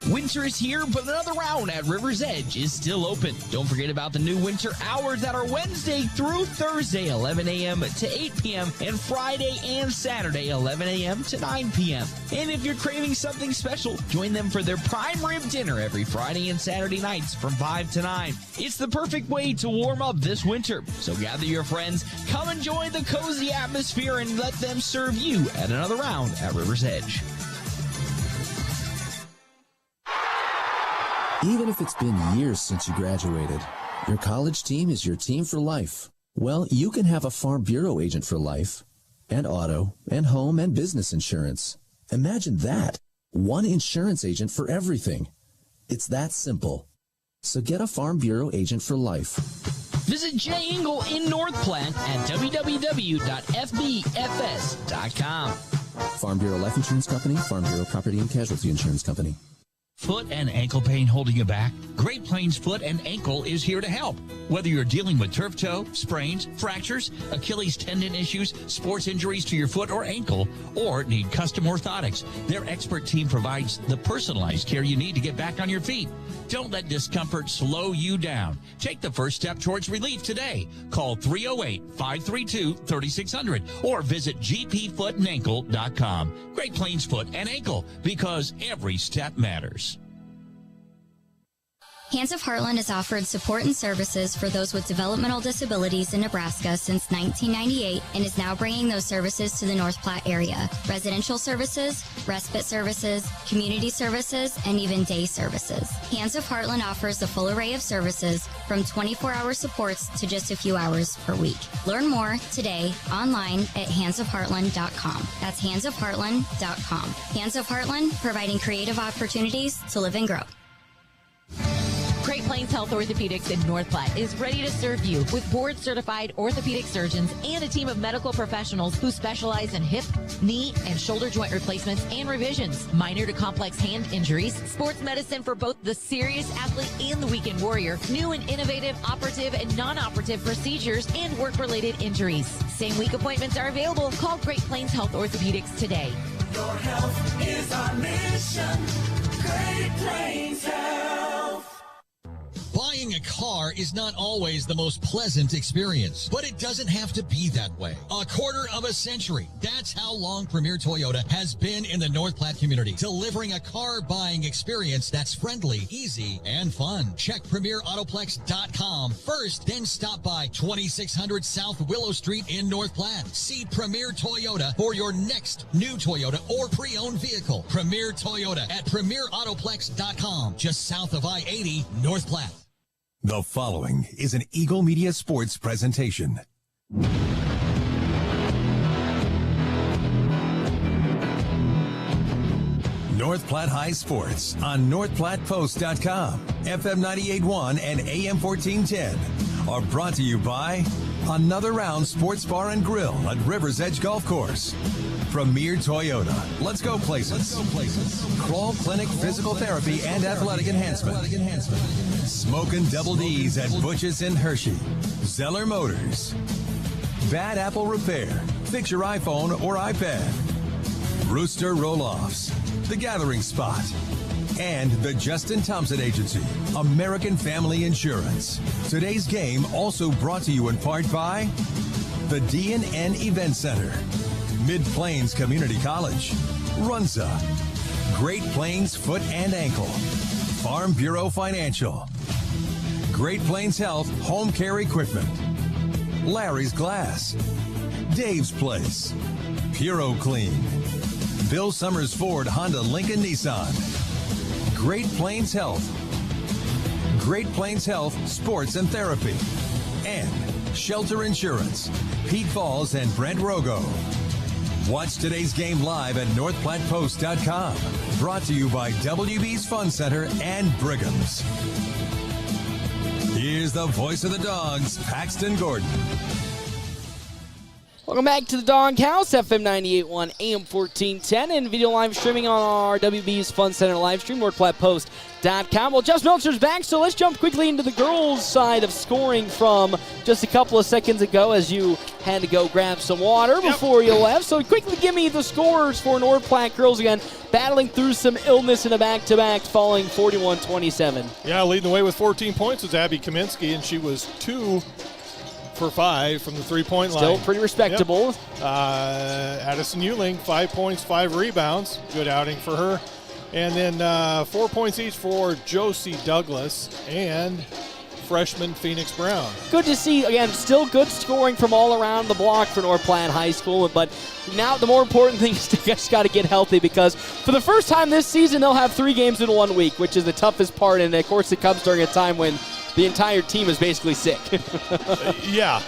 Winter is here, but another round at River's Edge is still open. Don't forget about the new winter hours that are Wednesday through Thursday, 11 a.m. to 8 p.m., and Friday and Saturday, 11 a.m. to 9 p.m. And if you're craving something special, join them for their prime rib dinner every Friday and Saturday nights from 5 to 9. It's the perfect way to warm up this winter. So gather your friends, come enjoy the cozy atmosphere, and let them serve you at another round at River's Edge. Even if it's been years since you graduated, your college team is your team for life. Well, you can have a Farm Bureau agent for life, and auto, and home, and business insurance. Imagine that. One insurance agent for everything. It's that simple. So get a Farm Bureau agent for life. Visit Jay Engel in North Platte at www.fbfs.com. Farm Bureau Life Insurance Company, Farm Bureau Property and Casualty Insurance Company. Foot and ankle pain holding you back? Great Plains Foot and Ankle is here to help. Whether you're dealing with turf toe, sprains, fractures, Achilles tendon issues, sports injuries to your foot or ankle, or need custom orthotics, their expert team provides the personalized care you need to get back on your feet. Don't let discomfort slow you down. Take the first step towards relief today. Call 308-532-3600 or visit gpfootandankle.com. Great Plains Foot and Ankle, because every step matters. Hands of Heartland has offered support and services for those with developmental disabilities in Nebraska since 1998 and is now bringing those services to the North Platte area. Residential services, respite services, community services, and even day services. Hands of Heartland offers a full array of services from 24-hour supports to just a few hours per week. Learn more today online at handsofheartland.com. That's handsofheartland.com. Hands of Heartland, providing creative opportunities to live and grow. Great Plains Health Orthopedics in North Platte is ready to serve you with board-certified orthopedic surgeons and a team of medical professionals who specialize in hip, knee, and shoulder joint replacements and revisions, minor to complex hand injuries, sports medicine for both the serious athlete and the weekend warrior, new and innovative operative and non-operative procedures, and work-related injuries. Same-week appointments are available. Call Great Plains Health Orthopedics today. Your health is our mission. Great Plains Health. Buying a car is not always the most pleasant experience, but it doesn't have to be that way. A quarter of a century. That's how long Premier Toyota has been in the North Platte community, delivering a car buying experience that's friendly, easy, and fun. Check PremierAutoplex.com first, then stop by 2600 South Willow Street in North Platte. See Premier Toyota for your next new Toyota or pre-owned vehicle. Premier Toyota at PremierAutoplex.com, just south of I-80, North Platte. The following is an Eagle Media Sports presentation. North Platte High Sports on NorthPlattePost.com, FM 98.1 and AM 1410 are brought to you by Another Round Sports Bar and Grill at River's Edge Golf Course. Premier Toyota. Let's go places. Crawl Clinic Physical Therapy and Athletic Enhancement. Smokin' Double D's at Butch's in Hershey. Zeller Motors. Bad Apple Repair. Fix your iPhone or iPad. Rooster Roll-Offs. The Gathering Spot. And the Justin Thompson Agency. American Family Insurance. Today's game also brought to you in part by the D&N Event Center. Mid-Plains Community College. Runza. Great Plains Foot and Ankle. Farm Bureau Financial. Great Plains Health Home Care Equipment. Larry's Glass. Dave's Place. Puro Clean. Bill Summers Ford Honda Lincoln Nissan. Great Plains Health. Great Plains Health Sports and Therapy. And Shelter Insurance. Pete Falls and Brent Rogo. Watch today's game live at NorthPlattePost.com. Brought to you by WB's Fun Center and Brigham's. Here's the voice of the Dogs, Paxton Gordon. Welcome back to the Doghouse, FM 98.1, AM 1410, and video live streaming on our WB's Fun Center live stream, NorthPlattePost.com. Well, Jeff Meltzer's back, so let's jump quickly into the girls' side of scoring from just a couple of seconds ago as you had to go grab some water before you left. So quickly give me the scores for North Platte girls again, battling through some illness in a back-to-back, falling 41-27. Yeah, leading the way with 14 points was Abby Kaminsky, and she was 2 for 5 from the three-point line. Still pretty respectable. Yep. Addison Euling, 5 points, 5 rebounds. Good outing for her. And then 4 points each for Josie Douglas and freshman Phoenix Brown. Good to see, again, still good scoring from all around the block for North Platte High School. But now the more important thing is they just got to get healthy, because for the first time this season, they'll have 3 games in 1 week, which is the toughest part. And, of course, it comes during a time when the entire team is basically sick. Yeah,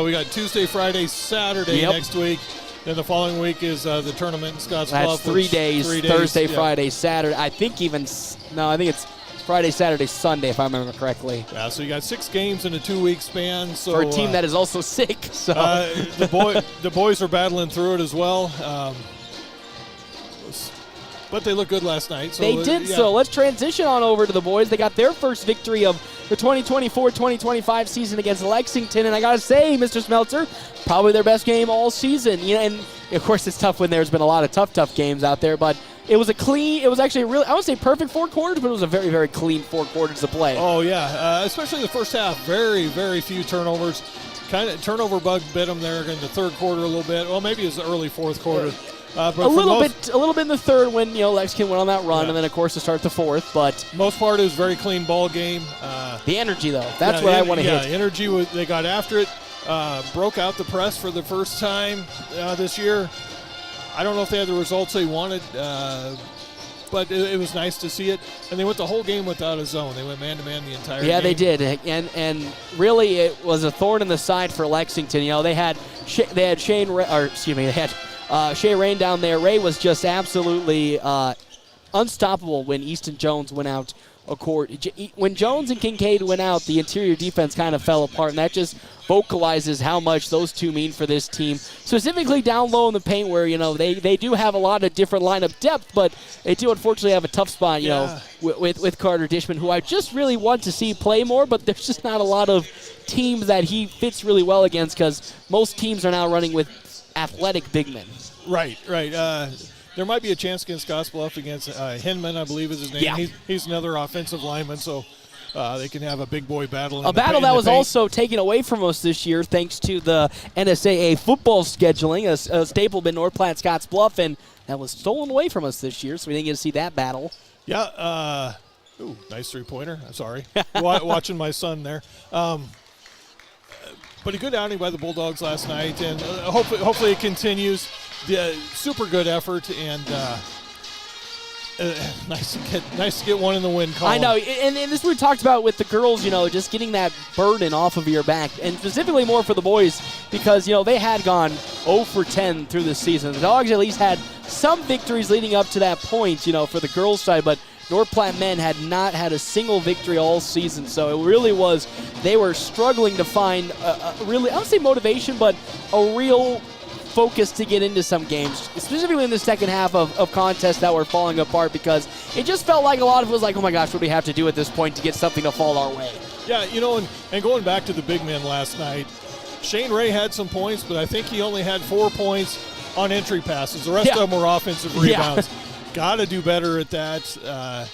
we got Tuesday, Friday, Saturday next week. Then the following week is the tournament in Scottsbluff. That's 3 days, Thursday, Friday, Saturday. I think it's Friday, Saturday, Sunday, if I remember correctly. Yeah, so you got 6 games in a 2-week span. So for a team that is also sick. So the boys are battling through it as well. But they looked good last night. So they did. So let's transition on over to the boys. They got their first victory of the 2024-2025 season against Lexington, and I gotta say, Mr. Smeltzer, probably their best game all season. And of course it's tough when there's been a lot of tough games out there, but it was actually a really, I wouldn't say perfect 4 quarters, but it was a very, very clean 4 quarters to play. Oh yeah, especially the first half. Very, very few turnovers. Kind of turnover bug bit them there in the third quarter a little bit. Well, maybe it was the early fourth quarter. But a little bit in the third when Lexington went on that run, and then of course to start the fourth. But most part it was a very clean ball game. The energy though, that's what I want to hit. Yeah, energy. They got after it, broke out the press for the first time this year. I don't know if they had the results they wanted, but it was nice to see it. And they went the whole game without a zone. They went man-to-man the entire game. Yeah, they did. And really it was a thorn in the side for Lexington. They had Shea Rain down there. Ray was just absolutely unstoppable when Easton Jones went out of court. When Jones and Kincaid went out, the interior defense kind of fell apart, and that just vocalizes how much those two mean for this team, specifically down low in the paint where, they do have a lot of different lineup depth, but they do unfortunately have a tough spot, with Carter Dishman, who I just really want to see play more, but there's just not a lot of teams that he fits really well against, because most teams are now running with athletic big men. Right. There might be a chance against Scottsbluff against Hinman, I believe is his name. Yeah. He's another offensive lineman, so they can have a big boy battle. A battle that was also taken away from us this year thanks to the NSAA football scheduling. A staple been North Platte, Scottsbluff, and that was stolen away from us this year, so we didn't get to see that battle. Yeah. Nice three-pointer. I'm sorry. Watching my son there. But a good outing by the Bulldogs last night, and hopefully it continues. The super good effort, and nice to get one in the win column. I know, and this is what we talked about with the girls, just getting that burden off of your back, and specifically more for the boys, because, they had gone 0 for 10 through the season. The Dogs at least had some victories leading up to that point, for the girls' side, but North Platte men had not had a single victory all season, so it really was, they were struggling to find really, I don't say motivation, but a real focus to get into some games, specifically in the second half of contests that were falling apart, because it just felt like a lot of it was like, oh my gosh, what do we have to do at this point to get something to fall our way? Yeah, and going back to the big men last night, Shane Ray had some points, but I think he only had 4 points on entry passes. The rest of them were offensive rebounds. Got to do better at that.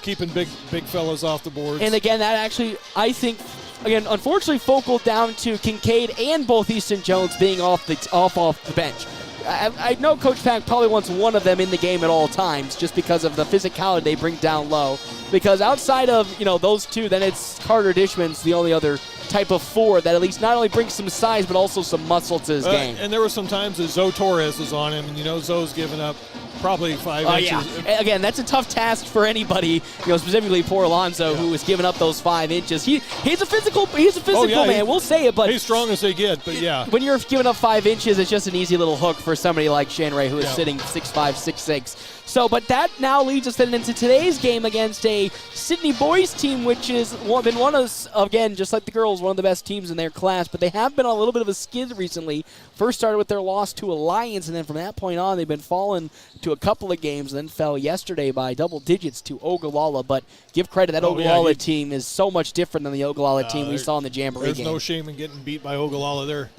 Keeping big fellas off the boards. And again, that actually, I think, unfortunately, focal down to Kincaid and both Easton Jones being off the bench. I know Coach Pack probably wants one of them in the game at all times, just because of the physicality they bring down low. Because outside of those two, then it's Carter Dishman's the only other type of forward that at least not only brings some size but also some muscle to his game. And there were some times that Zoe Torres was on him, and Zoe's given up Probably 5 inches. Yeah. Again, that's a tough task for anybody, specifically poor Alonso, who was giving up those 5 inches. He's a physical man, we'll say it, but he's strong as they get, but yeah. When you're giving up 5 inches, it's just an easy little hook for somebody like Shane Ray, who is sitting 6'5", 6'6". So, but that now leads us then into today's game against a Sidney boys team, which has been one of, again, just like the girls, one of the best teams in their class, but they have been on a little bit of a skid recently. First started with their loss to Alliance, and then from that point on, they've been falling to a couple of games, and then fell yesterday by double digits to Ogallala. But give credit, that Ogallala team is so much different than the Ogallala team we saw in the Jamboree game. There's no shame in getting beat by Ogallala there.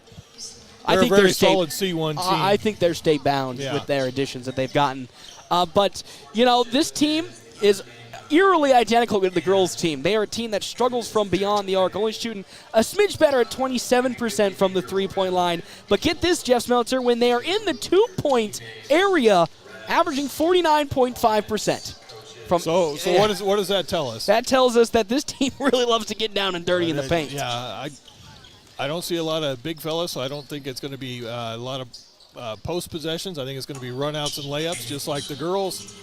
I think a very they're solid C1 team. I think they're state bound with their additions that they've gotten. But, this team is eerily identical with the girls' team. They are a team that struggles from beyond the arc, only shooting a smidge better at 27% from the three-point line. But get this, Jeff Smeltzer, when they are in the two-point area, averaging 49.5%. So what does that tell us? That tells us that this team really loves to get down and dirty in the paint. Yeah, I don't see a lot of big fellas, so I don't think it's going to be a lot of post possessions. I think it's going to be runouts and layups, just like the girls.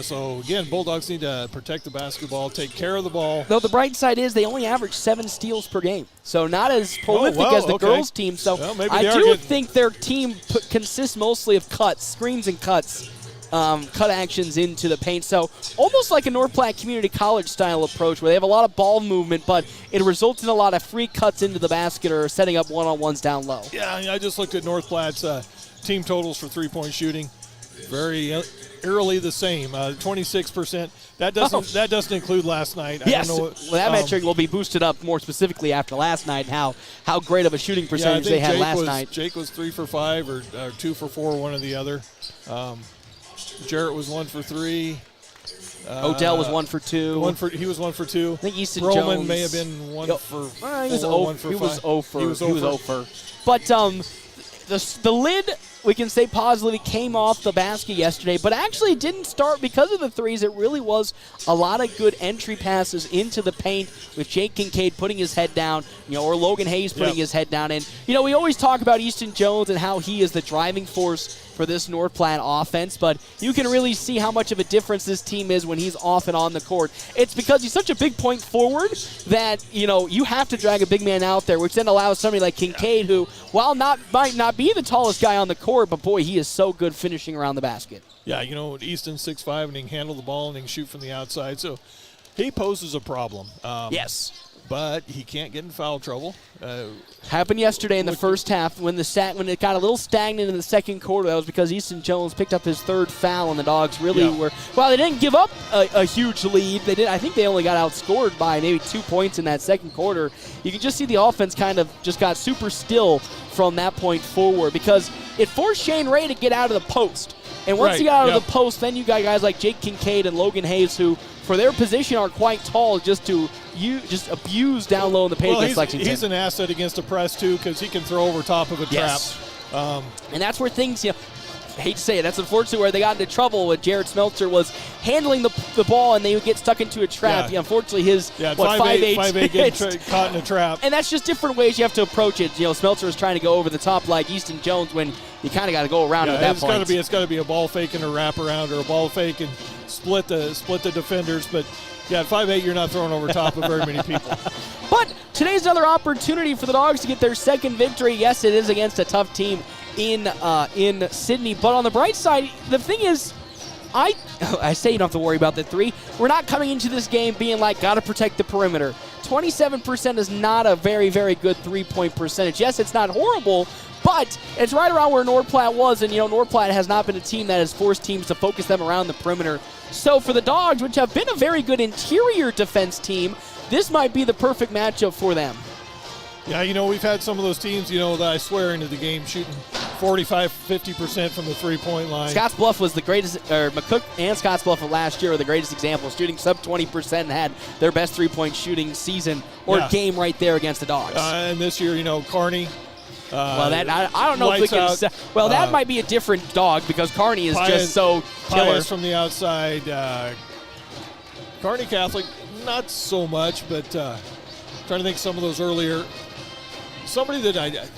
So, again, Bulldogs need to protect the basketball, take care of the ball. Though the bright side is they only average 7 steals per game. So not as prolific as the girls' team. So I do think their team consists mostly of cuts, screens and cuts, cut actions into the paint. So almost like a North Platte Community College style approach where they have a lot of ball movement, but it results in a lot of free cuts into the basket or setting up one-on-ones down low. Yeah, I just looked at North Platte's team totals for three-point shooting. Very eerily the same, 26%. That doesn't include last night. Yes, I don't know that metric will be boosted up more specifically after last night. How great of a shooting percentage they had last night. Jake was 3 for 5 or 2 for 4, one or the other. Jarrett was 1 for 3. Odell was 1 for 2. He was 1 for 2. I think Easton Roman Jones may have been 1 for 4. He was 1 for 5. He was 0 for. But the lid, we can say positively, came off the basket yesterday, but actually didn't start because of the threes. It really was a lot of good entry passes into the paint with Jake Kincaid putting his head down, or Logan Hayes putting his head down. And, we always talk about Easton Jones and how he is the driving force for this North Platte offense, but you can really see how much of a difference this team is when he's off and on the court. It's because he's such a big point forward that, you have to drag a big man out there, which then allows somebody like Kincaid, who, while might not be the tallest guy on the court, but boy, he is so good finishing around the basket. Yeah, Easton's 6'5", and he can handle the ball and he can shoot from the outside, so he poses a problem. Yes. But he can't get in foul trouble. Happened yesterday in the first half when it got a little stagnant in the second quarter. That was because Easton Jones picked up his third foul, and the Dogs really were. Well, they didn't give up a huge lead. They did. I think they only got outscored by maybe 2 points in that second quarter. You can just see the offense kind of just got super still from that point forward because it forced Shane Ray to get out of the post. And once he got out of the post, then you got guys like Jake Kincaid and Logan Hayes who, for their position, are quite tall just to abuse down low in the paint against Lexington. He's an asset against a press, too, because he can throw over top of a trap. And that's where things, I hate to say it, that's unfortunately where they got into trouble with Jared Smeltzer was handling the ball and they would get stuck into a trap. Yeah. Unfortunately, his 5'8" getting caught in a trap. And that's just different ways you have to approach it. Smeltzer was trying to go over the top like Easton Jones when you kind of got to go around at that point. It's got to be a ball fake and a wraparound or a ball fake and split the defenders. But, at 5'8", you're not throwing over top of very many people. But today's another opportunity for the Dogs to get their second victory. Yes, it is against a tough team in Sidney. But on the bright side, the thing is, I say you don't have to worry about the three. We're not coming into this game being like, got to protect the perimeter. 27% is not a very, very good three-point percentage. Yes, it's not horrible, but it's right around where North Platte was, and North Platte has not been a team that has forced teams to focus them around the perimeter. So for the Dogs, which have been a very good interior defense team, this might be the perfect matchup for them. Yeah, we've had some of those teams, that I swear into the game shooting 45-50% from the three-point line. Scottsbluff was the greatest, or McCook and Scottsbluff of last year are the greatest examples, shooting sub 20% and had their best three-point shooting season or game right there against the Dogs. And this year, Kearney. Well, I don't know if we can. That might be a different dog because Kearney is just so killer. Pius from the outside. Kearney Catholic, not so much, but trying to think some of those earlier. Somebody that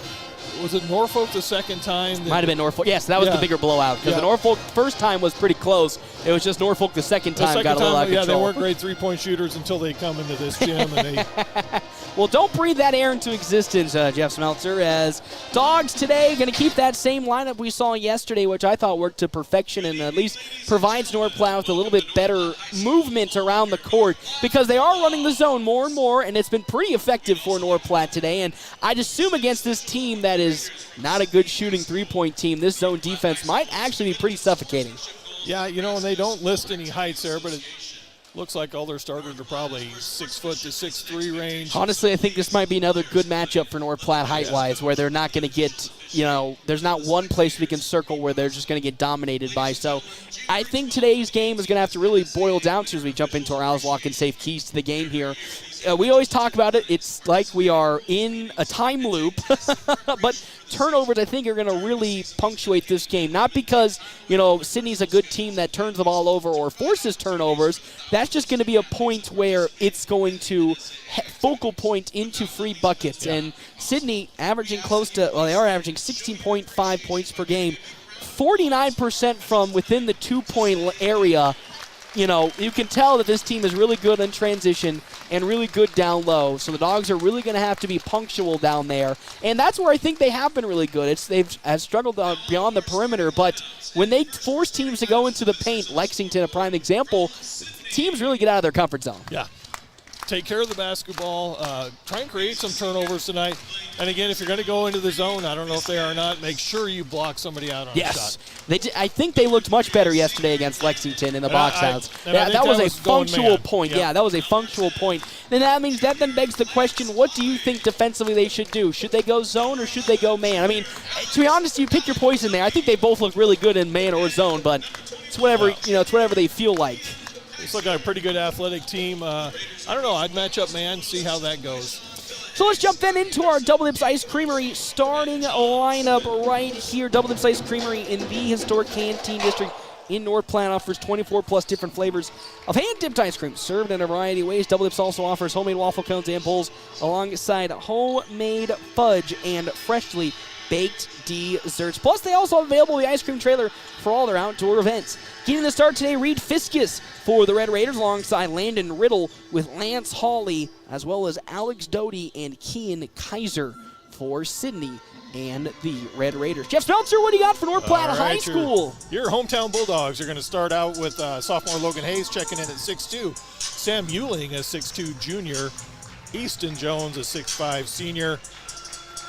was it Norfolk the second time? Might have been Norfolk. Yes, that was the bigger blowout. Because the Norfolk first time was pretty close. It was just Norfolk the second time got a little out of control. They weren't great three-point shooters until they come into this gym. And they Well, don't breathe that air into existence, Jeff Smeltzer, as Dogs today going to keep that same lineup we saw yesterday, which I thought worked to perfection and at least provides North Platte with a little bit better movement around the court because they are running the zone more and more, and it's been pretty effective for North Platte today. And I'd assume against this team that is not a good shooting three-point team, this zone defense might actually be pretty suffocating. Yeah, and they don't list any heights there, but it looks like all their starters are probably 6 foot to 6'3" range. Honestly, I think this might be another good matchup for North Platte height-wise, where they're not going to get, there's not one place we can circle where they're just going to get dominated by. So I think today's game is going to have to really boil down to as we jump into our Owls Lock and Safe keys to the game here. We always talk about it. It's like we are in a time loop. But turnovers, I think, are going to really punctuate this game. Not because, Sidney's a good team that turns the ball over or forces turnovers. That's just going to be a point where it's going to focal point into free buckets. Yeah. And Sidney averaging they are averaging 16.5 points per game. 49% from within the 2-point area. You can tell that this team is really good in transition and really good down low. So the Dogs are really going to have to be punctual down there. And that's where I think they have been really good. They've struggled beyond the perimeter, but when they force teams to go into the paint, Lexington, a prime example, teams really get out of their comfort zone. Yeah. Take care of the basketball. Try and create some turnovers tonight. And again, if you're going to go into the zone, I don't know if they are or not, make sure you block somebody out on a shot. I think they looked much better yesterday against Lexington in the box outs. That was a functional point. Yeah, that was a functional point. And that then begs the question, what do you think defensively they should do? Should they go zone or should they go man? I mean, to be honest, you pick your poison there. I think they both look really good in man or zone, but it's whatever, it's whatever they feel like. It's like a pretty good athletic team. I don't know. I'd match up man, see how that goes. So let's jump then into our Double Dips Ice Creamery starting lineup right here. Double Dips Ice Creamery in the historic Canteen District in North Platte offers 24+ different flavors of hand-dipped ice cream served in a variety of ways. Double Dips also offers homemade waffle cones and bowls alongside homemade fudge and freshly baked desserts. Plus, they also have available the ice cream trailer for all their outdoor events. Getting the start today, Reed Fiskus for the Red Raiders alongside Landon Riddle with Lance Hawley, as well as Alex Doty and Kean Kaiser for Sidney and the Red Raiders. Jeff Smeltzer, what do you got for North Platte High School? Your hometown Bulldogs are going to start out with sophomore Logan Hayes checking in at 6'2", Sam Ewing, a 6'2 junior, Easton Jones, a 6'5 senior,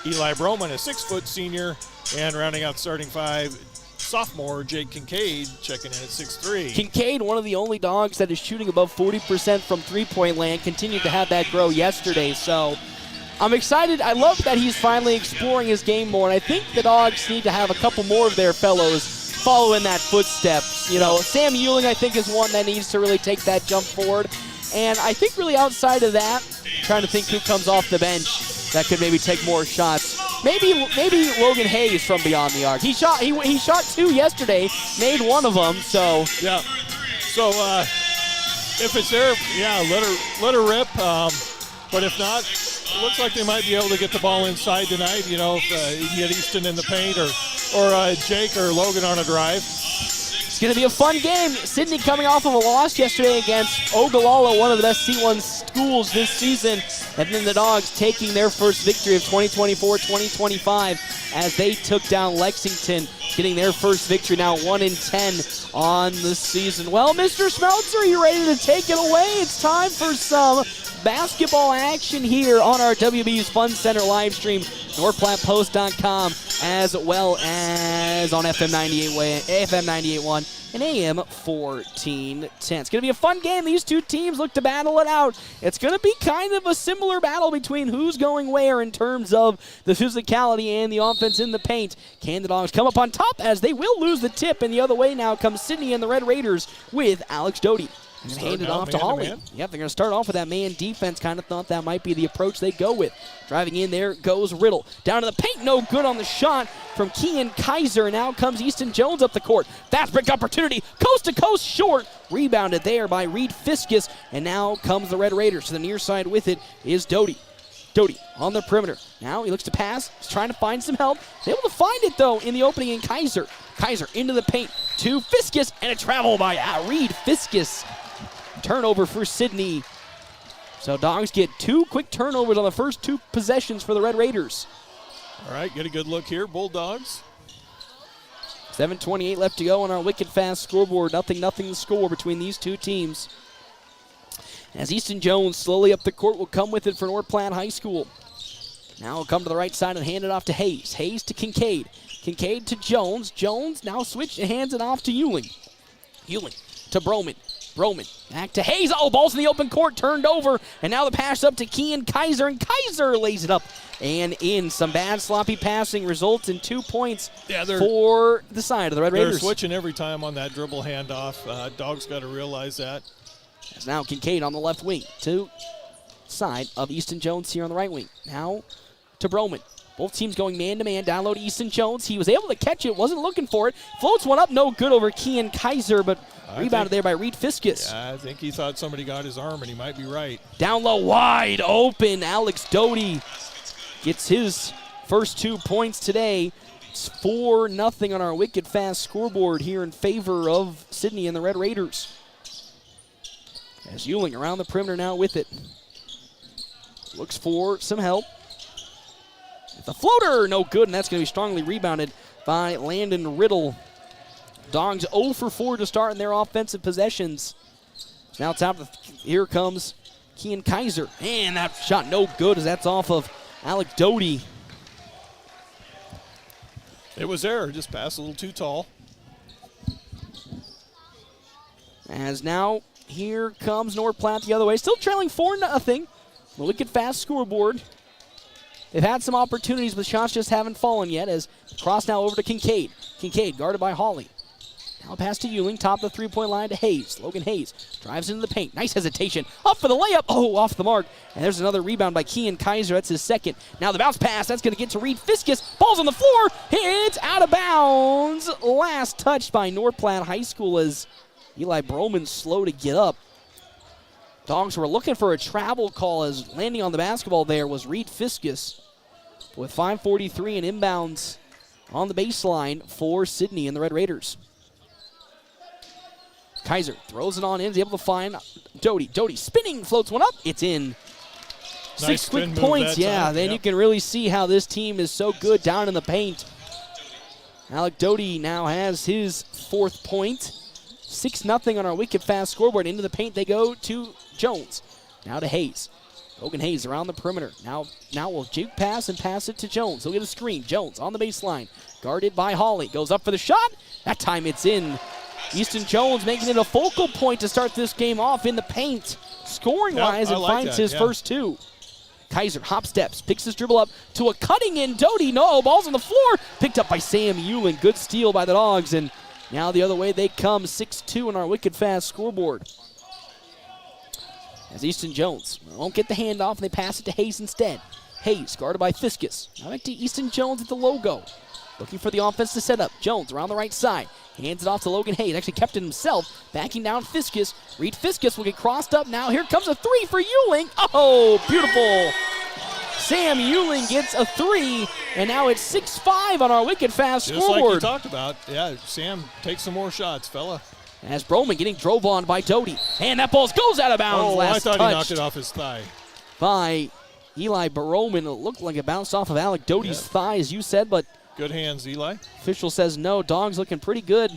Eli Broman, a 6-foot senior, and rounding out starting five, sophomore Jake Kincaid checking in at 6'3". Kincaid, one of the only Dogs that is shooting above 40% from three-point land, continued to have that grow yesterday. So I'm excited. I love that he's finally exploring his game more, and I think the Dogs need to have a couple more of their fellows follow in that footsteps. Sam Ewing, I think, is one that needs to really take that jump forward. And I think really outside of that, trying to think who comes off the bench that could maybe take more shots. Maybe Logan Hayes from beyond the arc. He shot 2 yesterday, made one of them. So yeah. So if it's there, yeah, let her rip. But if not, it looks like they might be able to get the ball inside tonight. If you can get Easton in the paint or Jake or Logan on a drive. It's going to be a fun game. Sidney coming off of a loss yesterday against Ogallala, one of the best C1 schools this season. And then the Dogs taking their first victory of 2024-2025 as they took down Lexington, getting their first victory, now 1-10 on the season. Well, Mr. Smeltzer, are you ready to take it away? It's time for some basketball action here on our WB's Fun Center live stream, NorthPlattePost.com, as well as on FM 98.1 and AM 1410. It's going to be a fun game. These two teams look to battle it out. It's going to be kind of a similar battle between who's going where in terms of the physicality and the offense in the paint. Can the Dogs come up on top as they will lose the tip, and the other way now comes Sidney and the Red Raiders with Alex Doty. And hand it off to Hawley. Yep, they're going to start off with that man defense. Kind of thought that might be the approach they go with. Driving in there goes Riddle. Down to the paint, no good on the shot from Kean Kaiser. And now comes Easton Jones up the court. Fast break opportunity, coast to coast short. Rebounded there by Reed Fiskus. And now comes the Red Raiders. To the near side with it is Doty. Doty on the perimeter. Now he looks to pass. He's trying to find some help. He's able to find it, though, in the opening in Kaiser. Kaiser into the paint to Fiskus, and a travel by Reed Fiskus. Turnover for Sidney. So Dogs get 2 quick turnovers on the first 2 possessions for the Red Raiders. All right, get a good look here, Bulldogs. 7:28 left to go on our wicked fast scoreboard. Nothing the score between these 2 teams. As Easton Jones slowly up the court will come with it for North Platte High School. Now he'll come to the right side and hand it off to Hayes. Hayes to Kincaid. Kincaid to Jones. Jones now switch and hands it off to Ewing. Ewing to Broman. Broman back to Hayes. Oh, ball's in the open court, turned over. And now the pass up to Kean Kaiser, and Kaiser lays it up and in. Some bad sloppy passing results in 2 points for the side of the Red Raiders. They're switching every time on that dribble handoff. Dogs got to realize that. As now Kincaid on the left wing to side of Easton Jones here on the right wing. Now to Broman. Both teams going man-to-man. Down low to Easton Jones. He was able to catch it. Wasn't looking for it. Floats one up. No good over Kean Kaiser, but rebounded there by Reed Fiskus. Yeah, I think he thought somebody got his arm, and he might be right. Down low, wide open. Alex Doty gets his first 2 points today. It's 4-0 on our wicked fast scoreboard here in favor of Sidney and the Red Raiders. As Ewing around the perimeter now with it. Looks for some help. The floater, no good, and that's going to be strongly rebounded by Landon Riddle. Dogs 0 for 4 to start in their offensive possessions. Now top of here comes Kean Kaiser. And that shot no good as that's off of Alec Doty. It was there, just passed a little too tall. As now here comes North Platte the other way. Still trailing 4-0. The wicked fast scoreboard. They've had some opportunities, but shots just haven't fallen yet. As cross now over to Kincaid. Kincaid guarded by Hawley. Now pass to Ewing, top of the three-point line to Hayes. Logan Hayes drives into the paint. Nice hesitation. Up for the layup. Oh, off the mark. And there's another rebound by Kean Kaiser. That's his second. Now the bounce pass. That's going to get to Reed Fiskus. Ball's on the floor. It's out of bounds. Last touched by North Platte High School as Eli Broman's slow to get up. Dogs were looking for a travel call as landing on the basketball there was Reed Fiskus with 5:43 and inbounds on the baseline for Sidney and the Red Raiders. Kaiser throws it on in, is able to find Doty. Doty spinning, floats one up. It's in. Nice 6 quick points, then you can really see how this team is so good down in the paint. Alec Doty now has his 4th point. 6-0 on our wicked fast scoreboard. Into the paint they go to Jones. Now to Hayes. Logan Hayes around the perimeter. Now will juke pass and pass it to Jones. He'll get a screen. Jones on the baseline. Guarded by Hawley. Goes up for the shot. That time it's in. Easton Jones making it a focal point to start this game off in the paint. Scoring-wise, and finds his first 2. Kaiser hop steps, picks his dribble up to a cutting in Doty. No, ball's on the floor. Picked up by Sam Ewing. Good steal by the Dogs. And now the other way they come. 6-2 on our wicked fast scoreboard. As Easton Jones won't get the handoff, and they pass it to Hayes instead. Hayes guarded by Fiskus. Now back to Easton Jones at the logo. Looking for the offense to set up. Jones around the right side. Hands it off to Logan Hayes. Actually kept it himself. Backing down Fiskus. Reed Fiskus will get crossed up now. Here comes a 3 for Ewing. Oh, beautiful. Sam Ewing gets a 3, and now it's 6-5 on our wicked fast Just scoreboard. like you talked about. Yeah, Sam, take some more shots, fella. As Broman getting drove on by Doty. And that ball goes out of bounds. Oh, Last I thought touched he knocked it off his thigh. By Eli Broman. It looked like it bounced off of Alec Doty's thigh, as you said, but good hands, Eli. Official says no. Dogs looking pretty good.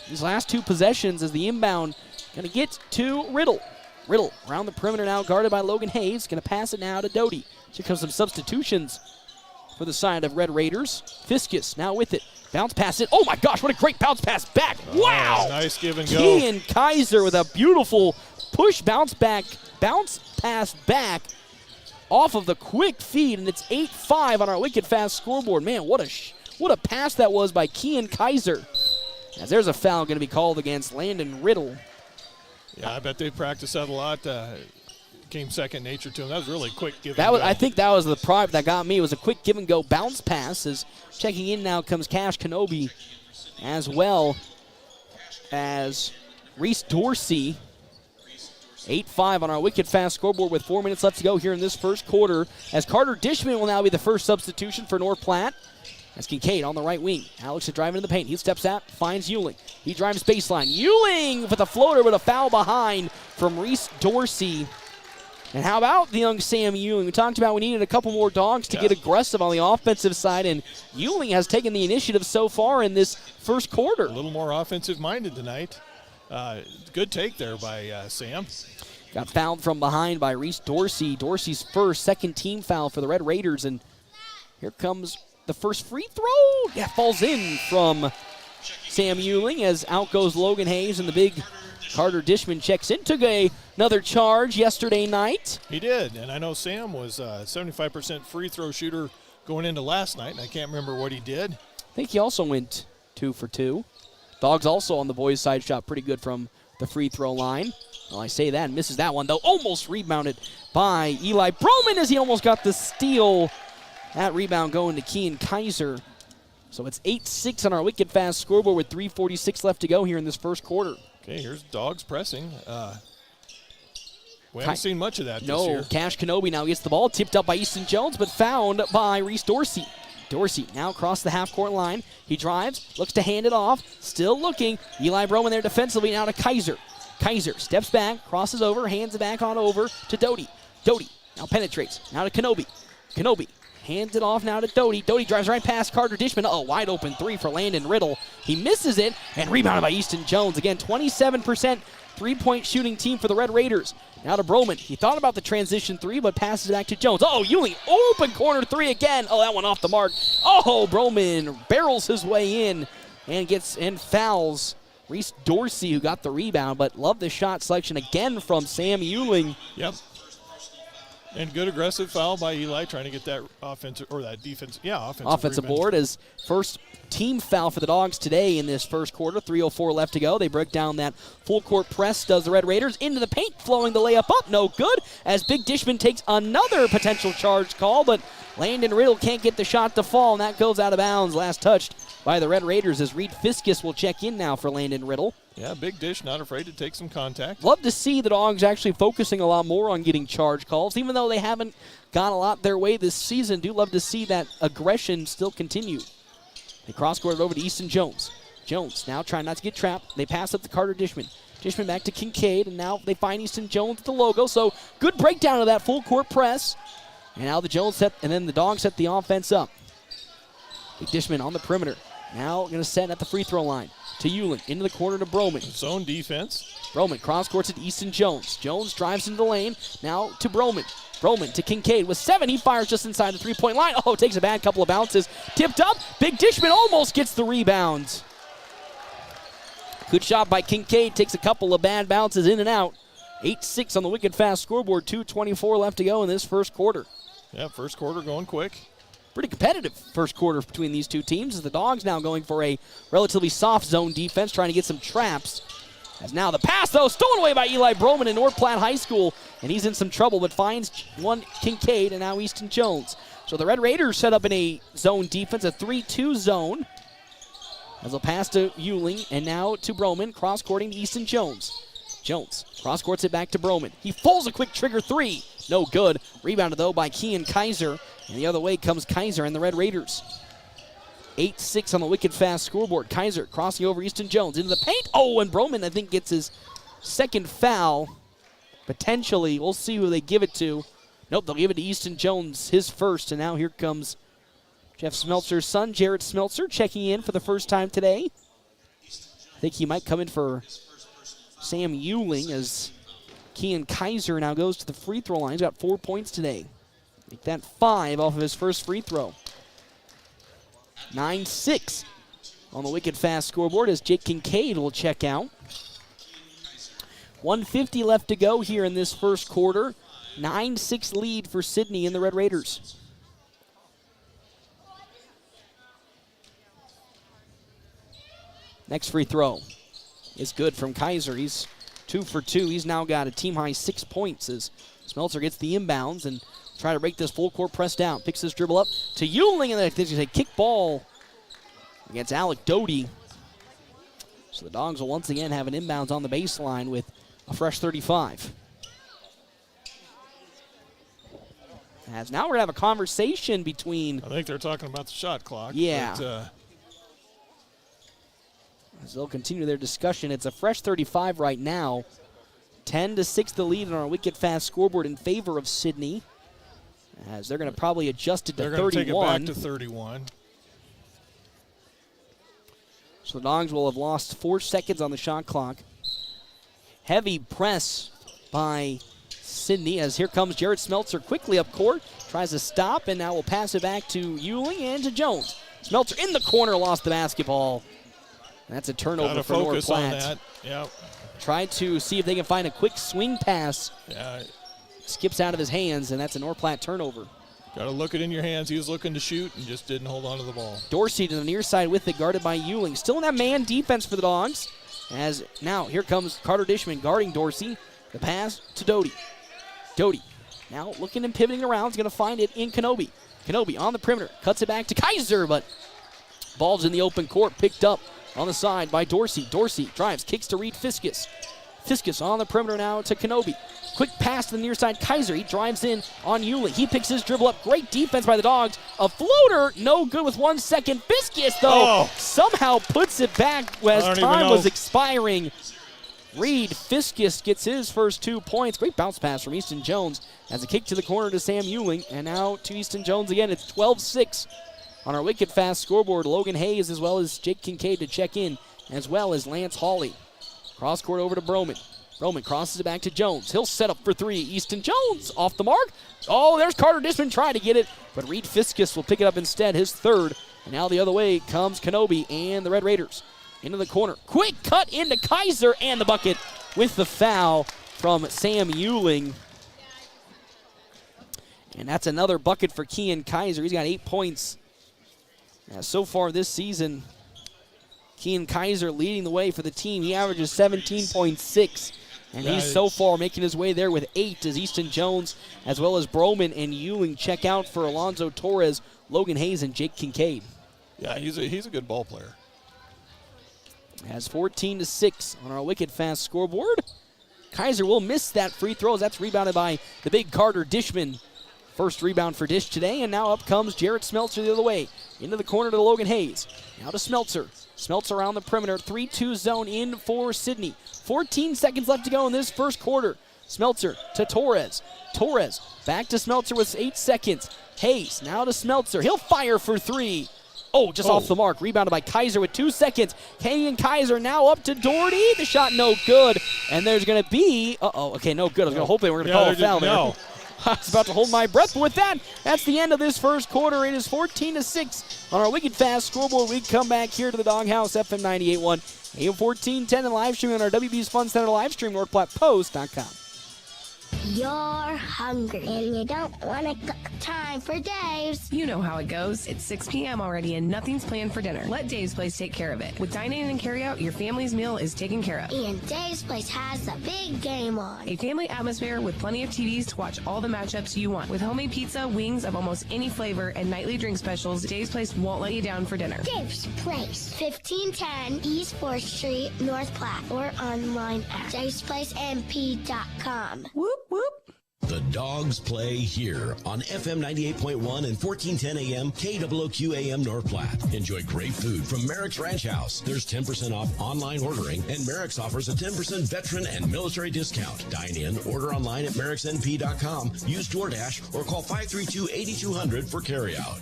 These last 2 possessions as the inbound going to get to Riddle. Riddle around the perimeter now, guarded by Logan Hayes. Going to pass it now to Doty. Here comes some substitutions for the side of Red Raiders. Fiskus now with it. Bounce pass it. Oh my gosh, what a great bounce pass back. Wow. Nice give and go. Kean Kaiser with a beautiful push bounce pass back off of the quick feed, and it's 8-5 on our wicked fast scoreboard. Man, what a pass that was by Kean Kaiser. As there's a foul going to be called against Landon Riddle. Yeah, I bet they practiced that a lot. Came second nature to him. That was really quick give and go. I think that was the pride that got me. It was a quick give and go bounce pass. As checking in now comes Cash Kenobi, as well as Reese Dorsey. 8-5 on our wicked fast scoreboard with 4 minutes left to go here in this first quarter, as Carter Dishman will now be the first substitution for North Platte. That's Kincaid on the right wing. Alex is driving in the paint. He steps out, finds Euling. He drives baseline. Euling with a floater with a foul behind from Reese Dorsey. And how about the young Sam Euling? We talked about we needed a couple more dogs to get aggressive on the offensive side, and Euling has taken the initiative so far in this first quarter. A little more offensive-minded tonight. Good take there by Sam. Got fouled from behind by Reese Dorsey. Dorsey's second team foul for the Red Raiders, and here comes the first free throw. Yeah, falls in from Sam Euling as out goes Logan Hayes, and the big Carter Dishman checks in. Took another charge yesterday night. He did, and I know Sam was a 75% free throw shooter going into last night, and I can't remember what he did. I think he also went 2 for 2. Dogs also on the boys' side shot pretty good from the free throw line. Well, I say that and misses that one, though. Almost rebounded by Eli Broman as he almost got the steal. That rebound going to Kean Kaiser. So it's 8-6 on our wicked fast scoreboard with 3:46 left to go here in this first quarter. Okay, here's Dogs pressing. We haven't seen much of that this year. No, Cash Kenobi now gets the ball, tipped up by Easton Jones, but found by Reese Dorsey. Dorsey now across the half-court line. He drives, looks to hand it off, still looking. Eli Broman there defensively, now to Kaiser. Kaiser steps back, crosses over, hands it back on over to Doty. Doty now penetrates, now to Kenobi. Kenobi hands it off now to Doty. Doty drives right past Carter Dishman. Wide open three for Landon Riddle. He misses it and rebounded by Easton Jones. Again, 27% three-point shooting team for the Red Raiders. Now to Broman. He thought about the transition three, but passes it back to Jones. Euling, open corner three again. That one off the mark. Broman barrels his way in and fouls Reese Dorsey, who got the rebound, but love the shot selection again from Sam Euling. Yep. And good aggressive foul by Eli, trying to get that offensive or that defense. Yeah, offensive board as first team foul for the Dogs today in this first quarter. 3:04 left to go. They break down that full court press. Does the Red Raiders into the paint, flowing the layup up? No good. As Big Dishman takes another potential charge call, but Landon Riddle can't get the shot to fall, and that goes out of bounds. Last touched by the Red Raiders as Reed Fiskus will check in now for Landon Riddle. Yeah, Big Dish not afraid to take some contact. Love to see the Dogs actually focusing a lot more on getting charge calls. Even though they haven't got a lot their way this season, do love to see that aggression still continue. They cross-court it over to Easton Jones. Jones now trying not to get trapped. They pass up to Carter Dishman. Dishman back to Kincaid, and now they find Easton Jones at the logo. So good breakdown of that full court press. And now the Jones set, and then the Dogs set the offense up. Big Dishman on the perimeter. Now going to set at the free throw line to Euling. Into the corner to Broman. Zone defense. Broman cross-courts it to Easton Jones. Jones drives into the lane. Now to Broman. Broman to Kincaid with 7. He fires just inside the three-point line. Takes a bad couple of bounces. Tipped up. Big Dishman almost gets the rebound. Good shot by Kincaid. Takes a couple of bad bounces in and out. 8-6 on the wicked fast scoreboard. 2:24 left to go in this first quarter. Yeah, first quarter going quick. Pretty competitive first quarter between these two teams as the Dogs now going for a relatively soft zone defense, trying to get some traps. As now the pass, though, stolen away by Eli Broman in North Platte High School, and he's in some trouble, but finds one Kincaid and now Easton Jones. So the Red Raiders set up in a zone defense, a 3-2 zone. As they'll pass to Euling, and now to Broman, cross-courting to Easton Jones. Jones cross-courts it back to Broman. He pulls a quick trigger three. No good. Rebounded, though, by Kean Kaiser. And the other way comes Kaiser and the Red Raiders. 8-6 on the wicked fast scoreboard. Kaiser crossing over Easton Jones into the paint. And Broman, I think, gets his second foul. Potentially. We'll see who they give it to. Nope, they'll give it to Easton Jones, his first. And now here comes Jeff Smeltzer's son, Jarrett Smeltzer, checking in for the first time today. I think he might come in for Sam Euling as Kean Kaiser now goes to the free throw line. He's got 4 points today. Make that 5 off of his first free throw. 9-6 on the wicked fast scoreboard as Jake Kincaid will check out. 1:50 left to go here in this first quarter. 9-6 lead for Sidney and the Red Raiders. Next free throw is good from Kaiser. He's 2 for 2. He's now got a team-high 6 points as Smeltzer gets the inbounds and try to break this full court press down. Picks his dribble up to Euling, and then there's a kick ball against Alec Doty. So the Dogs will once again have an inbounds on the baseline with a fresh 35. As now we're going to have a conversation between... I think they're talking about the shot clock. Yeah. But, as they'll continue their discussion, it's a fresh 35 right now. 10-6 the lead on our wicked fast scoreboard in favor of Sidney. As they're going to probably adjust it to 31. They're going to take it back to 31. So the Dogs will have lost 4 seconds on the shot clock. Heavy press by Sidney as here comes Jared Smeltzer quickly up court. Tries to stop and now will pass it back to Ewing and to Jones. Smeltzer in the corner, lost the basketball. That's a turnover for North Platte. On that. Yep. Tried to see if they can find a quick swing pass. Yeah. Skips out of his hands, and that's a North Platte turnover. Got to look it in your hands. He was looking to shoot and just didn't hold on to the ball. Dorsey to the near side with it, guarded by Ewing. Still in that man defense for the Dogs. As now here comes Carter Dishman guarding Dorsey. The pass to Doty. Doty now looking and pivoting around. He's going to find it in Kenobi. Kenobi on the perimeter. Cuts it back to Kaiser, but ball's in the open court. Picked up on the side by Dorsey. Dorsey drives, kicks to Reed Fiskus. Fiskus on the perimeter now to Kenobi. Quick pass to the near side. Kaiser, he drives in on Ewing. He picks his dribble up. Great defense by the Dogs. A floater, no good with 1 second. Fiskus, though, somehow puts it back as time was expiring. Reed Fiskus gets his first 2 points. Great bounce pass from Easton Jones as a kick to the corner to Sam Ewing. And now to Easton Jones again. It's 12-6 on our wicked fast scoreboard. Logan Hayes as well as Jake Kincaid to check in, as well as Lance Hawley. Cross court over to Broman. Broman crosses it back to Jones. He'll set up for 3. Easton Jones off the mark. Oh, there's Carter Dishman trying to get it, but Reed Fiskus will pick it up instead, his 3rd. And now the other way comes Kenobi and the Red Raiders. Into the corner. Quick cut into Kaiser and the bucket with the foul from Sam Ewing. And that's another bucket for Kean Kaiser. He's got 8 points. So far this season, Kean Kaiser leading the way for the team. He averages 17.6, and he's so far making his way there with 8 as Easton Jones as well as Broman and Ewing check out for Alonzo Torres, Logan Hayes, and Jake Kincaid. Yeah, he's a good ball player. Has 14-6 on our wicked fast scoreboard. Kaiser will miss that free throw as that's rebounded by the big Carter Dishman. First rebound for Dish today, and now up comes Jarrett Smeltzer the other way. Into the corner to Logan Hayes. Now to Smeltzer. Smeltzer around the perimeter. 3-2 zone in for Sidney. 14 seconds left to go in this first quarter. Smeltzer to Torres. Torres back to Smeltzer with 8 seconds. Hayes now to Smeltzer. He'll fire for 3. Just off the mark. Rebounded by Kaiser with 2 seconds. Kean Kaiser now up to Doherty. The shot no good. And there's going to be... Okay, no good. I was going to hope they were going to call a foul there. No. I was about to hold my breath, but with that, that's the end of this first quarter. It is 14-6 on our wicked fast scoreboard. We come back here to the Doghouse, FM 98.1, AM 1410, and live streaming on our WB's Fun Center live stream, NorthPlattePost.com. You're hungry and you don't want to cook. Time for Dave's. You know how it goes. It's 6 p.m. already and nothing's planned for dinner. Let Dave's Place take care of it. With dine-in and carry-out, your family's meal is taken care of. And Dave's Place has the big game on. A family atmosphere with plenty of TVs to watch all the matchups you want. With homemade pizza, wings of almost any flavor, and nightly drink specials, Dave's Place won't let you down for dinner. Dave's Place, 1510 East 4th Street, North Platte, or online at davesplacemp.com. Whoop, whoop. The Dogs play here on FM 98.1 and 1410 AM KWOQ AM North Platte. Enjoy great food from Merrick's Ranch House. There's 10% off online ordering, and Merrick's offers a 10% veteran and military discount. Dine in, order online at merricksnp.com, use DoorDash, or call 532-8200 for carryout.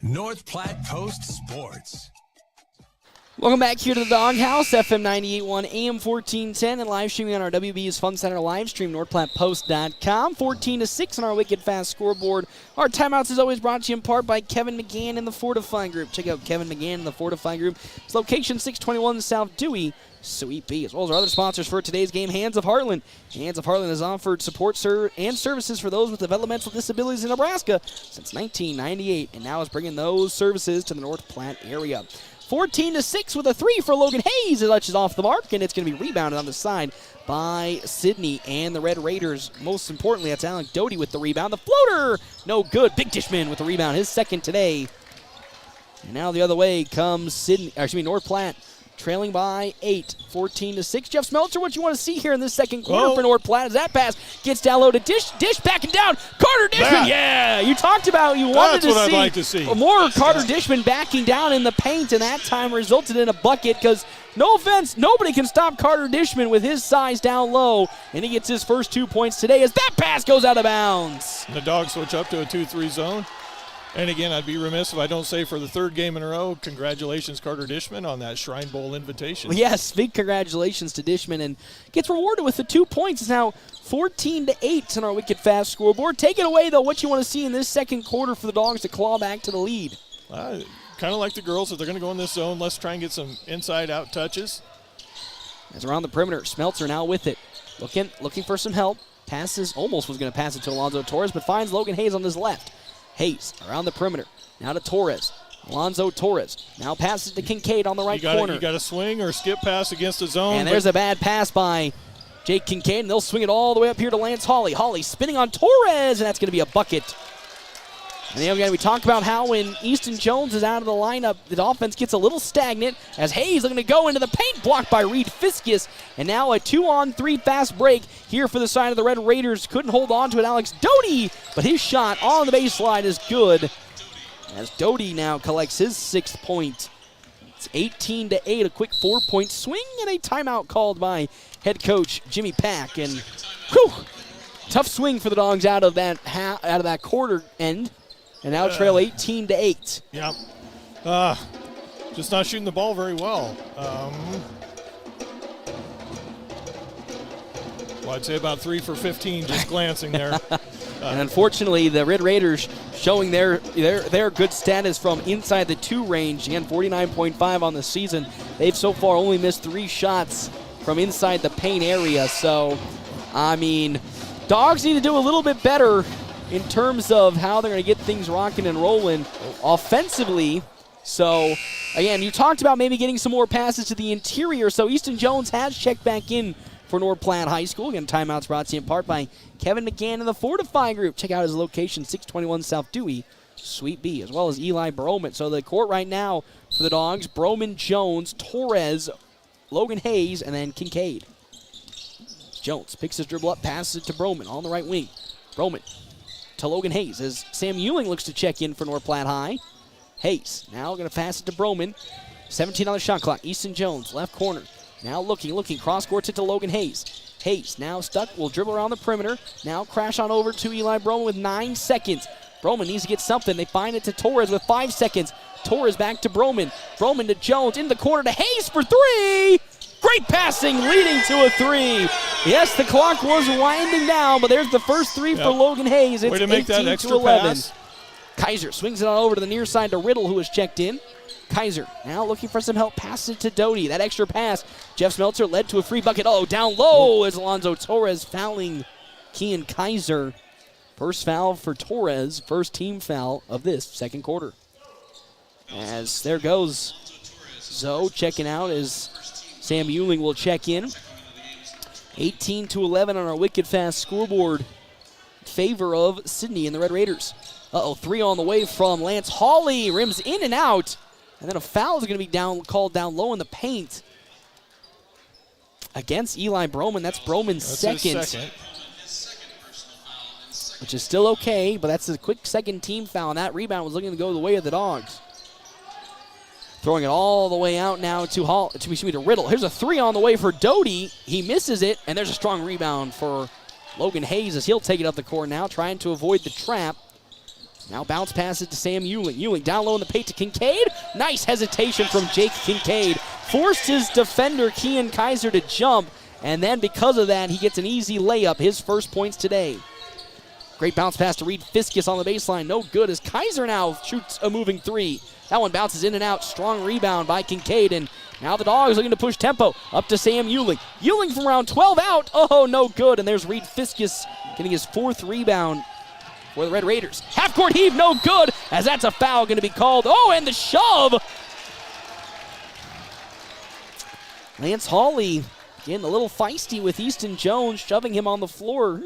North Platte Post Sports. Welcome back here to the Doghouse, FM 98.1, AM 1410, and live streaming on our WB's Fun Center live stream, NorthPlattePost.com. 14-6 on our wicked fast scoreboard. Our timeouts is always brought to you in part by Kevin McGann and the Fortify Group. Check out Kevin McGann and the Fortify Group. It's location 621 South Dewey, Suite B, as well as our other sponsors for today's game, Hands of Heartland. Hands of Heartland has offered support and services for those with developmental disabilities in Nebraska since 1998, and now is bringing those services to the North Platte area. 14-6 with a 3 for Logan Hayes. It touches off the mark, and it's going to be rebounded on the side by Sidney and the Red Raiders. Most importantly, that's Alec Doty with the rebound. The floater, no good. Big Dishman with the rebound, his second today. And now the other way comes North Platte trailing by 8, 14-6. Jeff Smeltzer, what you want to see here in this second quarter for North Platte as that pass gets down low to Dish backing down. Carter Dishman, yeah, you talked about you wanted That's what I'd like to see. More Carter Dishman backing down in the paint, and that time resulted in a bucket because, no offense, nobody can stop Carter Dishman with his size down low, and he gets his first 2 points today as that pass goes out of bounds. The Dogs switch up to a 2-3 zone. And again, I'd be remiss if I don't say for the third game in a row, congratulations, Carter Dishman, on that Shrine Bowl invitation. Well, yes, big congratulations to Dishman, and gets rewarded with the 2 points. It's now 14-8 on our Wicked Fast scoreboard. Take it away, though, what you want to see in this second quarter for the Dogs to claw back to the lead. Kind of like the girls, if they're going to go in this zone, let's try and get some inside-out touches. As around the perimeter, Smeltzer now with it. Looking for some help. Almost was going to pass it to Alonzo Torres, but finds Logan Hayes on his left. Hayes around the perimeter. Now to Torres. Alonzo Torres now passes to Kincaid on the right corner. You got a swing or skip pass against the zone. And there's a bad pass by Jake Kincaid, and they'll swing it all the way up here to Lance Hawley. Hawley spinning on Torres, and that's going to be a bucket. And again, we talked about how when Easton Jones is out of the lineup, the offense gets a little stagnant as Hayes looking to go into the paint, blocked by Reed Fiskus. And now a 2-on-3 fast break here for the side of the Red Raiders. Couldn't hold on to it, Alex Doty, but his shot on the baseline is good. As Doty now collects his 6th point. It's 18-8, a quick 4-point swing, and a timeout called by head coach Jimmy Pack. And whew, tough swing for the Dogs out of that quarter end. And now trail 18-8. Yep. Just not shooting the ball very well. I'd say about 3 for 15, just glancing there. And unfortunately, the Red Raiders showing their good status from inside the 2 range. Again, 49.5 on the season. They've so far only missed 3 shots from inside the paint area. So, I mean, Dogs need to do a little bit better in terms of how they're going to get things rocking and rolling offensively. So, again, you talked about maybe getting some more passes to the interior. So Easton Jones has checked back in for North Platte High School. Again, timeouts brought to you in part by Kevin McGann and the Fortify Group. Check out his location, 621 South Dewey, Suite B, as well as Eli Broman. So the court right now for the Dogs, Broman, Jones, Torres, Logan Hayes, and then Kincaid. Jones picks his dribble up, passes it to Broman on the right wing. Broman to Logan Hayes as Sam Ewing looks to check in for North Platte High. Hayes now going to pass it to Broman. 17 on the shot clock. Easton Jones, left corner. Now looking. Cross-court it to Logan Hayes. Hayes now stuck, will dribble around the perimeter. Now crash on over to Eli Broman with 9 seconds. Broman needs to get something. They find it to Torres with 5 seconds. Torres back to Broman. Broman to Jones, in the corner to Hayes for 3. Great passing, leading to a 3. Yes, the clock was winding down, but there's the first 3 for Logan Hayes. It's 18-11. Pass. Kaiser swings it on over to the near side to Riddle, who has checked in. Kaiser now looking for some help, passes it to Doty. That extra pass, Jeff Smeltzer led to a free bucket. Oh, down low is Alonzo Torres fouling Kean Kaiser. First foul for Torres, first team foul of this second quarter. As there goes Zoe checking out as Sam Ewing will check in. 18-11 on our Wicked Fast scoreboard in favor of Sidney and the Red Raiders. 3 on the way from Lance Hawley. Rims in and out. And then a foul is going to be called down low in the paint against Eli Broman. That's Broman's second. Which is still okay, but that's a quick second team foul. And that rebound was looking to go the way of the Dogs. Throwing it all the way out now to Riddle. Here's a 3 on the way for Doty. He misses it, and there's a strong rebound for Logan Hayes as he'll take it up the court now, trying to avoid the trap. Now bounce pass it to Sam Ewing. Ewing down low in the paint to Kincaid. Nice hesitation from Jake Kincaid. Forced his defender, Kean Kaiser, to jump, and then because of that, he gets an easy layup, his first points today. Great bounce pass to Reed Fiskus on the baseline. No good as Kaiser now shoots a moving 3. That one bounces in and out. Strong rebound by Kincaid, and now the Dogs looking to push tempo up to Sam Ewing. Ewing from around 12 out. Oh, no good, and there's Reed Fiskus getting his 4th rebound for the Red Raiders. Half-court heave, no good, as that's a foul going to be called. Oh, and the shove. Lance Hawley getting a little feisty with Easton Jones, shoving him on the floor.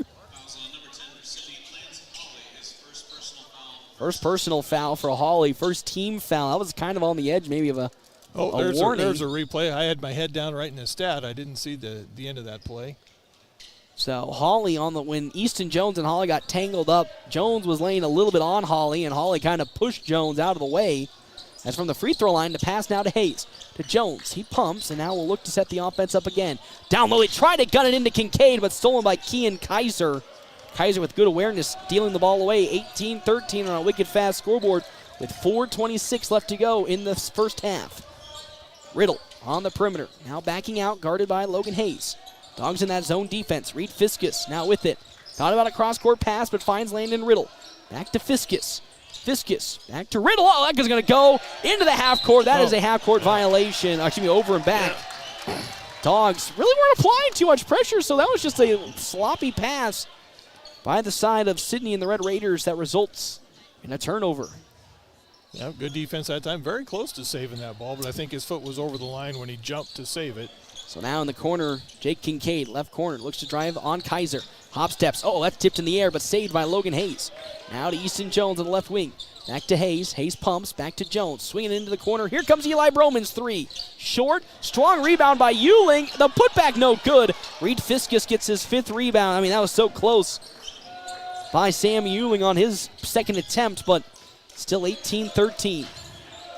First personal foul for Hawley, first team foul. That was kind of on the edge maybe of a Oh, a warning. There's a replay. I had my head down right in the stat. I didn't see the end of that play. So Hawley when Easton Jones and Hawley got tangled up, Jones was laying a little bit on Hawley, and Hawley kind of pushed Jones out of the way. As from the free throw line, to pass now to Hayes. To Jones. He pumps, and now we'll look to set the offense up again. Down low, he tried to gun it into Kincaid, but stolen by Kean Kaiser. Kaiser with good awareness, stealing the ball away. 18-13 on a wicked fast scoreboard with 4:26 left to go in the first half. Riddle on the perimeter. Now backing out, guarded by Logan Hayes. Dogs in that zone defense. Reed Fiskus now with it. Thought about a cross-court pass, but finds Landon Riddle. Back to Fiskus. Fiskus back to Riddle. Oh, that is going to go into the half court. That is a half court violation. Over and back. Dogs really weren't applying too much pressure, so that was just a sloppy pass by the side of Sidney and the Red Raiders that results in a turnover. Yeah, good defense that time. Very close to saving that ball, but I think his foot was over the line when he jumped to save it. So now in the corner, Jake Kincaid, left corner, looks to drive on Kaiser. Hop steps. Oh, that's tipped in the air, but saved by Logan Hayes. Now to Easton Jones on the left wing. Back to Hayes. Hayes pumps. Back to Jones. Swinging into the corner. Here comes Eli Broman's three. Short. Strong rebound by Euling. The putback no good. Reed Fiskus gets his fifth rebound. I mean, that was so close by Sam Euling on his second attempt, but still 18-13.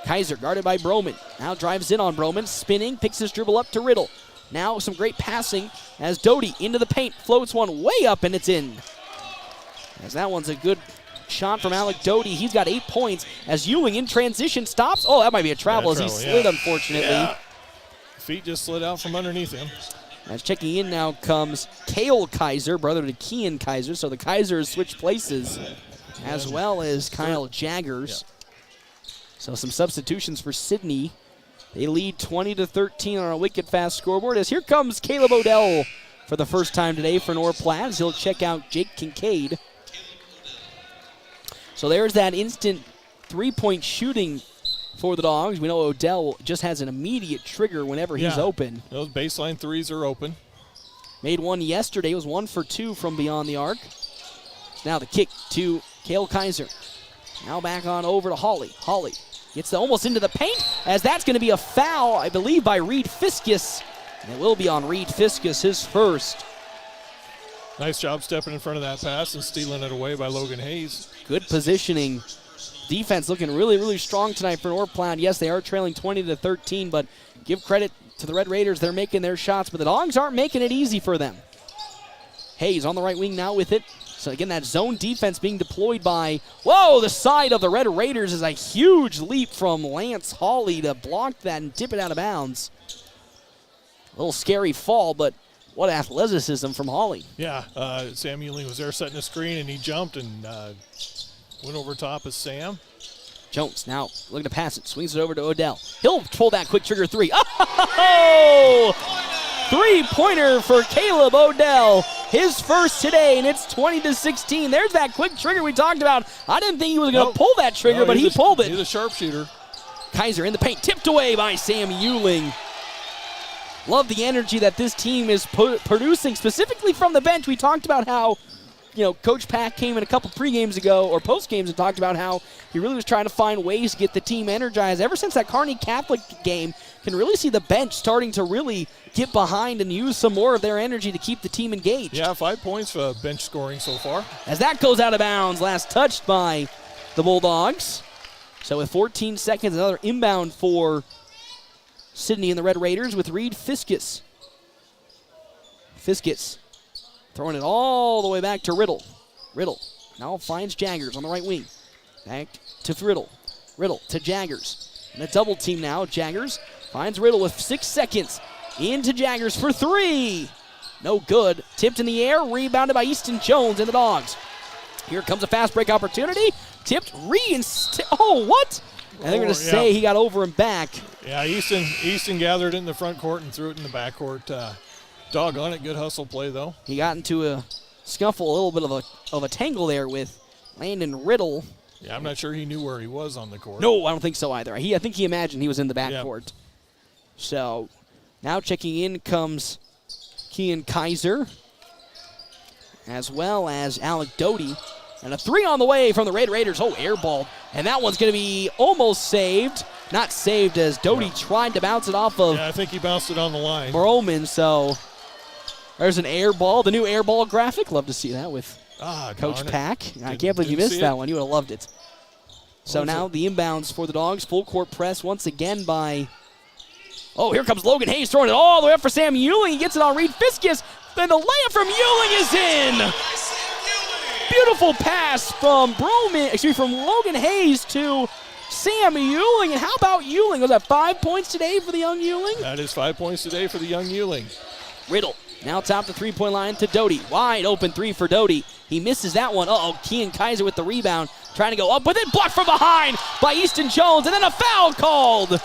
Kaiser guarded by Broman. Now drives in on Broman. Spinning. Picks his dribble up to Riddle. Now some great passing as Doty into the paint. Floats one way up, and it's in. As that one's a good shot from Alec Doty. He's got 8 points as Ewing in transition stops. Oh, that might be a travel as he slid, unfortunately. Yeah. Feet just slid out from underneath him. As checking in now comes Cale Kaiser, brother to Kean Kaiser. So the Kaisers switch places, as well as Kyle Jaggers. Yeah. So some substitutions for Sidney. They lead 20-13 on a wicked fast scoreboard as here comes Caleb Odell for the first time today for North Platte. He'll check out Jake Kincaid. So there's that instant three-point shooting for the Dogs. We know Odell just has an immediate trigger whenever he's open. Those baseline threes are open. Made one yesterday. Was 1 for 2 from beyond the arc. Now the kick to Cale Kaiser. Now back on over to Hawley. Hawley gets almost into the paint, as that's going to be a foul, I believe, by Reed Fiskus. And it will be on Reed Fiskus, his first. Nice job stepping in front of that pass and stealing it away by Logan Hayes. Good positioning. Defense looking really, really strong tonight for North Platte. Yes, they are trailing 20-13, but give credit to the Red Raiders. They're making their shots, but the Dogs aren't making it easy for them. Hayes on the right wing now with it. So again, that zone defense being deployed by, the side of the Red Raiders is a huge leap from Lance Hawley to block that and tip it out of bounds. A little scary fall, but what athleticism from Hawley. Yeah, Sam Euling was there setting a screen, and he jumped and went over top of Sam. Jones now looking to pass it, swings it over to Odell. He'll pull that quick trigger three. Oh! Three-pointer for Caleb Odell. His first today, and it's 20-16. There's that quick trigger we talked about. I didn't think he was going to pull that trigger, but he pulled it. He's a sharpshooter. Kaiser in the paint, tipped away by Sam Euling. Love the energy that this team is producing, specifically from the bench. We talked about how, Coach Pack came in a couple pre-games ago, or post-games, and talked about how he really was trying to find ways to get the team energized. Ever since that Kearney Catholic game, can really see the bench starting to really get behind and use some more of their energy to keep the team engaged. Yeah, 5 points for bench scoring so far. As that goes out of bounds, last touched by the Bulldogs. So with 14 seconds, another inbound for Sidney and the Red Raiders with Reed Fiskus. Fiskus throwing it all the way back to Riddle. Riddle now finds Jaggers on the right wing. Back to Riddle. Riddle to Jaggers. And a double team now. Jaggers finds Riddle with 6 seconds. Into Jaggers for three. No good. Tipped in the air. Rebounded by Easton Jones and the Dogs. Here comes a fast break opportunity. Tipped. What? And they're going to say he got over and back. Yeah, Easton gathered it in the front court and threw it in the back court. Doggone it. Good hustle play, though. He got into a scuffle, a little bit of a tangle there with Landon Riddle. Yeah, I'm not sure he knew where he was on the court. No, I don't think so either. I think he imagined he was in the back court. So now checking in comes Kean Kaiser, as well as Alec Doty. And a three on the way from the Red Raiders. Oh, airball. And that one's going to be almost saved not saved as Doty tried to bounce it off of. Yeah, I think he bounced it on the line. Broman, so there's an air ball, the new air ball graphic. Love to see that with Coach Pack. I can't believe you missed that one. You would have loved it. So now the inbounds for the Dogs. Full court press once again by, here comes Logan Hayes throwing it all the way up for Sam Ewing. He gets it on Reed Fiskus. Then the layup from Ewing is in. Beautiful pass from from Logan Hayes to Sam Ewing. And how about Ewing? Was that 5 points today for the young Ewing? That is 5 points today for the young Ewing. Riddle now top the three-point line to Doty. Wide open three for Doty. He misses that one. Kean Kaiser with the rebound. Trying to go up, but then blocked from behind by Easton Jones. And then a foul called.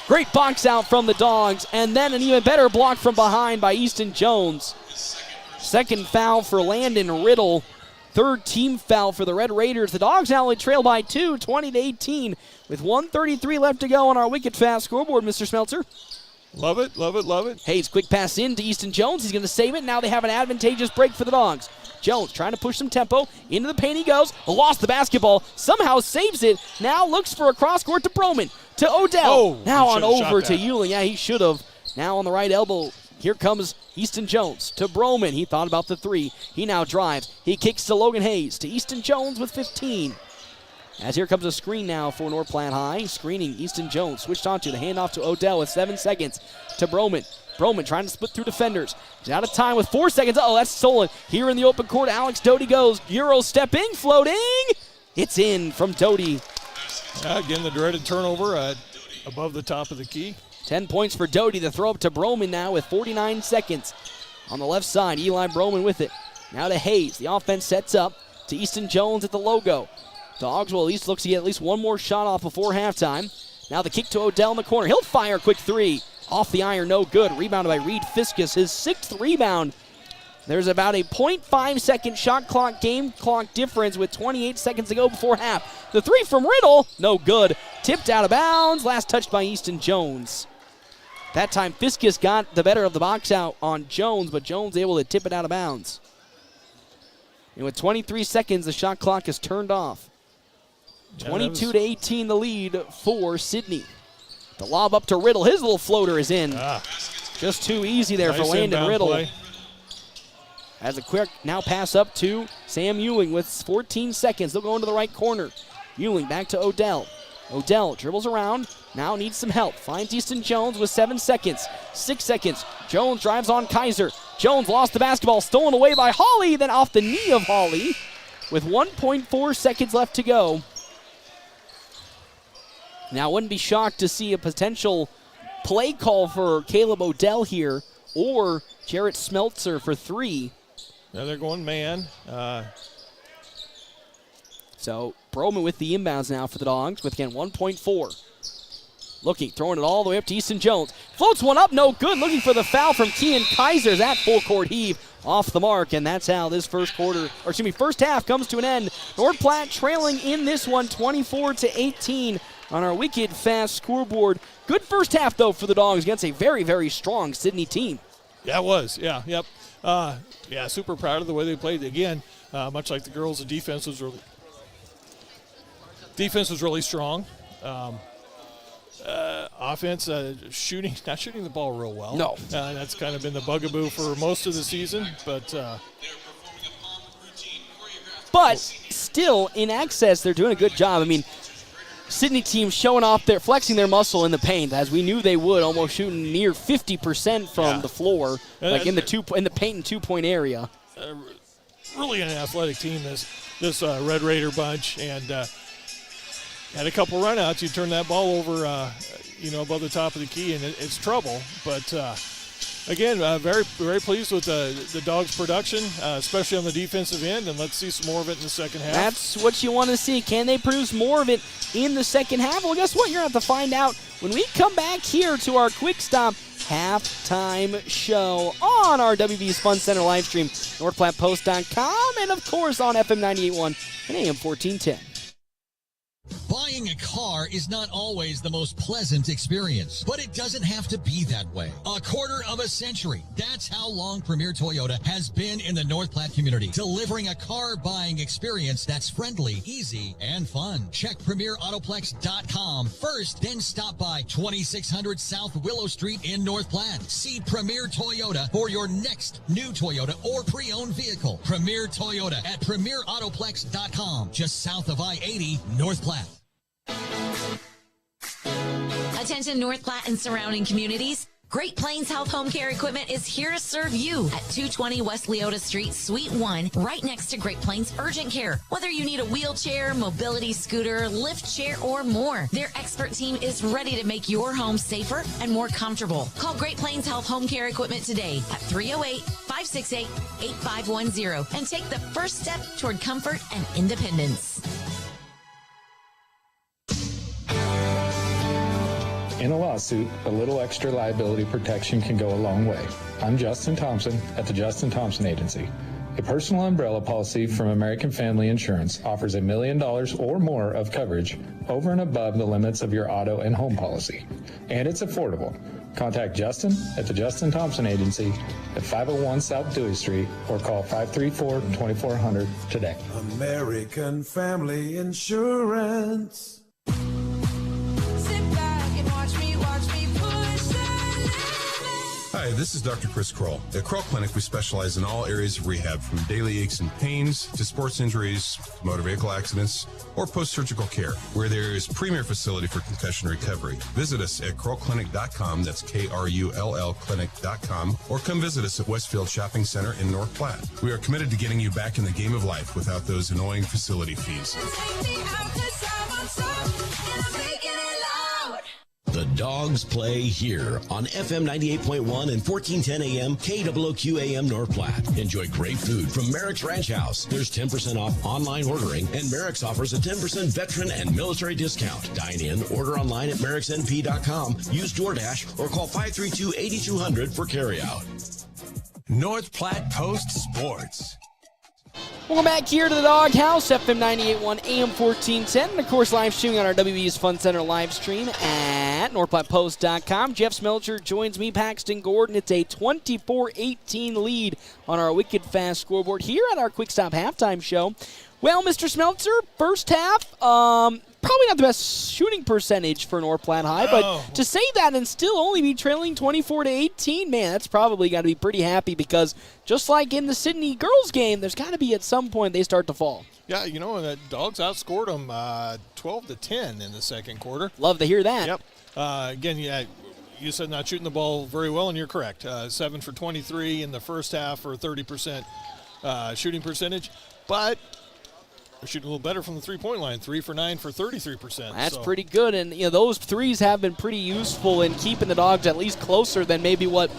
Great box out from the Dogs. And then an even better block from behind by Easton Jones. Second foul for Landon Riddle. Third team foul for the Red Raiders. The Dogs now only trail by 2, 20-18, with 1:33 left to go on our wicked fast scoreboard, Mr. Smeltzer. Love it, love it, love it. Hayes, quick pass in to Easton Jones. He's going to save it. Now they have an advantageous break for the Dogs. Jones trying to push some tempo. Into the paint he goes. Lost the basketball. Somehow saves it. Now looks for a cross court to Broman. To Odell. Now on over to Ewing. Yeah, he should have. Now on the right elbow. Here comes Easton Jones to Broman. He thought about the three. He now drives. He kicks to Logan Hayes. To Easton Jones with 15. As here comes a screen now for North Platte High. Screening Easton Jones. Switched onto the handoff to Odell with 7 seconds. To Broman. Broman trying to split through defenders. He's out of time with 4 seconds. That's stolen. Here in the open court, Alex Doty goes. Euro stepping, floating. It's in from Doty. Again, the dreaded turnover above the top of the key. 10 points for Doty. The throw up to Broman now with 49 seconds. On the left side, Eli Broman with it. Now to Hayes. The offense sets up to Easton Jones at the logo. Dogs will at least look to get at least one more shot off before halftime. Now the kick to Odell in the corner. He'll fire a quick three. Off the iron, no good. Rebounded by Reed Fiskus, his 6th rebound. There's about a 0.5-second shot clock, game clock difference with 28 seconds to go before half. The three from Riddle, no good. Tipped out of bounds, last touched by Easton Jones. That time Fiskus got the better of the box out on Jones, but Jones able to tip it out of bounds. And with 23 seconds, the shot clock is turned off. 22-18 the lead for Sidney. The lob up to Riddle. His little floater is in. Just too easy there for Landon Riddle. Play. As a quick now pass up to Sam Ewing with 14 seconds. They'll go into the right corner. Ewing back to Odell. Odell dribbles around. Now needs some help. Finds Easton Jones with 7 seconds. 6 seconds. Jones drives on Kaiser. Jones lost the basketball. Stolen away by Hawley. Then off the knee of Hawley with 1.4 seconds left to go. Now, I wouldn't be shocked to see a potential play call for Caleb Odell here or Jarrett Smeltzer for 3. Now they're going man. So, Broman with the inbounds now for the Dogs with, again, 1.4. Looking, throwing it all the way up to Easton Jones. Floats one up, no good. Looking for the foul from Kean Kaiser. That full court heave off the mark, and that's how this first half comes to an end. North Platte trailing in this one 24-18. On our wicked fast scoreboard. Good first half, though, for the Dogs against a very, very strong Sidney team. Yeah, it was. Yeah, yep. Super proud of the way they played. Again, much like the girls, the defense was really strong. Offense, not shooting the ball real well. No. That's kind of been the bugaboo for most of the season, but still, in access, they're doing a good job. I mean, Sidney team showing off flexing their muscle in the paint, as we knew they would, almost shooting near 50% from the floor, like in the paint and 2-point area. Really an athletic team, this Red Raider bunch, and had a couple runouts. You turn that ball over, above the top of the key, and it's trouble. But again, very, very pleased with the Dogs' production, especially on the defensive end, and let's see some more of it in the second half. That's what you want to see. Can they produce more of it in the second half? Well, guess what? You're going to have to find out when we come back here to our Quick Stop halftime show on our WB's Fun Center live stream, NorthPlattePost.com, and, of course, on FM 98.1 and AM 1410. Buy Buying a car is not always the most pleasant experience, but it doesn't have to be that way. A quarter of a century. That's how long Premier Toyota has been in the North Platte community, delivering a car buying experience that's friendly, easy, and fun. Check PremierAutoplex.com first, then stop by 2600 South Willow Street in North Platte. See Premier Toyota for your next new Toyota or pre-owned vehicle. Premier Toyota at PremierAutoplex.com, just south of I-80, North Platte. Attention North Platte and surrounding communities. Great Plains Health Home Care Equipment is here to serve you at 220 West Leota Street, Suite 1, right next to Great Plains Urgent Care. Whether you need a wheelchair, mobility scooter, lift chair, or more, their expert team is ready to make your home safer and more comfortable. Call Great Plains Health Home Care Equipment today at 308-568-8510 and take the first step toward comfort and independence. In a lawsuit, a little extra liability protection can go a long way. I'm Justin Thompson at the Justin Thompson Agency. A personal umbrella policy from American Family Insurance offers $1 million or more of coverage over and above the limits of your auto and home policy. And it's affordable. Contact Justin at the Justin Thompson Agency at 501 South Dewey Street or call 534-2400 today. American Family Insurance. Hi, this is Dr. Chris Kroll. At Kroll Clinic, we specialize in all areas of rehab, from daily aches and pains to sports injuries, motor vehicle accidents, or post-surgical care, where there is premier facility for concussion recovery. Visit us at KrollClinic.com, that's KRULL Clinic.com, or come visit us at Westfield Shopping Center in North Platte. We are committed to getting you back in the game of life without those annoying facility fees. The Dogs play here on FM 98.1 and 1410 AM KWOQ AM North Platte. Enjoy great food from Merrick's Ranch House. There's 10% off online ordering, and Merrick's offers a 10% veteran and military discount. Dine in, order online at merricksnp.com, use DoorDash, or call 532-8200 for carryout. North Platte Post Sports. Welcome back here to the Doghouse, FM 98.1 AM 1410, and of course live streaming on our WB's Fun Center live stream at NorthPlattePost.com. Jeff Smeltzer joins me, Paxton Gordon. It's a 24-18 lead on our wicked fast scoreboard here at our Quick Stop halftime show. Well, Mr. Smeltzer, first half, probably not the best shooting percentage for North Platte High, but to say that and still only be trailing 24-18, man, that's probably got to be pretty happy, because just like in the Sidney girls game, there's got to be at some point they start to fall. Yeah, you know, the Dogs outscored them 12-10 in the second quarter. Love to hear that. Yep. Again, yeah, you said not shooting the ball very well, and you're correct. 7 for 23 in the first half for a 30% shooting percentage, but we're shooting a little better from the three-point line, 3 for 9 for 33%. That's pretty good, and you know those threes have been pretty useful in keeping the Dogs at least closer than maybe what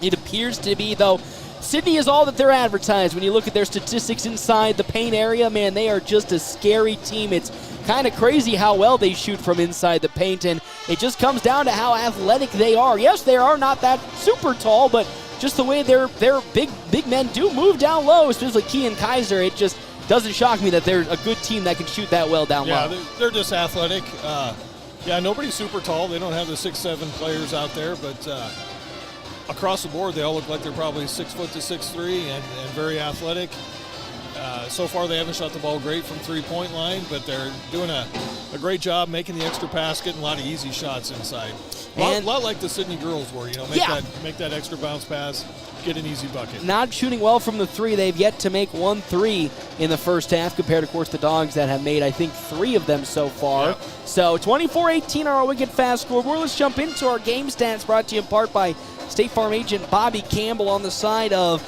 it appears to be, though. Sidney is all that they're advertised. When you look at their statistics inside the paint area, man, they are just a scary team. It's kind of crazy how well they shoot from inside the paint, and it just comes down to how athletic they are. Yes, they are not that super tall, but just the way their big men do move down low, especially Kean Kaiser, it just doesn't shock me that they're a good team that can shoot that well down low. Yeah, they're just athletic. Yeah, nobody's super tall. They don't have the 6'7" players out there, but across the board, they all look like they're probably 6 foot to 6'3" and very athletic. So far, they haven't shot the ball great from three-point line, but they're doing a great job making the extra pass, getting a lot of easy shots inside. A lot like the Sidney girls were, you know, make that extra bounce pass, get an easy bucket. Not shooting well from the three. They've yet to make 1 3 in the first half, compared, of course, to the Dogs that have made, I think, 3 of them so far. Yep. So 24-18 on our wicked fast scoreboard. Let's jump into our game stats, brought to you in part by State Farm agent Bobby Campbell on the side of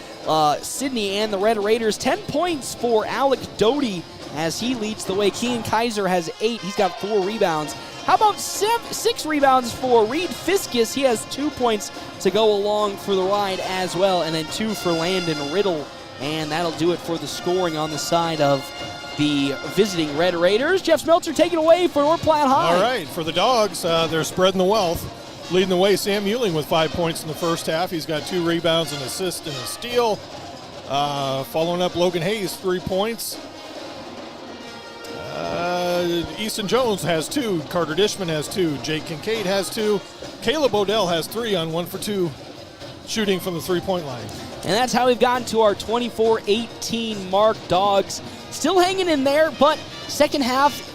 Sidney and the Red Raiders. 10 points for Alec Doty as he leads the way. Kean Kaiser has 8. He's got 4 rebounds. How about 6 rebounds for Reed Fiskus? He has 2 points to go along for the ride as well, and then 2 for Landon Riddle. And that'll do it for the scoring on the side of the visiting Red Raiders. Jeff Smeltzer, take it away for North Platte High. All right, for the Dogs, they're spreading the wealth. Leading the way, Sam Euling with 5 points in the first half. He's got 2 rebounds, an assist, and a steal. Following up, Logan Hayes, 3 points. Easton Jones has 2. Carter Dishman has 2. Jake Kincaid has 2. Caleb Odell has 3 on 1 for 2 shooting from the three-point line. And that's how we've gotten to our 24-18 mark. Dogs still hanging in there, but second half,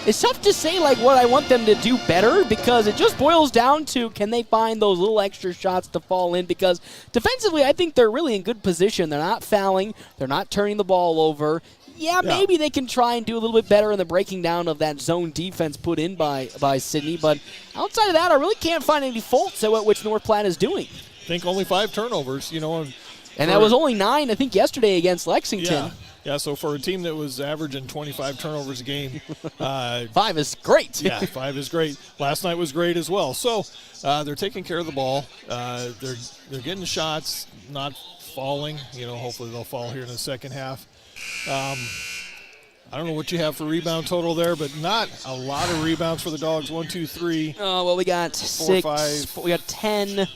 it's tough to say like what I want them to do better, because it just boils down to, can they find those little extra shots to fall in? Because defensively, I think they're really in good position. They're not fouling. They're not turning the ball over. Yeah, maybe they can try and do a little bit better in the breaking down of that zone defense put in by Sidney. But outside of that, I really can't find any faults at which North Platte is doing. I think only 5 turnovers, And that was only 9, I think, yesterday against Lexington. Yeah, so for a team that was averaging 25 turnovers a game. 5 is great. Yeah, 5 is great. Last night was great as well. So they're taking care of the ball. They're getting shots, not falling. Hopefully they'll fall here in the second half. I don't know what you have for rebound total there, but not a lot of rebounds for the Dogs. 1, 2, 3. Oh, well, we got 4, 6. 5. We got 10,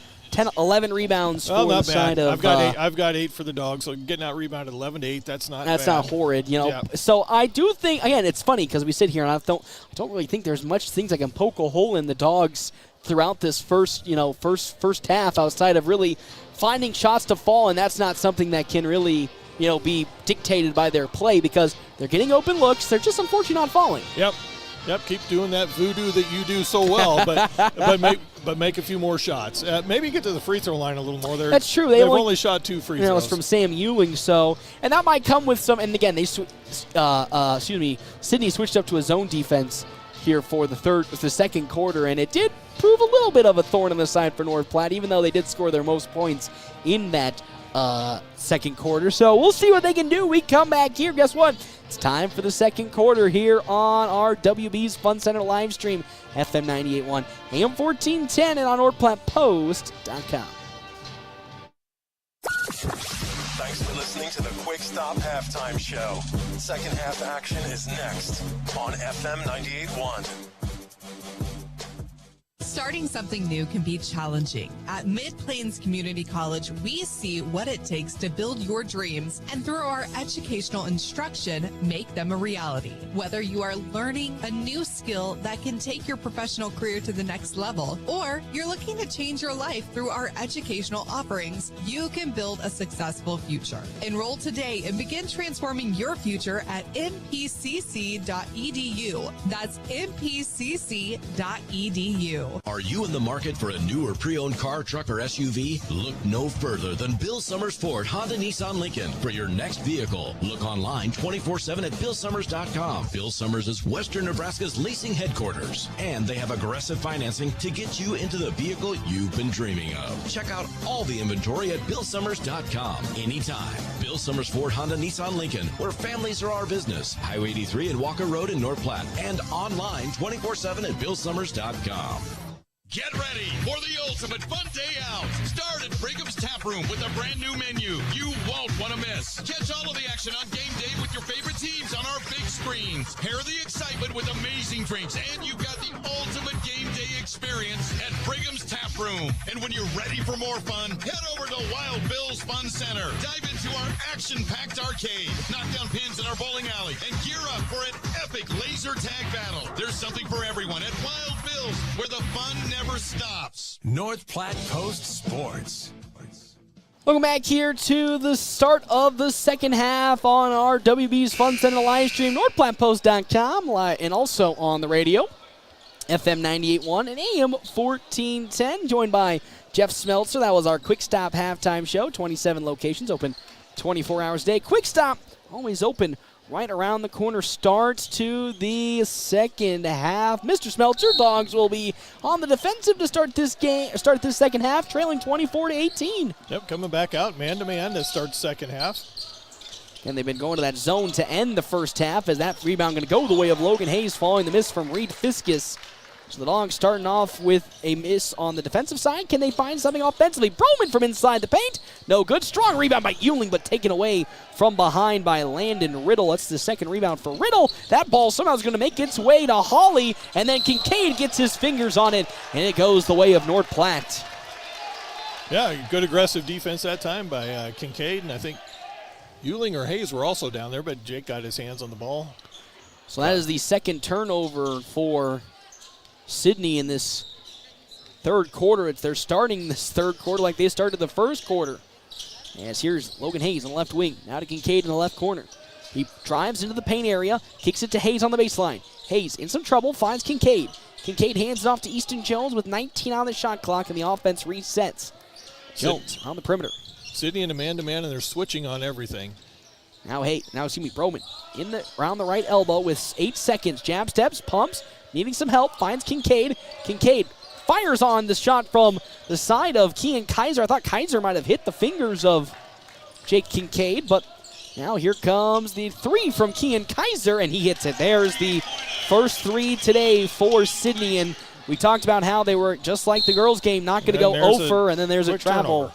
11 rebounds for not the bad. side of. I've got 8 for the Dogs, so getting out rebounded 11-8. That's not bad. Not horrid, Yeah. So I do think, again, it's funny because we sit here and I don't really think there's much things I can poke a hole in the Dogs throughout this first half, outside of really finding shots to fall, and that's not something that can really be dictated by their play, because they're getting open looks. They're just unfortunately not falling. Yep. Keep doing that voodoo that you do so well, but make a few more shots. Maybe get to the free throw line a little more. That's true. They've only shot 2 free throws. It's from Sam Ewing, and that might come with some. And again, Sidney switched up to a zone defense here for the second quarter, and it did prove a little bit of a thorn in the side for North Platte, even though they did score their most points in that second quarter. So we'll see what they can do. We come back here. Guess what? It's time for the second quarter here on our WB's Fun Center live stream, FM 98.1, AM 1410, and on NorthPlattePost.com. Thanks for listening to the Quick Stop Halftime Show. Second half action is next on FM 98.1. Starting something new can be challenging. At Mid-Plains Community College, we see what it takes to build your dreams, and through our educational instruction, make them a reality. Whether you are learning a new skill that can take your professional career to the next level, or you're looking to change your life through our educational offerings, you can build a successful future. Enroll today and begin transforming your future at mpcc.edu. That's mpcc.edu. Are you in the market for a new or pre-owned car, truck, or SUV? Look no further than Bill Summers Ford Honda Nissan Lincoln for your next vehicle. Look online 24/7 at BillSummers.com. Bill Summers is Western Nebraska's leasing headquarters, and they have aggressive financing to get you into the vehicle you've been dreaming of. Check out all the inventory at BillSummers.com anytime. Bill Summers Ford Honda Nissan Lincoln, where families are our business. Highway 83 and Walker Road in North Platte, and online 24/7 at BillSummers.com. Get ready for the ultimate fun day out. Start at Pregame's Tap Room with a brand new menu you won't want to miss. Catch all of the action on game day with your favorite teams on our big screens. Pair the excitement with amazing drinks, and you've got the ultimate game day experience at Pregame's Tap Room. And when you're ready for more fun, head over to Wild Bill's Fun Center. Dive into our action-packed arcade, knock down pins in our bowling alley, and gear up for an epic laser tag battle. There's something for everyone at Wild Bill's, where the fun never stops. North Platte Post Sports. Welcome back here to the start of the second half on our WB's Fun Center live stream, NorthPlattePost.com, and also on the radio, FM 98.1 and AM 1410. Joined by Jeff Smeltzer. That was our Quick Stop halftime show. 27 locations, open 24 hours a day. Quick Stop, always open right around the corner. Starts to the second half. Mr. Smeltzer, Dogs will be on the defensive to start this second half, trailing 24-18. Yep, coming back out man-to-man to start second half. And they've been going to that zone to end the first half, as that rebound going to go the way of Logan Hayes following the miss from Reed Fiskus. So the Dogs starting off with a miss on the defensive side. Can they find something offensively? Broman from inside the paint. No good. Strong rebound by Ewing, but taken away from behind by Landon Riddle. That's the second rebound for Riddle. That ball somehow is going to make its way to Hawley, and then Kincaid gets his fingers on it, and it goes the way of North Platte. Yeah, good aggressive defense that time by Kincaid, and I think Ewing or Hayes were also down there, but Jake got his hands on the ball. So that is the second turnover for Sidney in this third quarter. They're starting this third quarter like they started the first quarter. As here's Logan Hayes on the left wing. Now to Kincaid in the left corner. He drives into the paint area, kicks it to Hayes on the baseline. Hayes in some trouble, finds Kincaid. Kincaid hands it off to Easton Jones with 19 on the shot clock, and the offense resets. Jones on the perimeter. Sidney in a man-to-man, and they're switching on everything. Broman around the right elbow with 8 seconds. Jab steps, pumps, needing some help, finds Kincaid. Kincaid fires on the shot from the side of Kean Kaiser. I thought Kaiser might have hit the fingers of Jake Kincaid, but now here comes the three from Kean Kaiser, and he hits it. There's the first three today for Sidney, and we talked about how they were, just like the girls' game, not going to go over, and then there's a travel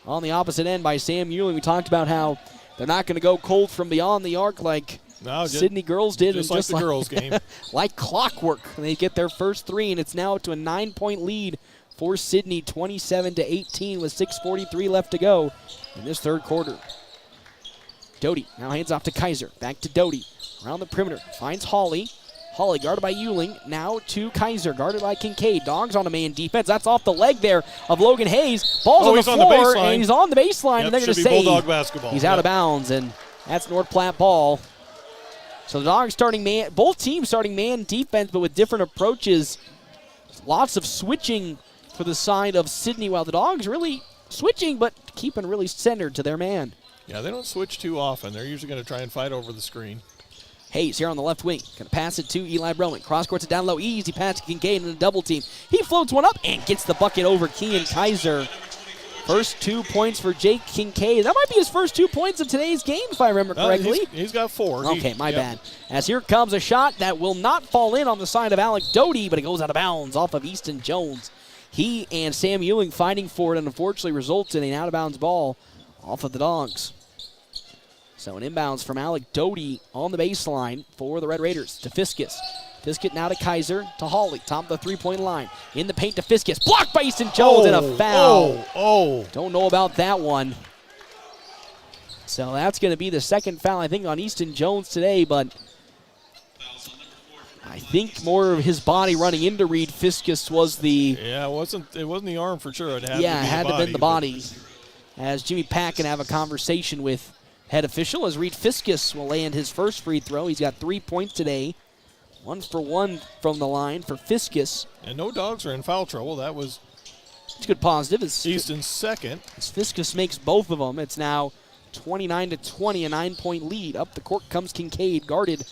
on the opposite end by Sam Ewing. We talked about how they're not going to go cold from beyond the arc like Sidney girls did. Just like the girls' game. Like clockwork. They get their first three, and it's now up to a 9-point lead for Sidney, 27-18 with 6:43 left to go in this third quarter. Doty now hands off to Kaiser. Back to Doty. Around the perimeter. Finds Hawley. Hawley guarded by Ewing. Now to Kaiser. Guarded by Kincaid. Dogs on a man defense. That's off the leg there of Logan Hayes. Ball's on the floor, and he's on the baseline. And they're going to say Bulldog basketball. He's out of bounds, and that's North Platte ball. So the Dogs starting man, both teams starting man defense, but with different approaches. Lots of switching for the side of Sidney, while the Dogs really switching, but keeping really centered to their man. Yeah, they don't switch too often. They're usually going to try and fight over the screen. Hayes here on the left wing. Going to pass it to Eli Broman. Cross courts it down low. Easy pass to Kincaid in a double team. He floats one up and gets the bucket over Kean Kaiser. First 2 points for Jake Kincaid. That might be his first 2 points of today's game, if I remember correctly. He's got 4. Okay, my bad. As here comes a shot that will not fall in on the side of Alec Doty, but it goes out of bounds off of Easton Jones. He and Sam Ewing fighting for it, and unfortunately results in an out-of-bounds ball off of the Dogs. So an inbounds from Alec Doty on the baseline for the Red Raiders to Fiskus. Fiskus now to Kaiser, to Hawley, top of the three-point line. In the paint to Fiskus. Blocked by Easton Jones and a foul. Don't know about that one. So that's going to be the second foul, I think, on Easton Jones today, but I think more of his body running into Reed Fiskus was the... Yeah, it wasn't the arm for sure. It had to have been the body. As Jimmy Pack can have a conversation with head official, as Reed Fiskus will land his first free throw. He's got 3 points today. 1 for 1 from the line for Fiskus. And no Dogs are in foul trouble. It's a good positive. Easton's second. As Fiskus makes both of them, it's now 29-20, a 9-point lead. Up the court comes Kincaid, guarded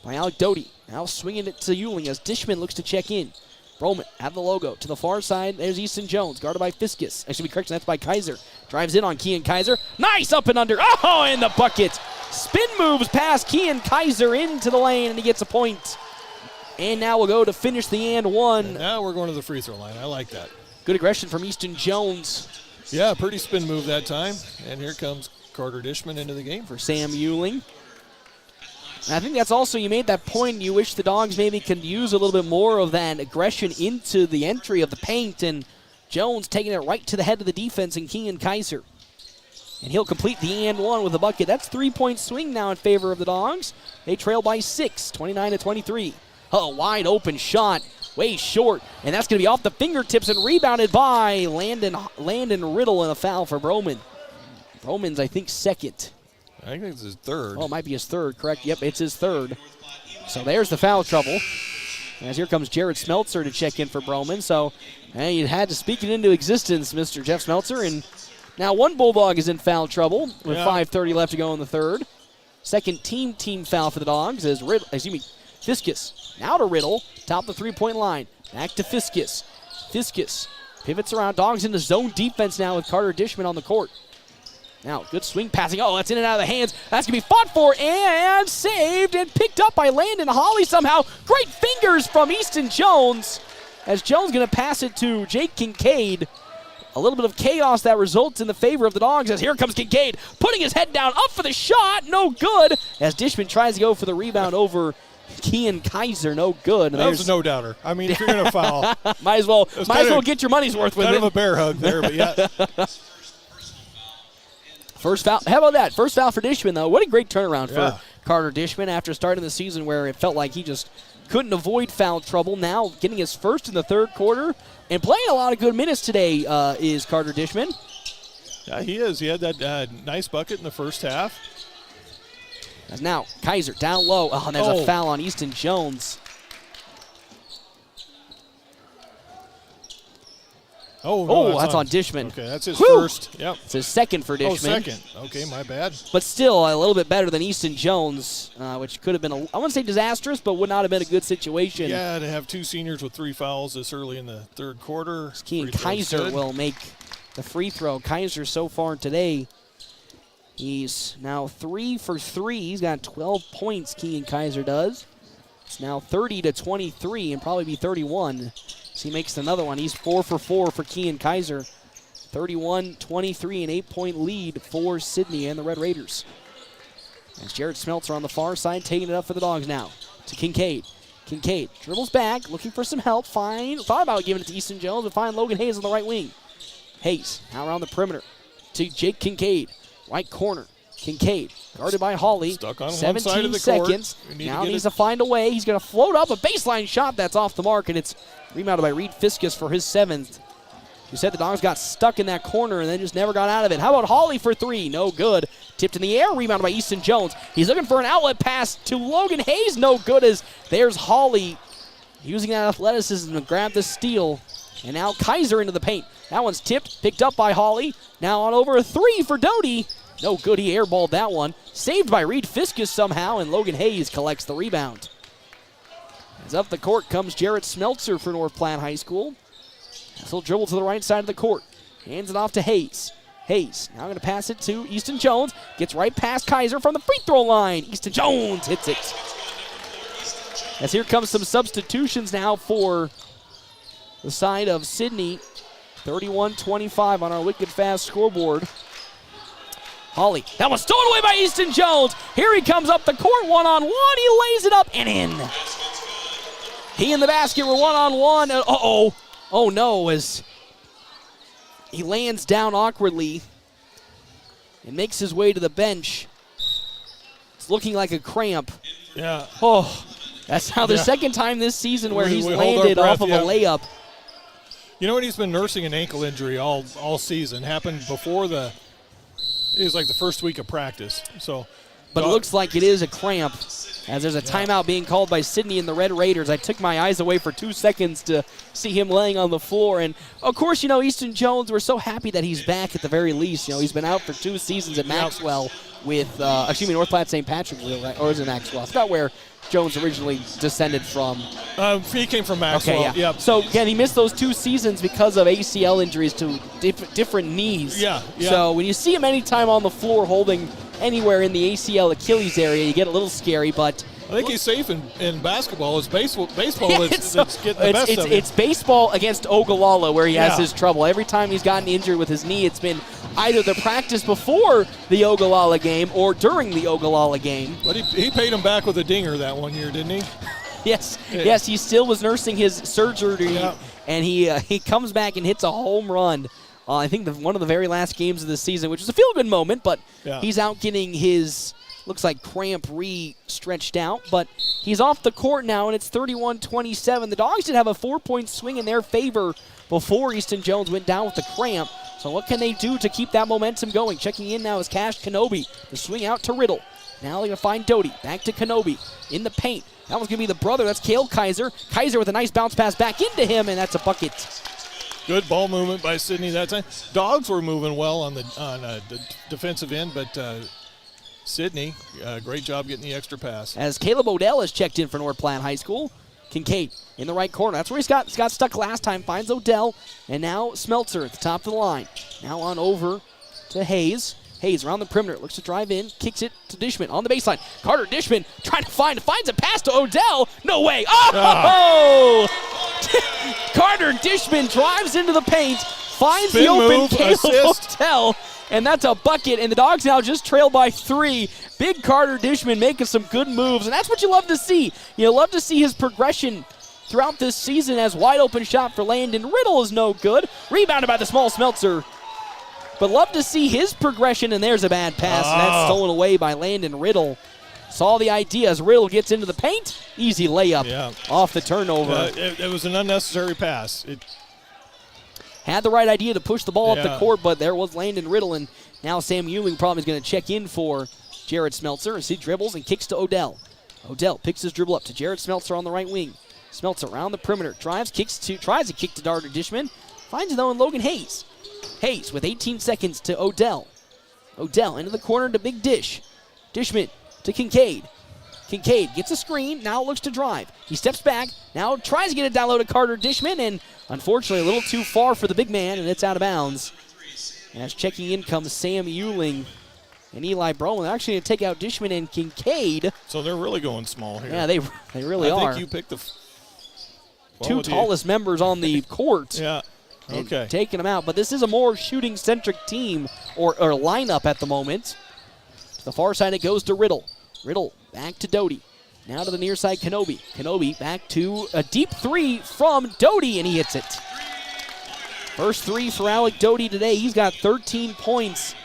by Alec Doty. Now swinging it to Ewing as Dishman looks to check in. Broman at the logo. To the far side, there's Easton Jones, guarded by Fiskus. Actually, correction, that's by Kaiser. Drives in on Kean Kaiser. Nice up and under. Oh, and the bucket. Spin moves past Kean Kaiser into the lane, and he gets a point. And now we'll go to finish the and one. And now we're going to the free throw line. I like that. Good aggression from Easton Jones. Yeah, pretty spin move that time. And here comes Carter Dishman into the game. For Sam Ewing. And I think that's also, you made that point, you wish the Dogs maybe could use a little bit more of that aggression into the entry of the paint, and Jones taking it right to the head of the defense in Kean Kaiser. And he'll complete the and one with a bucket. That's 3-point swing now in favor of the Dogs. They trail by 6, 29-23. A wide open shot, way short, and that's going to be off the fingertips and rebounded by Landon Riddle, and a foul for Broman. Broman's, I think, second. I think it's his third. Oh, it might be his third, correct? Yep, it's his third. So there's the foul trouble. As here comes Jared Smeltzer to check in for Broman. So, you had to speak it into existence, Mr. Jeff Smeltzer. And now one Bulldog is in foul trouble with 5:30 left to go in the third. Second team foul for the Dogs is Fiskus. Now to Riddle, top of the three-point line. Back to Fiskus. Fiskus pivots around. Dogs into zone defense now with Carter Dishman on the court. Now, good swing passing. Oh, that's in and out of the hands. That's going to be fought for and saved and picked up by Landon Hawley somehow. Great fingers from Easton Jones. As Jones going to pass it to Jake Kincaid. A little bit of chaos that results in the favor of the Dogs, as here comes Kincaid, putting his head down, up for the shot, no good. As Dishman tries to go for the rebound over Kean Kaiser, no good. And that was a no-doubter. I mean, if you're going to foul. might as well get your money's worth with it. Kind of a bear hug there, but yeah. First foul. How about that? First foul for Dishman, though. What a great turnaround for Carter Dishman, after starting the season where it felt like he just couldn't avoid foul trouble, now getting his first in the third quarter and playing a lot of good minutes today is Carter Dishman. Yeah, he is. He had that nice bucket in the first half. As now Kaiser down low. Oh, and there's a foul on Easton Jones. No, that's on Dishman. Okay, that's his first. Yep. It's his second for Dishman. Oh, second. Okay, my bad. But still a little bit better than Easton Jones, which could have been, I wouldn't say disastrous, but would not have been a good situation. Yeah, to have 2 seniors with 3 fouls this early in the third quarter. Kean Kaiser will make the free throw. Kaiser so far today, he's now 3 for 3. He's got 12 points, Kean Kaiser does. It's now 30-23 and probably be 31. So he makes another one. He's 4 for 4 for Kean Kaiser. 31-23, an 8-point lead for Sidney and the Red Raiders. As Jared Smeltzer on the far side, taking it up for the Dogs now to Kincaid. Kincaid dribbles back, looking for some help. Thought about giving it to Easton Jones, but find Logan Hayes on the right wing. Hayes now around the perimeter to Jake Kincaid. Right corner. Kincaid guarded by Hawley. Stuck on 17 one side of the seconds. Court. Now needs to find a way. He's going to float up a baseline shot that's off the mark, and it's rebounded by Reed Fiskus for his 7th. You said the Dogs got stuck in that corner and then just never got out of it. How about Hawley for 3? No good. Tipped in the air, rebounded by Easton Jones. He's looking for an outlet pass to Logan Hayes. No good, as there's Hawley using that athleticism to grab the steal. And now Kaiser into the paint. That one's tipped, picked up by Hawley. Now on over a 3 for Doty. No good, he airballed that one. Saved by Reed Fiskus somehow, and Logan Hayes collects the rebound. As up the court comes Jarrett Smeltzer for North Platte High School. He'll dribble to the right side of the court. Hands it off to Hayes. Hayes now going to pass it to Easton Jones. Gets right past Kaiser from the free throw line. Easton Jones hits it. As here comes some substitutions now for the side of Sidney. 31-25 on our Wicked Fast scoreboard. Hawley, that was stolen away by Easton Jones. Here he comes up the court one-on-one. He lays it up and in. He and the basket were one-on-one. Oh no, as he lands down awkwardly and makes his way to the bench. It's looking like a cramp. Yeah. Oh, that's now the second time this season where he's landed off of a layup. You know what? He's been nursing an ankle injury all season. Happened before it was like the first week of practice. But it looks like it is a cramp, as there's a timeout being called by Sidney and the Red Raiders. I took my eyes away for 2 seconds to see him laying on the floor. And, of course, Easton Jones, we're so happy that he's back at the very least. He's been out for 2 seasons at Maxwell with, North Platte St. Patricksville, right? Or is it Maxwell? I forgot where Jones originally descended from. He came from Maxwell. Okay, yeah. Yep. So, again, he missed those 2 seasons because of ACL injuries to different knees. Yeah. So when you see him anytime on the floor holding anywhere in the ACL Achilles area, you get a little scary, but I think he's safe in basketball. It's baseball that's getting the best of him. It's baseball against Ogallala where he has his trouble. Every time he's gotten injured with his knee, it's been either the practice before the Ogallala game or during the Ogallala game. But he paid him back with a dinger that one year, didn't he? Yes, he still was nursing his surgery, and he comes back and hits a home run. I think one of the very last games of the season, which was a feel-good moment, but he's out getting his, looks like cramp stretched out, but he's off the court now, and it's 31-27. The Dogs did have a 4-point swing in their favor before Easton Jones went down with the cramp. So what can they do to keep that momentum going? Checking in now is Cash Kenobi. The swing out to Riddle. Now they're going to find Doty. Back to Kenobi in the paint. That one's going to be the brother. That's Cale Kaiser. Kaiser with a nice bounce pass back into him, and that's a bucket. Good ball movement by Sidney that time. Dogs were moving well on the defensive end, but Sidney, great job getting the extra pass. As Caleb Odell has checked in for North Platte High School. Kincaid in the right corner. That's where he got stuck last time. Finds Odell. And now Smeltzer at the top of the line. Now on over to Hayes. Hayes around the perimeter. Looks to drive in. Kicks it to Dishman on the baseline. Carter Dishman trying to finds a pass to Odell. No way. Oh! Carter Dishman drives into the paint. Finds the open Caleb Odell. And that's a bucket, and the Dogs now just trail by 3. Big Carter Dishman making some good moves, and that's what you love to see. You love to see his progression throughout this season, as wide open shot for Landon Riddle is no good. Rebounded by the small Smeltzer. But love to see his progression, and there's a bad pass, and that's stolen away by Landon Riddle. saw the idea as Riddle gets into the paint. Easy layup off the turnover. It was an unnecessary pass. Had the right idea to push the ball up the court, but there was Landon Riddle, and now Sam Ewing probably is going to check in for Jared Smeltzer as he dribbles and kicks to Odell. Odell picks his dribble up to Jared Smeltzer on the right wing. Smeltzer around the perimeter, tries to kick to Darter Dishman, finds it though in Logan Hayes. Hayes with 18 seconds to Odell. Odell into the corner to Big Dish. Dishman to Kincaid. Kincaid gets a screen, now looks to drive. He steps back, now tries to get it down low to Carter Dishman, and unfortunately a little too far for the big man, and it's out of bounds. As checking in comes Sam Ewing and Eli Broman. They're actually going to take out Dishman and Kincaid. So they're really going small here. Yeah, they really are. I think you picked the two tallest members on the court. Yeah. Okay. Taking them out, but this is a more shooting-centric team or lineup at the moment. To the far side, it goes to Riddle. Riddle back to Doty. Now to the near side, Kenobi. Kenobi back to a deep three from Doty, and he hits it. First three for Alec Doty today. He's got 13 points.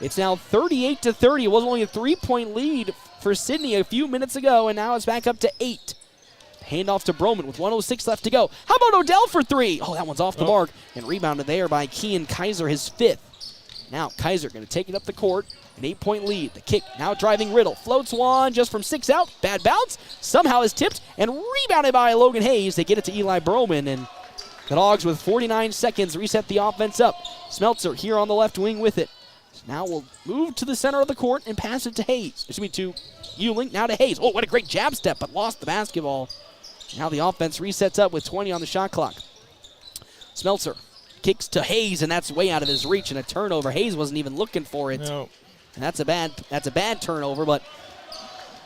It's now 38-30. It was only a 3-point lead for Sidney a few minutes ago, and now it's back up to 8. Handoff to Broman with 1:06 left to go. How about Odell for three? Oh, that one's off the mark, and rebounded there by Kean Kaiser, his 5th. Now Kaiser going to take it up the court. An 8-point lead. The kick now driving Riddle. Floats one just from 6 out. Bad bounce. Somehow is tipped and rebounded by Logan Hayes. They get it to Eli Broman, and the Dogs with 49 seconds reset the offense up. Smeltzer here on the left wing with it. Now we'll move to the center of the court and pass it to Hayes. Excuse me, to Ewing. Now to Hayes. Oh, what a great jab step, but lost the basketball. Now the offense resets up with 20 on the shot clock. Smeltzer kicks to Hayes, and that's way out of his reach, and a turnover. Hayes wasn't even looking for it. No. And that's a bad turnover, but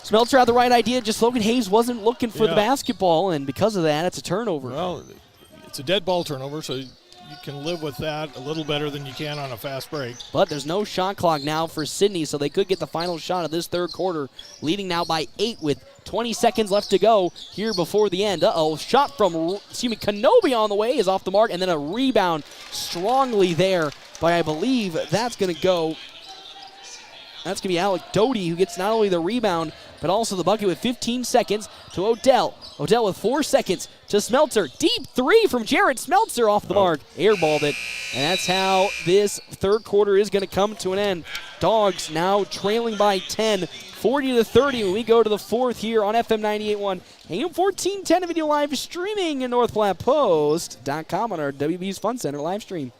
Smeltzer had the right idea. Just Logan Hayes wasn't looking for the basketball, and because of that, it's a turnover. Well, it's a dead ball turnover, so you can live with that a little better than you can on a fast break. But there's no shot clock now for Sidney, so they could get the final shot of this third quarter, leading now by 8 with 20 seconds left to go here before the end. Shot from Kenobi on the way is off the mark, and then a rebound strongly there by, I believe, that's going to be Alec Doty, who gets not only the rebound, but also the bucket with 15 seconds to Odell. Odell with 4 seconds to Smeltzer. Deep three from Jared Smeltzer off the mark. Airballed it. And that's how this third quarter is going to come to an end. Dogs now trailing by 10, 40-30 when we go to the fourth here on FM 98.1. AM 1410 video live streaming in NorthPlattePost.com on our WB's Fun Center live stream.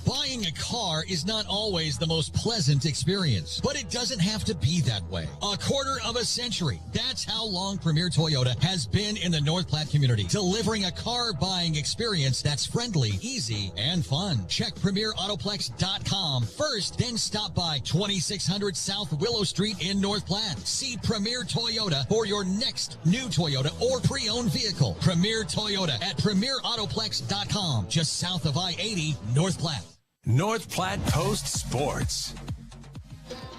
Buying a car is not always the most pleasant experience, but it doesn't have to be that way. A quarter of a century. That's how long Premier Toyota has been in the North Platte community, delivering a car buying experience that's friendly, easy, and fun. Check PremierAutoplex.com first, then stop by 2600 South Willow Street in North Platte. See Premier Toyota for your next new Toyota or pre-owned vehicle. Premier Toyota at PremierAutoplex.com, just south of I-80, North Platte. North Platte Post Sports.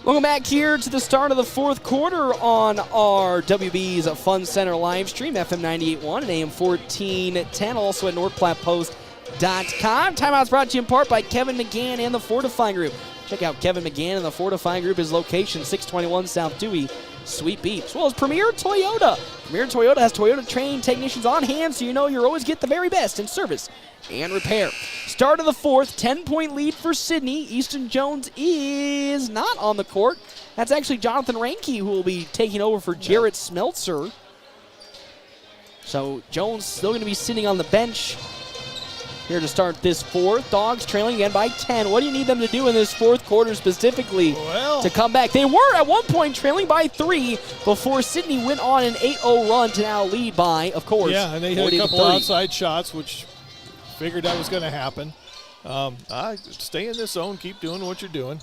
Welcome back here to the start of the fourth quarter on our WB's Fun Center live stream, FM 98.1 and AM 1410, also at NorthPlattePost.com. Timeout's brought to you in part by Kevin McGann and the Fortify Group. Check out Kevin McGann and the Fortify Group. His location, 621 South Dewey, Sweet Beach, as well as Premier Toyota. Premier Toyota has Toyota-trained technicians on hand, so you know you'll always get the very best in service and repair. Start of the fourth, 10-point lead for Sidney. Easton Jones is not on the court. That's actually Jonathan Ranke, who will be taking over for Jarrett Smeltzer. So Jones still going to be sitting on the bench here to start this fourth. Dogs trailing again by 10. What do you need them to do in this fourth quarter specifically to come back? They were at one point trailing by 3 before Sidney went on an 8-0 run to now lead by, of course, yeah, and they hit a couple outside shots, which figured that was going to happen. Stay in this zone. Keep doing what you're doing.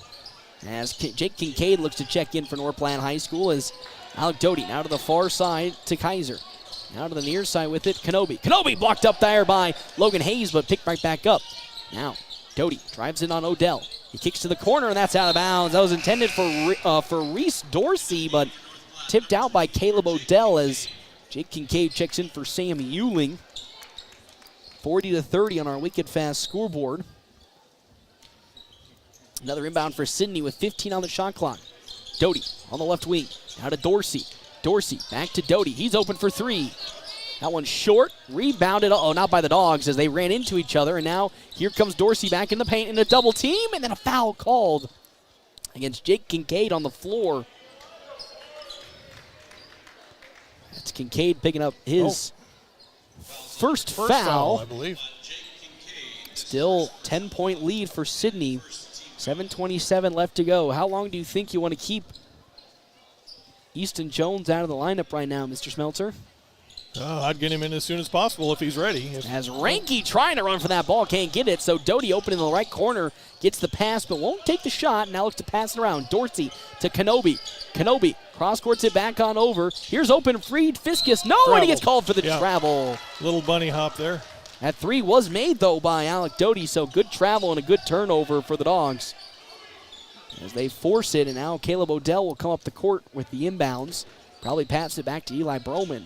As Jake Kincaid looks to check in for North Platte High School as Alec Doty now to the far side to Kaiser. Now to the near side with it, Kenobi. Kenobi blocked up there by Logan Hayes, but picked right back up. Now, Doty drives in on Odell. He kicks to the corner, and that's out of bounds. That was intended for Reese Dorsey, but tipped out by Caleb Odell as Jake Kincaid checks in for Sam Ewing. 40-30 on our Wicked Fast scoreboard. Another inbound for Sidney with 15 on the shot clock. Doty on the left wing. Now to Dorsey. Dorsey back to Doty. He's open for three. That one's short. Rebounded. Oh, not by the Dogs as they ran into each other. And now here comes Dorsey back in the paint in a double team. And then a foul called against Jake Kincaid on the floor. That's Kincaid picking up his first foul. I believe. Still 10-point lead for Sidney. 7:27 left to go. How long do you think you want to keep Easton Jones out of the lineup right now, Mr. Smeltzer? I'd get him in as soon as possible if he's ready. As Ranky trying to run for that ball, can't get it. So Doty open in the right corner, gets the pass, but won't take the shot. Now looks to pass it around. Dorsey to Kenobi. Kenobi cross-courts it back on over. Here's open, freed Fiskus. No, and he gets called for the travel. Little bunny hop there. That three was made, though, by Alec Doty, so good travel and a good turnover for the Dogs. As they force it, and now Caleb Odell will come up the court with the inbounds. Probably pass it back to Eli Broman.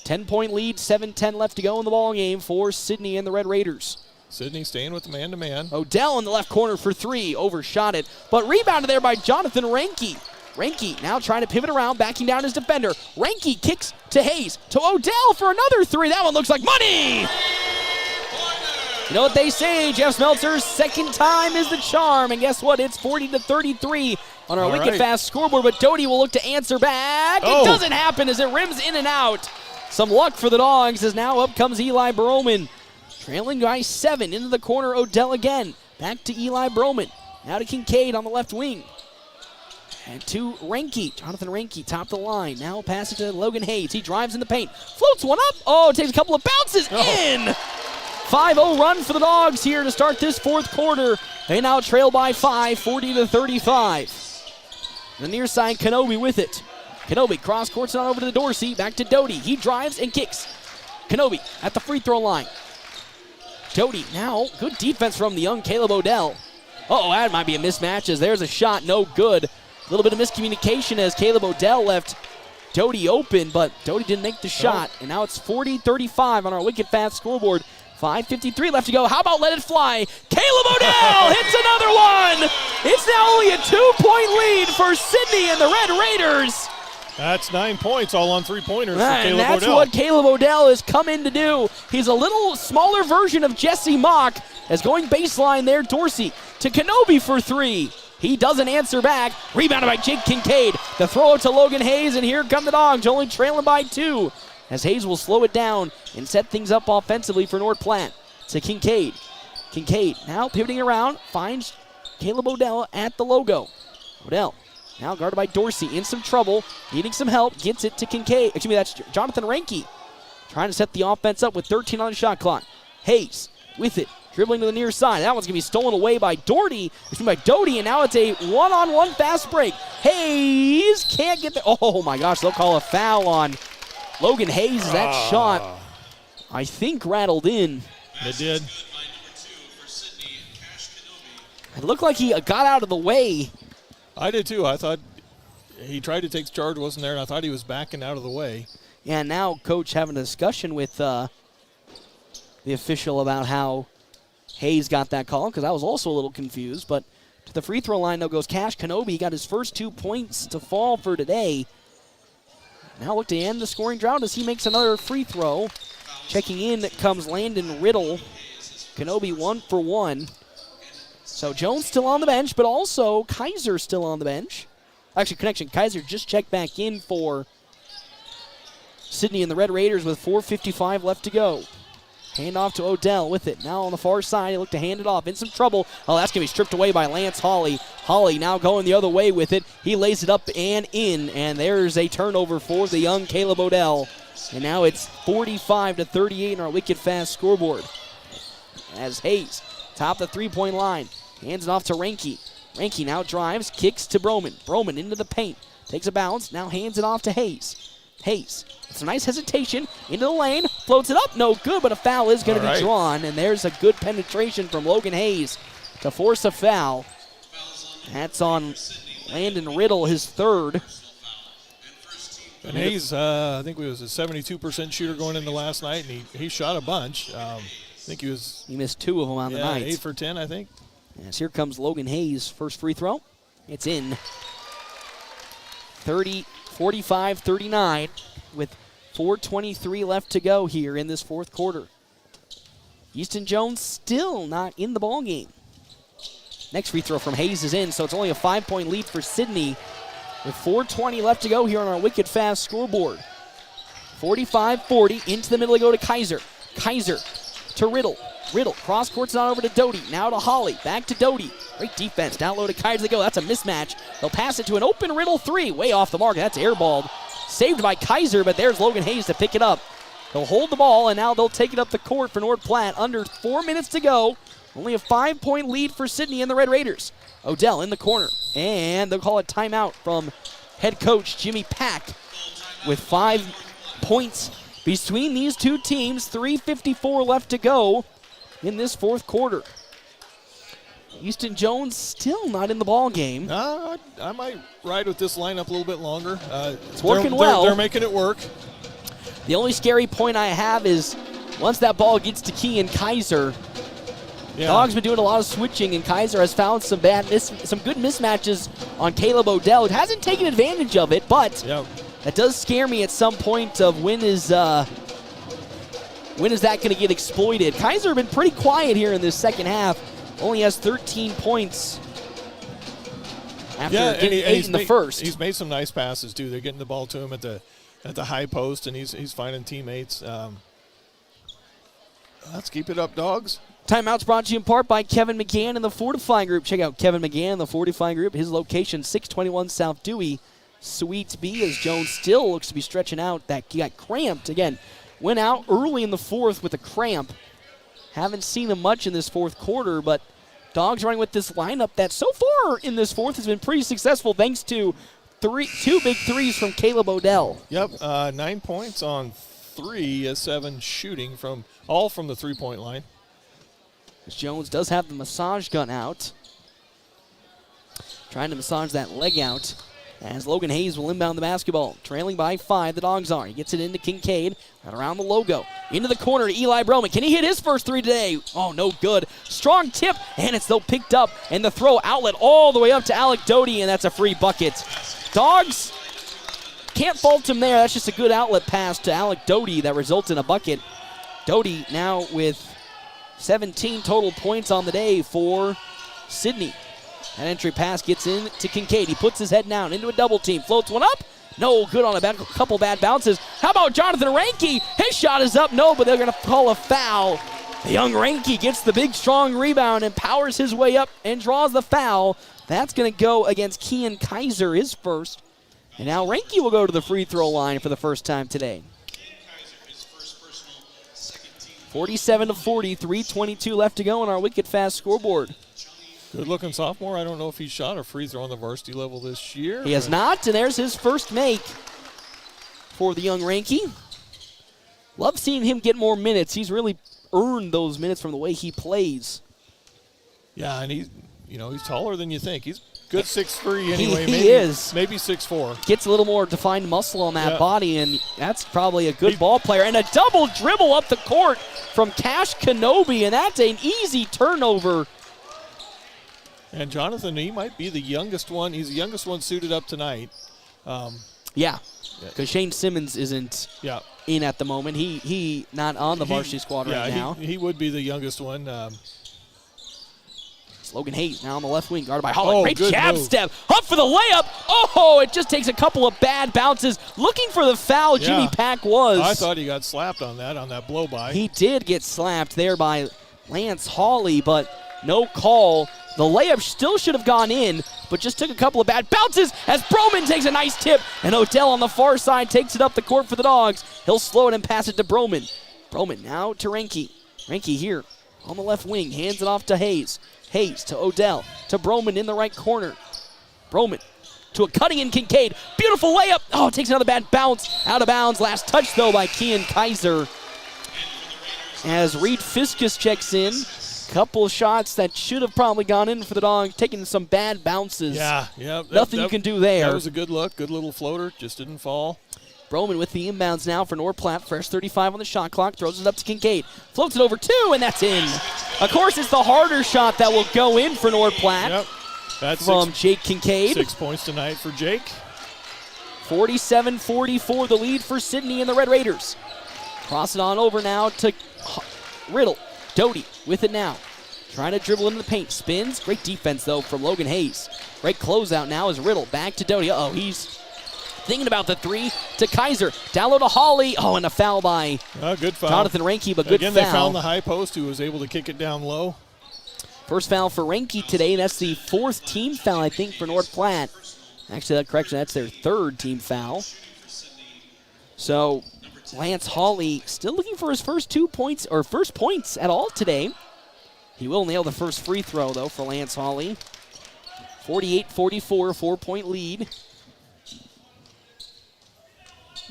10-point lead, 7:10 left to go in the ballgame for Sidney and the Red Raiders. Sidney staying with the man-to-man. Odell in the left corner for three, overshot it, but rebounded there by Jonathan Ranky. Ranky now trying to pivot around, backing down his defender. Ranky kicks to Hayes, to Odell for another three. That one looks like money! You know what they say, Jeff Smeltzer, second time is the charm, and guess what? It's 40-33 on our wicked fast scoreboard, but Doty will look to answer back. It doesn't happen as it rims in and out. Some luck for the Dogs as now up comes Eli Broman. Trailing by 7 into the corner, Odell again. Back to Eli Broman. Now to Kincaid on the left wing. And to Ranky. Jonathan Ranky, top of the line. Now pass it to Logan Hayes. He drives in the paint. Floats one up. Oh, takes a couple of bounces. In! 5-0 run for the Dogs here to start this fourth quarter. They now trail by 5, 40-35. The near side, Kenobi with it. Kenobi cross-courts it on over to the Dorsey. Back to Doty. He drives and kicks. Kenobi at the free throw line. Doty now, good defense from the young Caleb Odell. Uh-oh, that might be a mismatch as there's a shot, no good. A little bit of miscommunication as Caleb Odell left Doty open, but Doty didn't make the shot. And now it's 40-35 on our wicked fast scoreboard. 5:53 left to go. How about let it fly? Caleb Odell hits another one! It's now only a 2-point lead for Sidney and the Red Raiders. That's 9 points, all on three-pointers for Caleb Odell. And that's what Caleb Odell has come in to do. He's a little smaller version of Jesse Mock as going baseline there. Dorsey to Kenobi for three. He doesn't answer back. Rebounded by Jake Kincaid. The throw to Logan Hayes, and here come the Dogs, only trailing by 2. As Hayes will slow it down and set things up offensively for North Platte. To Kincaid. Kincaid now pivoting around, finds Caleb Odell at the logo. Odell now guarded by Dorsey, in some trouble, needing some help, gets it to Kincaid. Excuse me, that's Jonathan Ranky. Trying to set the offense up with 13 on the shot clock. Hayes with it, dribbling to the near side. That one's going to be stolen away by Doty, and now it's a one-on-one fast break. Hayes can't get there. Oh my gosh, they'll call a foul on Logan Hayes. That shot, I think, rattled in. It did. It looked like he got out of the way. I did too. I thought he tried to take charge, wasn't there, and I thought he was backing out of the way. Yeah, now Coach having a discussion with the official about how Hayes got that call, because I was also a little confused. But to the free throw line, though, goes Cash Kenobi. He got his first 2 points to fall for today. Now look to end the scoring drought as he makes another free throw. Checking in comes Landon Riddle. Kenobi 1 for 1. So Jones still on the bench, but also Kaiser still on the bench. Actually, connection. Kaiser just checked back in for Sidney and the Red Raiders with 4:55 left to go. Hand off to Odell with it. Now on the far side, he looked to hand it off. In some trouble. Oh, that's going to be stripped away by Lance Hawley. Hawley now going the other way with it. He lays it up and in, and there's a turnover for the young Caleb Odell. And now it's 45-38 in our wicked fast scoreboard. As Hayes, top the three-point line, hands it off to Ranky. Ranky now drives, kicks to Broman. Broman into the paint, takes a bounce, now hands it off to Hayes. Hayes, some nice hesitation, into the lane, floats it up, no good, but a foul is going to be drawn, and there's a good penetration from Logan Hayes to force a foul. That's on Landon Riddle, his third. And Hayes, I think he was a 72% shooter going into last night, and he shot a bunch. I think he missed 2 of them on the night. 8 for 10, I think. As here comes Logan Hayes' first free throw. It's in. 45-39 with 4:23 left to go here in this fourth quarter. Easton Jones still not in the ball game. Next free throw from Hayes is in, so it's only a 5-point lead for Sidney with 4:20 left to go here on our wicked fast scoreboard. 45-40, into the middle they go to Kaiser. Kaiser to Riddle. Riddle, cross courts on over to Doty. Now to Holly, back to Doty. Great defense, down low to Kaiser they go. That's a mismatch. They'll pass it to an open Riddle 3, way off the mark. That's airballed. Saved by Kaiser, but there's Logan Hayes to pick it up. They'll hold the ball, and now they'll take it up the court for North Platte. Under 4 minutes to go. Only a 5-point lead for Sidney and the Red Raiders. Odell in the corner, and they'll call a timeout from head coach Jimmy Pack with 5 points between these two teams. 3:54 left to go in this fourth quarter. Easton Jones still not in the ball game. I might ride with this lineup a little bit longer. It's working well. They're making it work. The only scary point I have is once that ball gets to Kean Kaiser, Dog's been doing a lot of switching, and Kaiser has found some good mismatches on Caleb Odell. It hasn't taken advantage of it, but that does scare me at some point of when is that going to get exploited. Kaiser has been pretty quiet here in this second half. Only has 13 points after getting 8 in the first. He's made some nice passes, too. They're getting the ball to him at the high post, and he's finding teammates. Let's keep it up, Dogs. Timeouts brought to you in part by Kevin McGann and the Fortify Group. Check out Kevin McGann and the Fortify Group. His location, 621 South Dewey, Suite B, as Jones still looks to be stretching out. He got cramped. Again, went out early in the fourth with a cramp. Haven't seen him much in this fourth quarter, but Dogs running with this lineup that so far in this fourth has been pretty successful thanks to 2 big threes from Caleb Odell. Yep, 9 points on 3, 7 shooting from the three-point line. Jones does have the massage gun out. Trying to massage that leg out as Logan Hayes will inbound the basketball. Trailing by 5, the Dogs are. He gets it into Kincaid and around the logo. Into the corner to Eli Broman. Can he hit his first 3 today? Oh, no good. Strong tip, and it's though picked up, and the throw outlet all the way up to Alec Doty, and that's a free bucket. Dogs can't fault him there. That's just a good outlet pass to Alec Doty that results in a bucket. Doty now with 17 total points on the day for Sidney. That entry pass gets in to Kincaid. He puts his head down into a double team. Floats one up. No good on a couple bad bounces. How about Jonathan Ranke? His shot is up. No, but they're going to call a foul. The young Ranke gets the big, strong rebound and powers his way up and draws the foul. That's going to go against Kean Kaiser, his first. And now Ranke will go to the free throw line for the first time today. 47-40, 3:22 left to go on our wicked fast scoreboard. Good-looking sophomore. I don't know if he's shot a free throw on the varsity level this year. He has not, and there's his first make for the young Ranke. Love seeing him get more minutes. He's really earned those minutes from the way he plays. Yeah, and he's taller than you think. He's good 6'3" anyway. He is. Maybe 6'4". Gets a little more defined muscle on that body, and that's probably a good ball player. And a double dribble up the court from Cash Kenobi, and that's an easy turnover. And Jonathan, he might be the youngest one. He's the youngest one suited up tonight. Because Shane Simmons isn't in at the moment. He not on the varsity squad right now. He would be the youngest one. Logan Hayes now on the left wing, guarded by Holland. Great jab move. step. Up for the layup. Oh, it just takes a couple of bad bounces. Looking for the foul, Jimmy Pack was. I thought he got slapped on that blow-by. He did get slapped there by Lance Hawley, but no call. The layup still should have gone in, but just took a couple of bad bounces as Broman takes a nice tip, and Odell on the far side takes it up the court for the Dogs. He'll slow it and pass it to Broman. Broman now to Ranke. Ranke here on the left wing, hands it off to Hayes. Hayes to Odell, to Broman in the right corner. Broman to a cutting in Kincaid. Beautiful layup. Oh, takes another bad bounce. Out of bounds. Last touch, though, by Kean Kaiser. As Reed Fiskus checks in. Couple shots that should have probably gone in for the Dogs, taking some bad bounces. Nothing you can do there. That was a good look. Good little floater. Just didn't fall. Broman with the inbounds now for North Platte. Fresh 35 on the shot clock. Throws it up to Kincaid. Floats it over 2, and that's in. Of course, it's the harder shot that will go in for North Platte. That's from Jake Kincaid. 6 points tonight for Jake. 47-44, the lead for Sidney and the Red Raiders. Cross it on over now to Riddle. Doty with it now. Trying to dribble into the paint. Spins. Great defense, though, from Logan Hayes. Great closeout now is Riddle. Back to Doty. Uh-oh, he's thinking about the three to Kaiser. Down low to Hawley. Oh, and a foul by good foul. Jonathan Reinke, but good Again, foul. They found the high post who was able to kick it down low. First foul for Reinke today. That's the 4th team foul, I think, for North Platte. Actually, that's their 3rd team foul. So Lance Hawley still looking for his first points at all today. He will nail the first free throw, though, for Lance Hawley. 48-44, 4-point lead.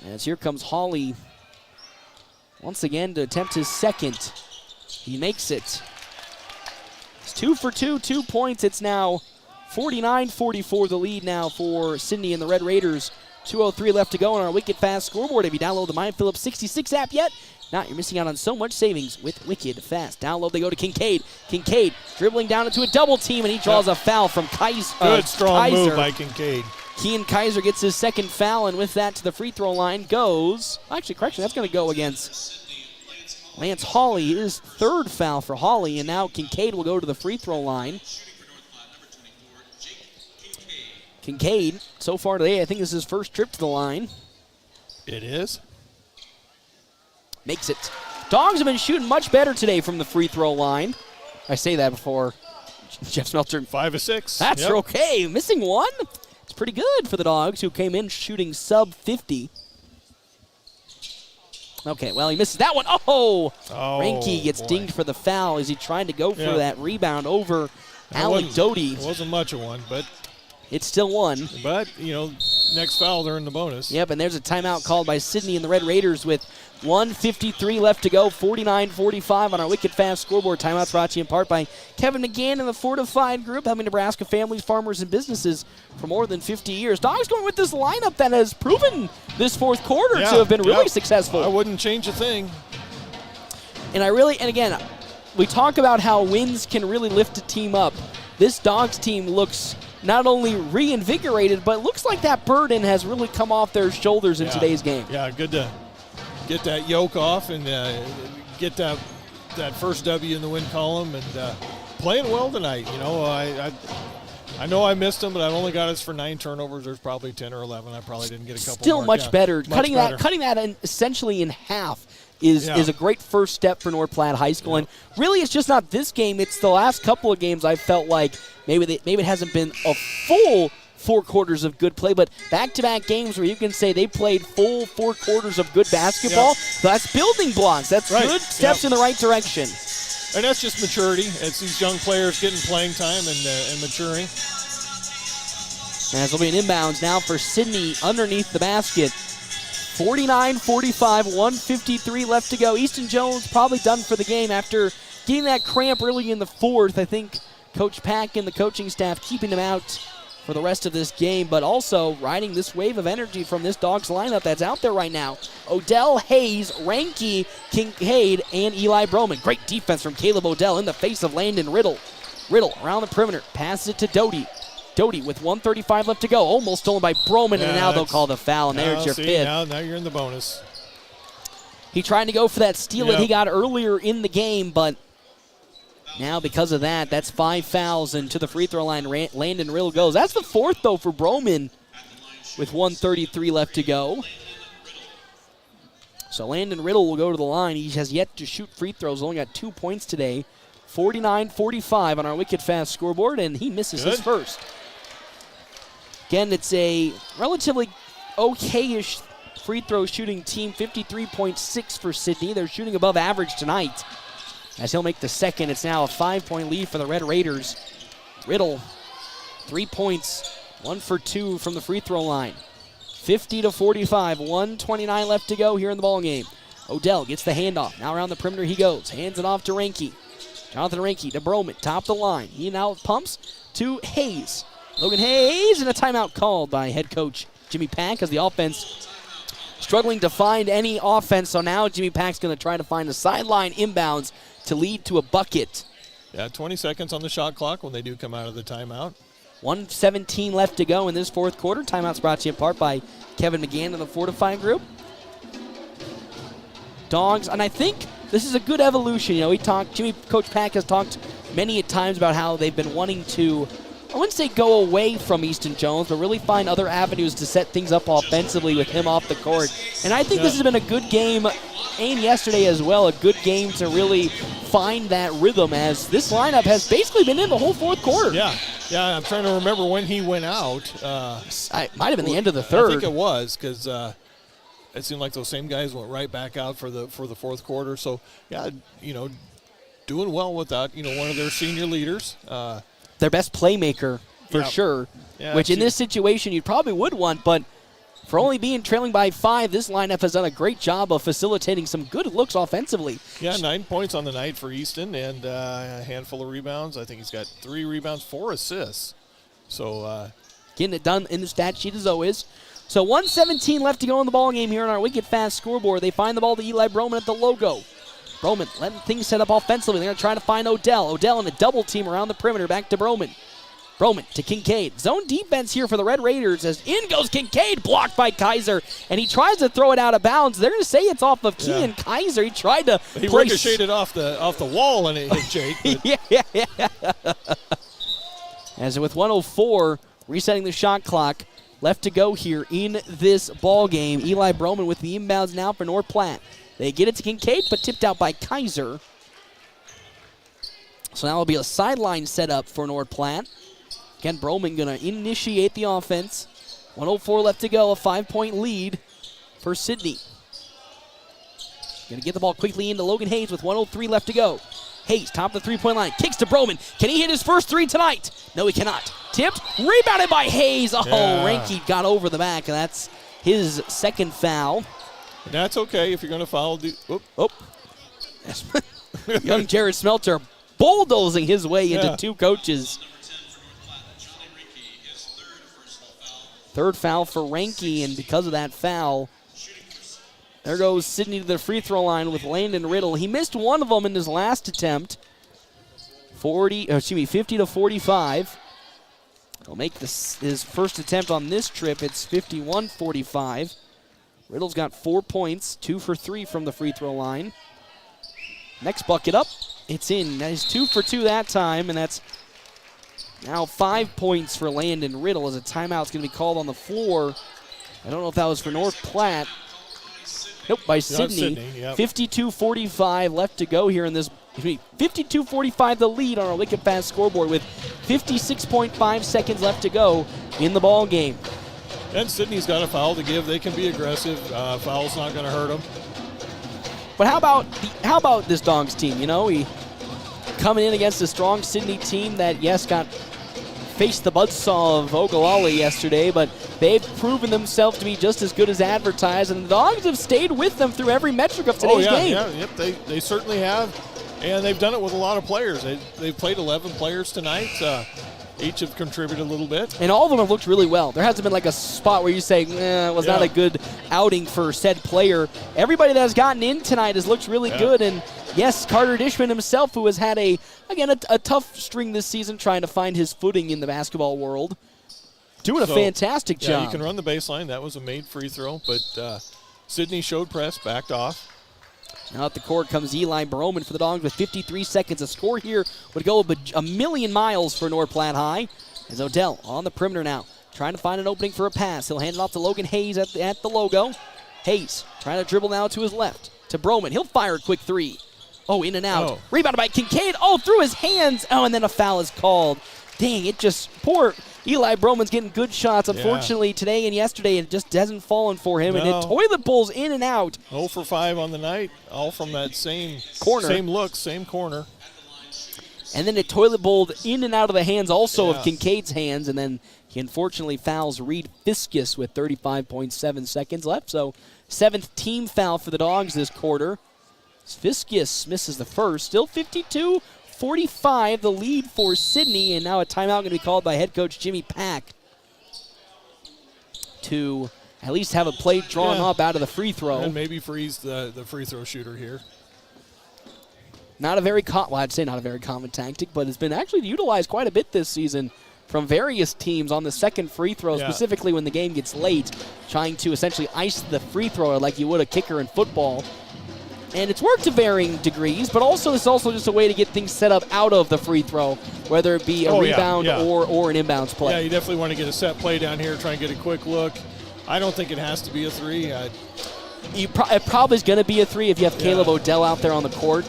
As here comes Hawley once again to attempt his second. He makes it. It's 2 for 2, 2 points. It's now 49-44, the lead now for Sidney and the Red Raiders. 2:03 left to go on our Wicked Fast scoreboard. Have you downloaded the Mind Phillips 66 app yet? Not, you're missing out on so much savings with Wicked Fast. Download, they go to Kincaid. Kincaid dribbling down into a double team, and he draws a foul from Kaiser. Good, strong move by Kincaid. Kean Kaiser gets his second foul, and with that to the free throw line goes. Actually, correction, that's going to go against Lance Hawley. His 3rd foul for Hawley, and now Kincaid will go to the free throw line. Kincaid, so far today, I think this is his first trip to the line. It is. Makes it. Dogs have been shooting much better today from the free throw line. I say that before Jeff Smelter. 5 of 6. That's okay. Missing one. It's pretty good for the Dogs, who came in shooting sub 50. Okay, well, he misses that one. Oh! Reinke gets dinged for the foul as he tried to go for that rebound over Alec Doty. It wasn't much of one, but it's still one. But, next foul, they're in the bonus. Yep, and there's a timeout called by Sidney and the Red Raiders with 1:53 left to go, 49-45 on our Wicked Fast scoreboard. Timeouts brought to you in part by Kevin McGann and the Fortified Group, helping Nebraska families, farmers, and businesses for more than 50 years. Dogs going with this lineup that has proven this 4th quarter to have been really successful. I wouldn't change a thing. And again, we talk about how wins can really lift a team up. This Dogs team looks not only reinvigorated, but looks like that burden has really come off their shoulders in today's game. Yeah, good to get that yoke off and get that first W in the win column, and playing well tonight. I know I missed them, but I've only got us for 9 turnovers. There's probably 10 or 11. I probably didn't get a couple. Still more. much better. Cutting that essentially in half is a great first step for North Platte High School. And really, it's just not this game. It's the last couple of games I felt like maybe it hasn't been a full 4 quarters of good play, but back-to-back games where you can say they played full 4 quarters of good basketball. That's building blocks. That's good steps in the right direction. And that's just maturity. It's these young players getting playing time and maturing. As will be an inbounds now for Sidney underneath the basket. 49-45, 1:53 left to go. Easton Jones probably done for the game after getting that cramp early in the 4th. I think Coach Pack and the coaching staff keeping him out for the rest of this game, but also riding this wave of energy from this Dogs lineup that's out there right now. Odell, Hayes, Reinke, Kincaid, and Eli Broman. Great defense from Caleb Odell in the face of Landon Riddle. Riddle around the perimeter, passes it to Doty. Doty with 1:35 left to go. Almost stolen by Broman, and now they'll call the foul, and there's your 5th. Now you're in the bonus. He tried to go for that steal that he got earlier in the game, but now because of that, that's 5 fouls, and to the free throw line, Landon Riddle goes. That's the 4th, though, for Broman with 1:33 left to go. So Landon Riddle will go to the line. He has yet to shoot free throws. Only got 2 points today. 49-45 on our Wicked Fast scoreboard, and he misses his first. Again, it's a relatively okay-ish free throw shooting team, 53.6 for Sidney. They're shooting above average tonight. As he'll make the second, it's now a 5-point lead for the Red Raiders. Riddle, 3 points, 1 for 2 from the free throw line. 50-45, 1:29 left to go here in the ballgame. Odell gets the handoff. Now around the perimeter he goes. Hands it off to Reinke. Jonathan Reinke to Broman, top the line. He now pumps to Hayes. Logan Hayes, and a timeout called by head coach Jimmy Pack as the offense struggling to find any offense. So now Jimmy Pack's going to try to find a sideline inbounds to lead to a bucket. Yeah, 20 seconds on the shot clock when they do come out of the timeout. 1:17 left to go in this fourth quarter. Timeouts brought to you in part by Kevin McGann and the Fortifying Group. Dogs, and I think this is a good evolution. You know, Coach Pack has talked many times about how they've been wanting to, I wouldn't say go away from Easton Jones, but really find other avenues to set things up offensively with him off the court. And I think this has been a good game, and yesterday as well, a good game to really find that rhythm, as this lineup has basically been in the whole fourth quarter. Yeah, I'm trying to remember when he went out. It might have been the end of the third. I think it was, because it seemed like those same guys went right back out for the fourth quarter. So, yeah, doing well without, one of their senior leaders. Their best playmaker, for sure, which in this situation you probably would want, but for only being trailing by 5, this lineup has done a great job of facilitating some good looks offensively. Yeah, 9 points on the night for Easton and a handful of rebounds. I think he's got 3 rebounds, 4 assists. So getting it done in the stat sheet as always. So 1:17 left to go in the ball game here on our Wicked Fast scoreboard. They find the ball to Eli Broman at the logo. Broman letting things set up offensively. They're going to try to find Odell. Odell in a double team around the perimeter. Back to Broman. Broman to Kincaid. Zone defense here for the Red Raiders as in goes Kincaid, blocked by Kaiser, and he tries to throw it out of bounds. They're going to say it's off of Kean Kaiser. He tried to ricocheted off the wall and it hit Jake. yeah. As with 1:04, resetting the shot clock, left to go here in this ball game. Eli Broman with the inbounds now for North Platte. They get it to Kincaid, but tipped out by Kaiser. So now will be a sideline setup for North Platte. Again, Broman going to initiate the offense. 1:04 left to go, a 5-point lead for Sidney. Going to get the ball quickly into Logan Hayes with 1:03 left to go. Hayes, top of the three-point line, kicks to Broman. Can he hit his first 3 tonight? No, he cannot. Tipped, rebounded by Hayes. Oh, Ranke got over the back, and that's his second foul. That's okay if you're going to foul. Young Jared Smelter bulldozing his way into 2 coaches. Third foul for Ranke, and because of that foul, there goes Sidney to the free throw line with Landon Riddle. He missed one of them in his last attempt. 50-45. He'll make his first attempt on this trip. It's 51-45. Riddle's got 4 points, 2 for 3 from the free throw line. Next bucket up, it's in. That is 2 for 2 that time, and that's now 5 points for Landon Riddle as a timeout's going to be called on the floor. I don't know if that was for North Platte. Nope, by Sidney. 52-45 left to go here in this. 52-45 the lead on our Wicked Fast scoreboard with 56.5 seconds left to go in the ball game. And Sidney's got a foul to give. They can be aggressive. Foul's not going to hurt them. But how about this Dogs team? He coming in against a strong Sidney team that faced the buzzsaw of Ogallala yesterday, but they've proven themselves to be just as good as advertised, and the Dogs have stayed with them through every metric of today's game. Yep, they certainly have, and they've done it with a lot of players. They've played 11 players tonight. Each have contributed a little bit. And all of them have looked really well. There hasn't been like a spot where you say, it was not a good outing for said player. Everybody that has gotten in tonight has looked really good. And yes, Carter Dishman himself, who has had a tough string this season trying to find his footing in the basketball world, doing a fantastic job. You can run the baseline. That was a made free throw, but Sidney showed press, backed off. Now at the court comes Eli Broman for the Dogs with 53 seconds. A score here would go a million miles for North Platte High. As Odell on the perimeter now, trying to find an opening for a pass. He'll hand it off to Logan Hayes at the logo. Hayes trying to dribble now to his left. To Broman. He'll fire a quick 3. Oh, in and out. Rebounded by Kincaid. Oh, through his hands. Oh, and then a foul is called. Dang, poor Eli Broman's getting good shots. Unfortunately, today and yesterday, it just hasn't fallen for him. And it toilet bowls in and out. 0 for 5 on the night, all from that same corner. Same look, same corner. And then it toilet bowled in and out of the hands also of Kincaid's hands. And then he unfortunately fouls Reed Fiskus with 35.7 seconds left. So 7th team foul for the Dogs this quarter. Fiskus misses the first. Still 52-45, the lead for Sidney, and now a timeout going to be called by head coach Jimmy Pack to at least have a play drawn up out of the free throw. And maybe freeze the free throw shooter here. I'd say not a very common tactic, but it's been actually utilized quite a bit this season from various teams on the second free throw, Yeah. specifically when the game gets late, trying to essentially ice the free thrower like you would a kicker in football. And it's worked to varying degrees, but also it's also just a way to get things set up out of the free throw, whether it be a rebound or an inbounds play. Yeah, you definitely want to get a set play down here, try and get a quick look. I don't think it has to be a three. It probably is going to be a three if you have Caleb Odell out there on the court.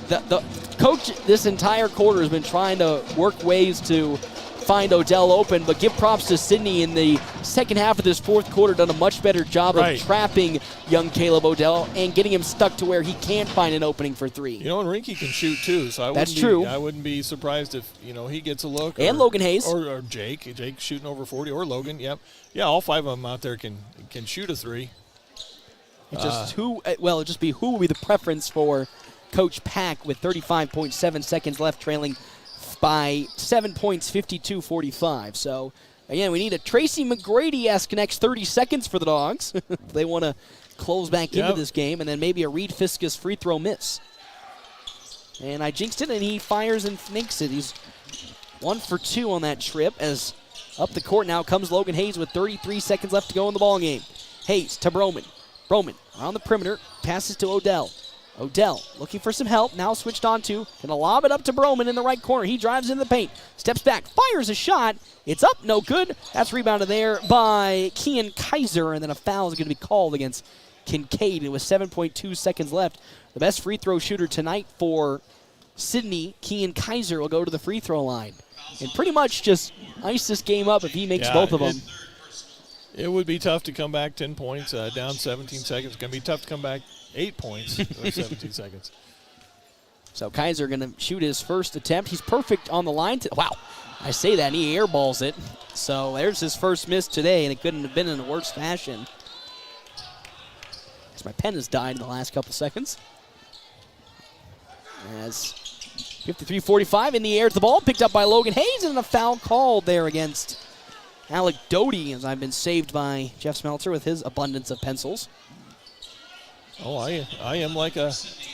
The coach this entire quarter has been trying to work ways to find Odell open, but give props to Sidney in the second half of this fourth quarter, done a much better job of trapping young Caleb Odell and getting him stuck to where he can't find an opening for three. You know, and Rinky can shoot too, so I wouldn't be surprised if, he gets a look. And Logan Hayes. Or Jake shooting over 40, or Logan, yep. Yeah, all five of them out there can shoot a three. It's just who will be the preference for Coach Pack with 35.7 seconds left, trailing by 7 points, 52-45. So, again, we need a Tracy McGrady-esque next 30 seconds for the Dogs. They want to close back into this game, and then maybe a Reed Fiscus free throw miss. And I jinxed it, and he fires and makes it. He's 1 for 2 on that trip, as up the court now comes Logan Hayes with 33 seconds left to go in the ballgame. Hayes to Broman. Broman around the perimeter, passes to Odell. Odell looking for some help, now switched on to, gonna lob it up to Broman in the right corner. He drives into the paint, steps back, fires a shot. It's up, no good. That's rebounded there by Kean Kaiser, and then a foul is gonna be called against Kincaid. It was 7.2 seconds left. The best free throw shooter tonight for Sidney, Kean Kaiser, will go to the free throw line and pretty much just ice this game up if he makes both of them. It would be tough to come back 10 points, down 17 seconds. It's going to be tough to come back 8 points in 17 seconds. So Kaiser going to shoot his first attempt. He's perfect on the line. Wow, I say that, and he airballs it. So there's his first miss today, and it couldn't have been in a worse fashion. As my pen has died in the last couple seconds. As 53-45 in the air to the ball, picked up by Logan Hayes, and a foul called there against Alec Doty, as I've been saved by Jeff Smeltzer with his abundance of pencils. Oh, I am like an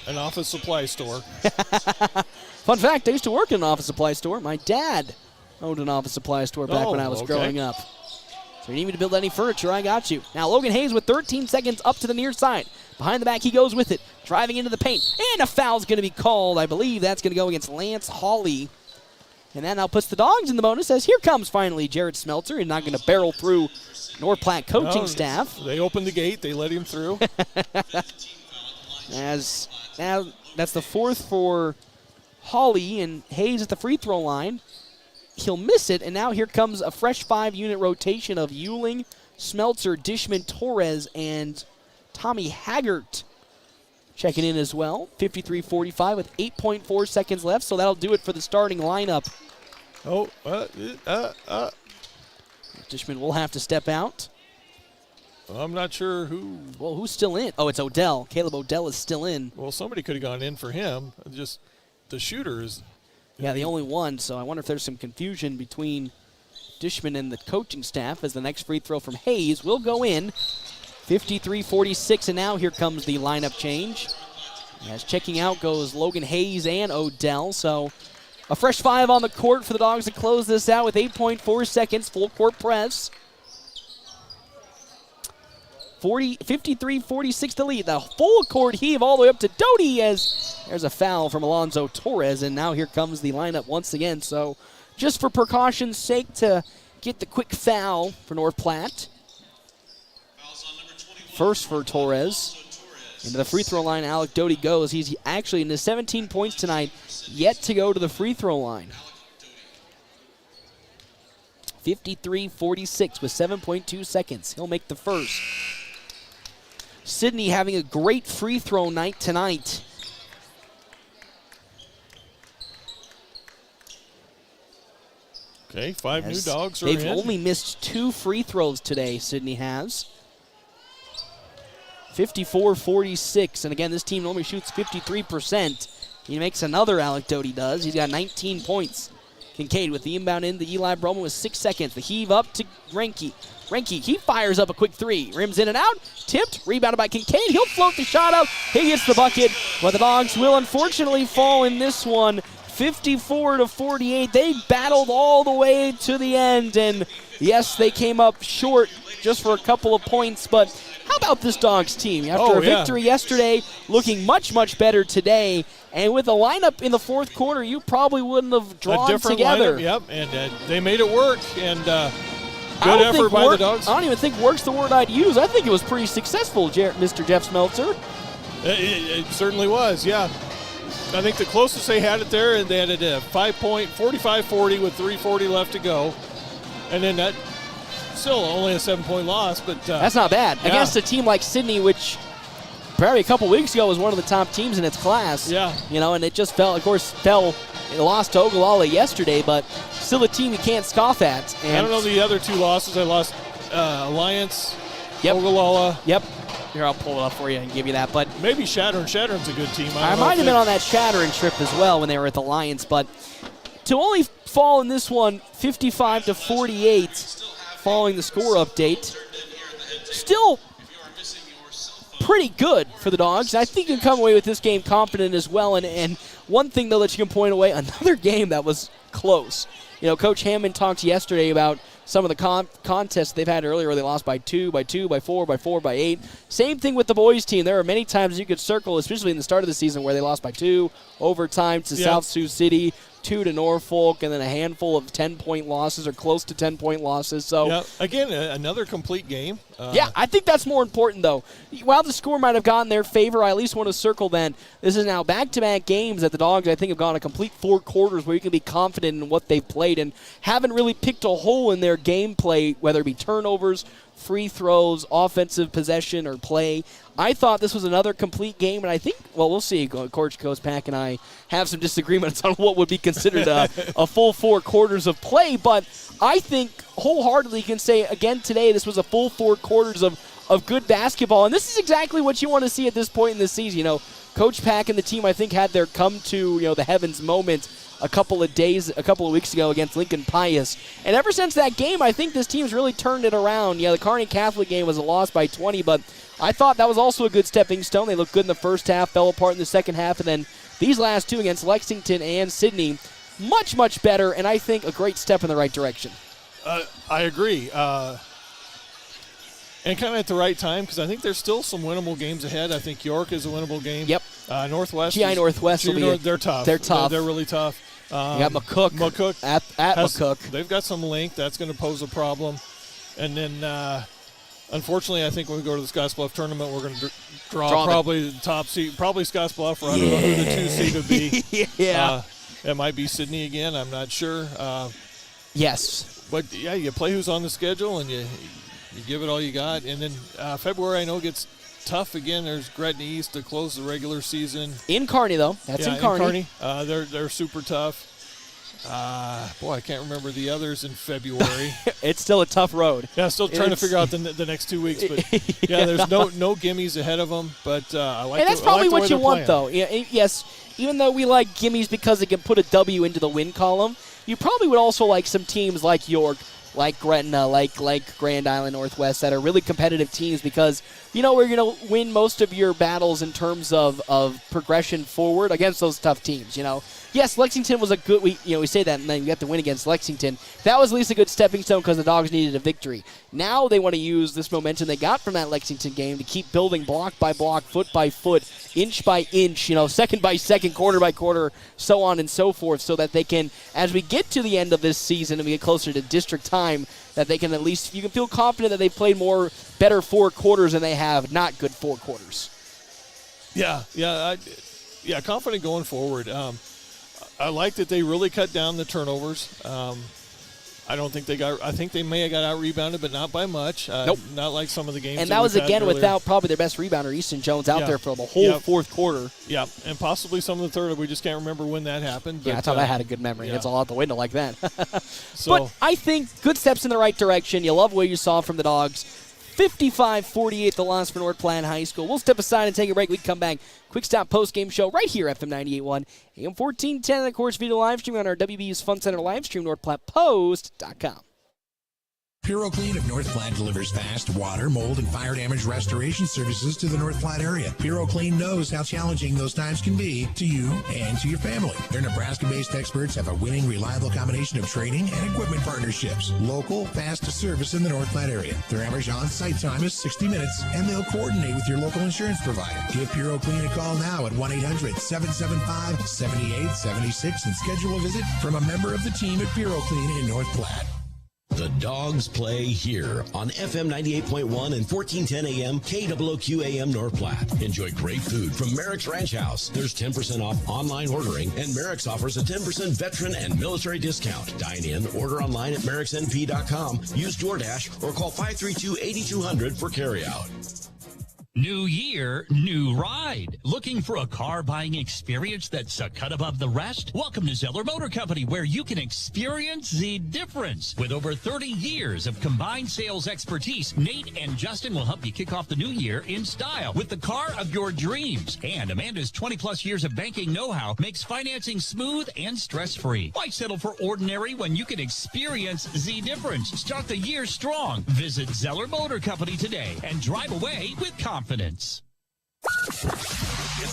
office supply store. Fun fact, I used to work in an office supply store. My dad owned an office supply store back when I was growing up. So you need me to build any furniture, I got you. Now Logan Hayes with 13 seconds up to the near side. Behind the back, he goes with it, driving into the paint. And a foul's going to be called. I believe that's going to go against Lance Hawley. And that now puts the Dogs in the bonus as here comes finally Jared Smeltzer. He's not going to barrel through North Platte coaching staff. They opened the gate. They let him through. As now that's the fourth for Hawley, and Hayes at the free throw line. He'll miss it, and now here comes a fresh 5-unit rotation of Euling, Smeltzer, Dishman, Torres, and Tommy Haggart checking in as well. 53-45 with 8.4 seconds left, so that'll do it for the starting lineup. Dishman will have to step out. I'm not sure who. Well, who's still in? Oh, it's Odell. Caleb Odell is still in. Well, somebody could have gone in for him. Just the shooter is. Yeah, the only one. So I wonder if there's some confusion between Dishman and the coaching staff, as the next free throw from Hayes will go in. 53-46, and now here comes the lineup change. As checking out goes Logan Hayes and Odell. So a fresh 5 on the court for the Dogs to close this out with 8.4 seconds. Full court press. 53-46 to lead. The full court heave all the way up to Doty, as there's a foul from Alonzo Torres, and now here comes the lineup once again. So just for precaution's sake to get the quick foul for North Platte. First for Torres. Into the free throw line, Alec Doty goes. He's actually in his 17 points tonight, yet to go to the free throw line. 53-46 with 7.2 seconds. He'll make the first. Sidney having a great free throw night tonight. Okay, 5 new Dogs are They've in. only missed 2 free throws today, Sidney has. 54-46, and again, this team normally shoots 53%. He makes another, Alec Doty does. He's got 19 points. Kincaid with the inbound in to Eli Broman with 6 seconds. The heave up to Renke. Renke, he fires up a quick 3. Rims in and out. Tipped. Rebounded by Kincaid. He'll float the shot up. He gets the bucket. But the Dogs will unfortunately fall in this one. 54-48. They battled all the way to the end, and yes, they came up short just for a couple of points, but how about this Dogs team? After a victory yesterday, looking much, much better today, and with a lineup in the fourth quarter you probably wouldn't have drawn a different together. Lineup, and they made it work, and good effort by the Dogs. I don't even think work's the word I'd use. I think it was pretty successful, Mr. Jeff Smeltzer. It certainly was, yeah. I think the closest they had it there, and they had it at 5-point, 45-40 with 3:40 left to go. And then that still only a 7-point loss, but that's not bad. Yeah. Against a team like Sidney, which probably a couple weeks ago was one of the top teams in its class. Yeah. And it just fell, it lost to Ogallala yesterday, but still a team you can't scoff at. And I don't know the other two losses. I lost Alliance, yep. Ogallala. Yep. Here, I'll pull it up for you and give you that. But maybe Shattern. Shattern's a good team. I might have been on that Shattern trip as well when they were at the Lions, but to only fall in this one 55-48 following the score update, still pretty good for the Dogs. I think you can come away with this game confident as well. And one thing, though, that you can point away, another game that was close. Coach Hammond talked yesterday about some of the contests they've had earlier where they lost by 2, by 2, by 4, by 4, by 8. Same thing with the boys team. There are many times you could circle, especially in the start of the season, where they lost by 2, overtime to South Sioux City, 2 to Norfolk, and then a handful of 10-point losses or close to 10-point losses. So again, another complete game. I think that's more important, though. While the score might have gone their favor, I at least want to circle then. This is now back-to-back games that the Dogs, I think, have gone a complete 4 quarters where you can be confident in what they've played and haven't really picked a hole in their gameplay, whether it be turnovers, free throws, offensive possession, or play. I thought this was another complete game, and I think, we'll see. Coach Pack and I have some disagreements on what would be considered a full 4 quarters of play, but I think wholeheartedly can say, again today, this was a full 4 quarters of good basketball, and this is exactly what you want to see at this point in the season. Coach Pack and the team, I think, had their come to the heavens moment a couple of weeks ago against Lincoln Pius. And ever since that game, I think this team's really turned it around. The Kearney Catholic game was a loss by 20, but I thought that was also a good stepping stone. They looked good in the first half, fell apart in the second half, and then these last 2 against Lexington and Sidney, much, much better, and I think a great step in the right direction. I agree. And kind of at the right time, because I think there's still some winnable games ahead. I think York is a winnable game. Yep. Northwest. GI Northwest will be they're tough. They're tough. They're really tough. You got McCook. At McCook. They've got some length. That's going to pose a problem. And then, unfortunately, I think when we go to the Scottsbluff tournament, we're going to draw probably the top seed. Probably Scottsbluff, or I don't know who the 2 seed would be. It might be Sidney again. I'm not sure. Yes. But, you play who's on the schedule, and you give it all you got. And then February, I know, gets tough again. There's Gretna East to close the regular season. In Kearney, though. That's in Kearney. They're super tough. I can't remember the others in February. It's still a tough road. Yeah, still trying to figure out the next 2 weeks. But there's no gimmies ahead of them. But I like. And that's probably what you want, though. Yes, even though we like gimmies because it can put a W into the win column, you probably would also like some teams like York, like Gretna, like Grand Island Northwest that are really competitive teams because we're going to win most of your battles in terms of progression forward against those tough teams. Yes, Lexington was a good. We say that, and then you have to win against Lexington. That was at least a good stepping stone because the Dogs needed a victory. Now they want to use this momentum they got from that Lexington game to keep building block by block, foot by foot, inch by inch, second by second, quarter by quarter, so on and so forth, so that they can, as we get to the end of this season and we get closer to district time, that they can at least, you can feel confident that they've played better 4 quarters than they have not good 4 quarters. Confident going forward. I like that they really cut down the turnovers. I think they may have got out-rebounded, but not by much. Nope. Not like some of the games. And that was, again, without probably their best rebounder, Easton Jones, out there for the whole 4th quarter. Yeah, and possibly some of the third. We just can't remember when that happened. But, I thought I had a good memory. It's all out the window like that. So, but I think good steps in the right direction. You love what you saw from the Dogs. 55-48 the loss for North Platte High School. We'll step aside and take a break. We come back. Quick Stop post-game show right here, FM 98.1, AM 1410, and of course, video live stream on our WB's Fun Center live stream, NorthPlattePost.com. PuroClean of North Platte delivers fast water, mold, and fire damage restoration services to the North Platte area. PuroClean knows how challenging those times can be to you and to your family. Their Nebraska-based experts have a winning, reliable combination of training and equipment partnerships. Local, fast service in the North Platte area. Their average on-site time is 60 minutes, and they'll coordinate with your local insurance provider. Give PuroClean a call now at 1-800-775-7876 and schedule a visit from a member of the team at PuroClean in North Platte. The Dogs play here on FM 98.1 and 1410 AM KWOQ AM North Platte. Enjoy great food from Merrick's Ranch House. There's 10% off online ordering, and Merrick's offers a 10% veteran and military discount. Dine in, order online at merricksnp.com, use DoorDash, or call 532-8200 for carryout. New year, new ride. Looking for a car buying experience that's a cut above the rest? Welcome to Zeller Motor Company, where you can experience the difference. With over 30 years of combined sales expertise, Nate and Justin will help you kick off the new year in style with the car of your dreams. And Amanda's 20-plus years of banking know-how makes financing smooth and stress-free. Why settle for ordinary when you can experience the difference? Start the year strong. Visit Zeller Motor Company today and drive away with confidence. It's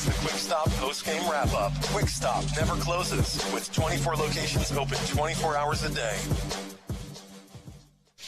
the Quick Stop post-game wrap-up. Quick Stop never closes, with 24 locations open 24 hours a day.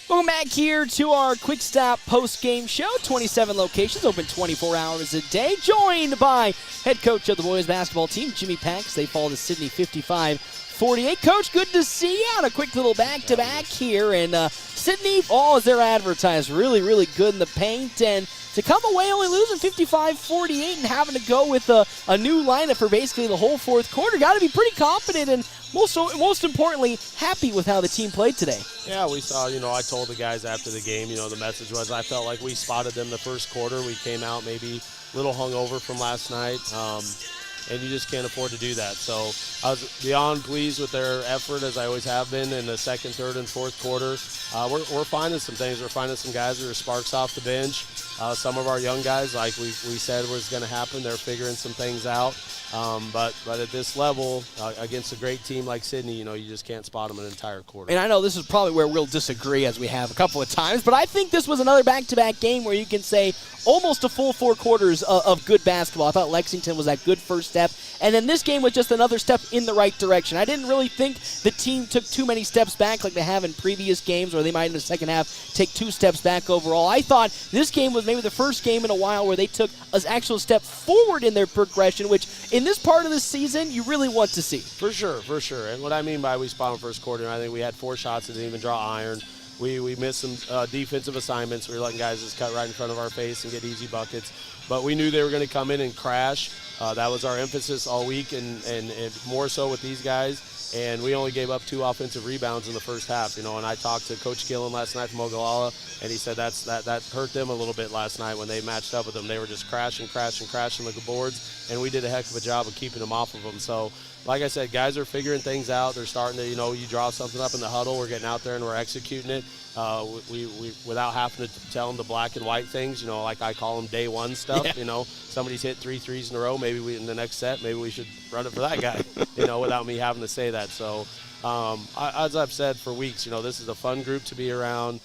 Welcome back here to our Quick Stop post-game show. 27 locations open 24 hours a day. Joined by head coach of the boys basketball team, Jimmy Pax. They fall to Sidney 55-48. Coach, good to see you on a quick little back-to-back here. And Sidney, as they're advertised, really, really good in the paint. And to come away only losing 55-48 and having to go with a new lineup for basically the whole fourth quarter, got to be pretty confident and most importantly, happy with how the team played today. Yeah, we saw, I told the guys after the game, the message was I felt like we spotted them the first quarter. We came out maybe a little hungover from last night. And you just can't afford to do that. So I was beyond pleased with their effort, as I always have been, in the second, third, and fourth quarter. We're finding some things. We're finding some guys that are sparks off the bench. Some of our young guys, like we said was going to happen, they're figuring some things out. But at this level, against a great team like Sidney, you just can't spot them an entire quarter. And I know this is probably where we'll disagree, as we have a couple of times, but I think this was another back-to-back game where you can say almost a full 4 quarters of good basketball. I thought Lexington was that good first step, and then this game was just another step in the right direction. I didn't really think the team took too many steps back like they have in previous games, or they might in the second half take 2 steps back overall. I thought this game was maybe the first game in a while where they took an actual step forward in their progression, which in this part of the season you really want to see. For sure. And what I mean by we spot in the first quarter, I think we had 4 shots that didn't even draw iron. We missed some defensive assignments. We were letting guys just cut right in front of our face and get easy buckets. But we knew they were going to come in and crash. That was our emphasis all week, and more so with these guys. And we only gave up 2 offensive rebounds in the first half. And I talked to Coach Gillen last night from Ogallala, and he said that hurt them a little bit last night when they matched up with them. They were just crashing the boards, and we did a heck of a job of keeping them off of them. So, like I said, guys are figuring things out. They're starting to, you draw something up in the huddle, we're getting out there and we're executing it. We without having to tell them the black and white things, like I call them day one stuff. Yeah. Somebody's hit 3 threes in a row. Maybe in the next set, maybe we should run it for that guy, without me having to say that. So, as I've said for weeks, this is a fun group to be around.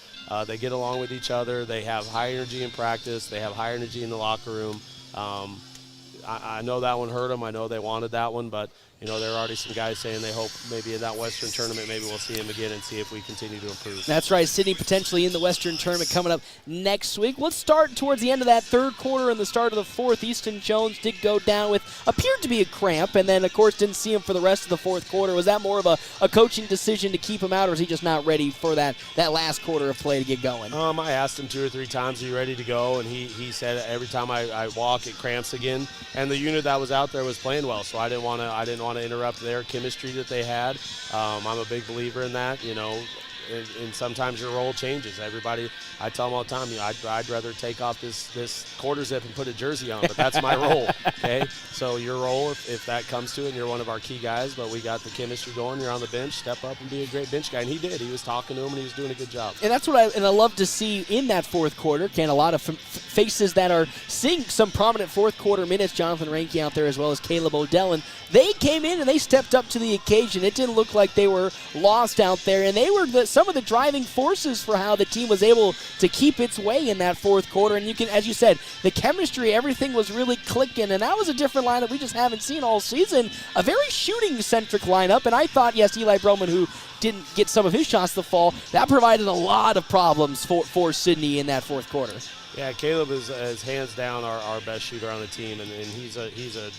They get along with each other. They have high energy in practice. They have high energy in the locker room. I know that one hurt them. I know they wanted that one, but there are already some guys saying they hope maybe in that Western tournament maybe we'll see him again and see if we continue to improve. That's right. Sidney potentially in the Western tournament coming up next week. Let's start towards the end of that third quarter and the start of the fourth. Easton Jones did go down with appeared to be a cramp, and then, of course, didn't see him for the rest of the fourth quarter. Was that more of a coaching decision to keep him out, or is he just not ready for that last quarter of play to get going? I asked him 2 or 3 times, are you ready to go? And he said every time I walk, it cramps again. And the unit that was out there was playing well, so I didn't want to interrupt their chemistry that they had. I'm a big believer in that, and sometimes your role changes. Everybody, I tell them all the time, I'd rather take off this quarter zip and put a jersey on, but that's my role, okay? So your role, if that comes to it, and you're one of our key guys, but we got the chemistry going, you're on the bench, step up and be a great bench guy. And he did. He was talking to him, and he was doing a good job. And that's what I love to see in that fourth quarter. A lot of faces that are seeing some prominent fourth quarter minutes. Jonathan Ranke out there, as well as Caleb Odell. And they came in and they stepped up to the occasion. It didn't look like they were lost out there, and they were some of the driving forces for how the team was able to keep its way in that fourth quarter. And you can, as you said, the chemistry, everything was really clicking, and that was a different lineup we just haven't seen all season. A very shooting-centric lineup, and I thought, yes, Eli Broman, who didn't get some of his shots to fall, that provided a lot of problems for Sidney in that fourth quarter. Yeah, Caleb is hands down our best shooter on the team, and he's a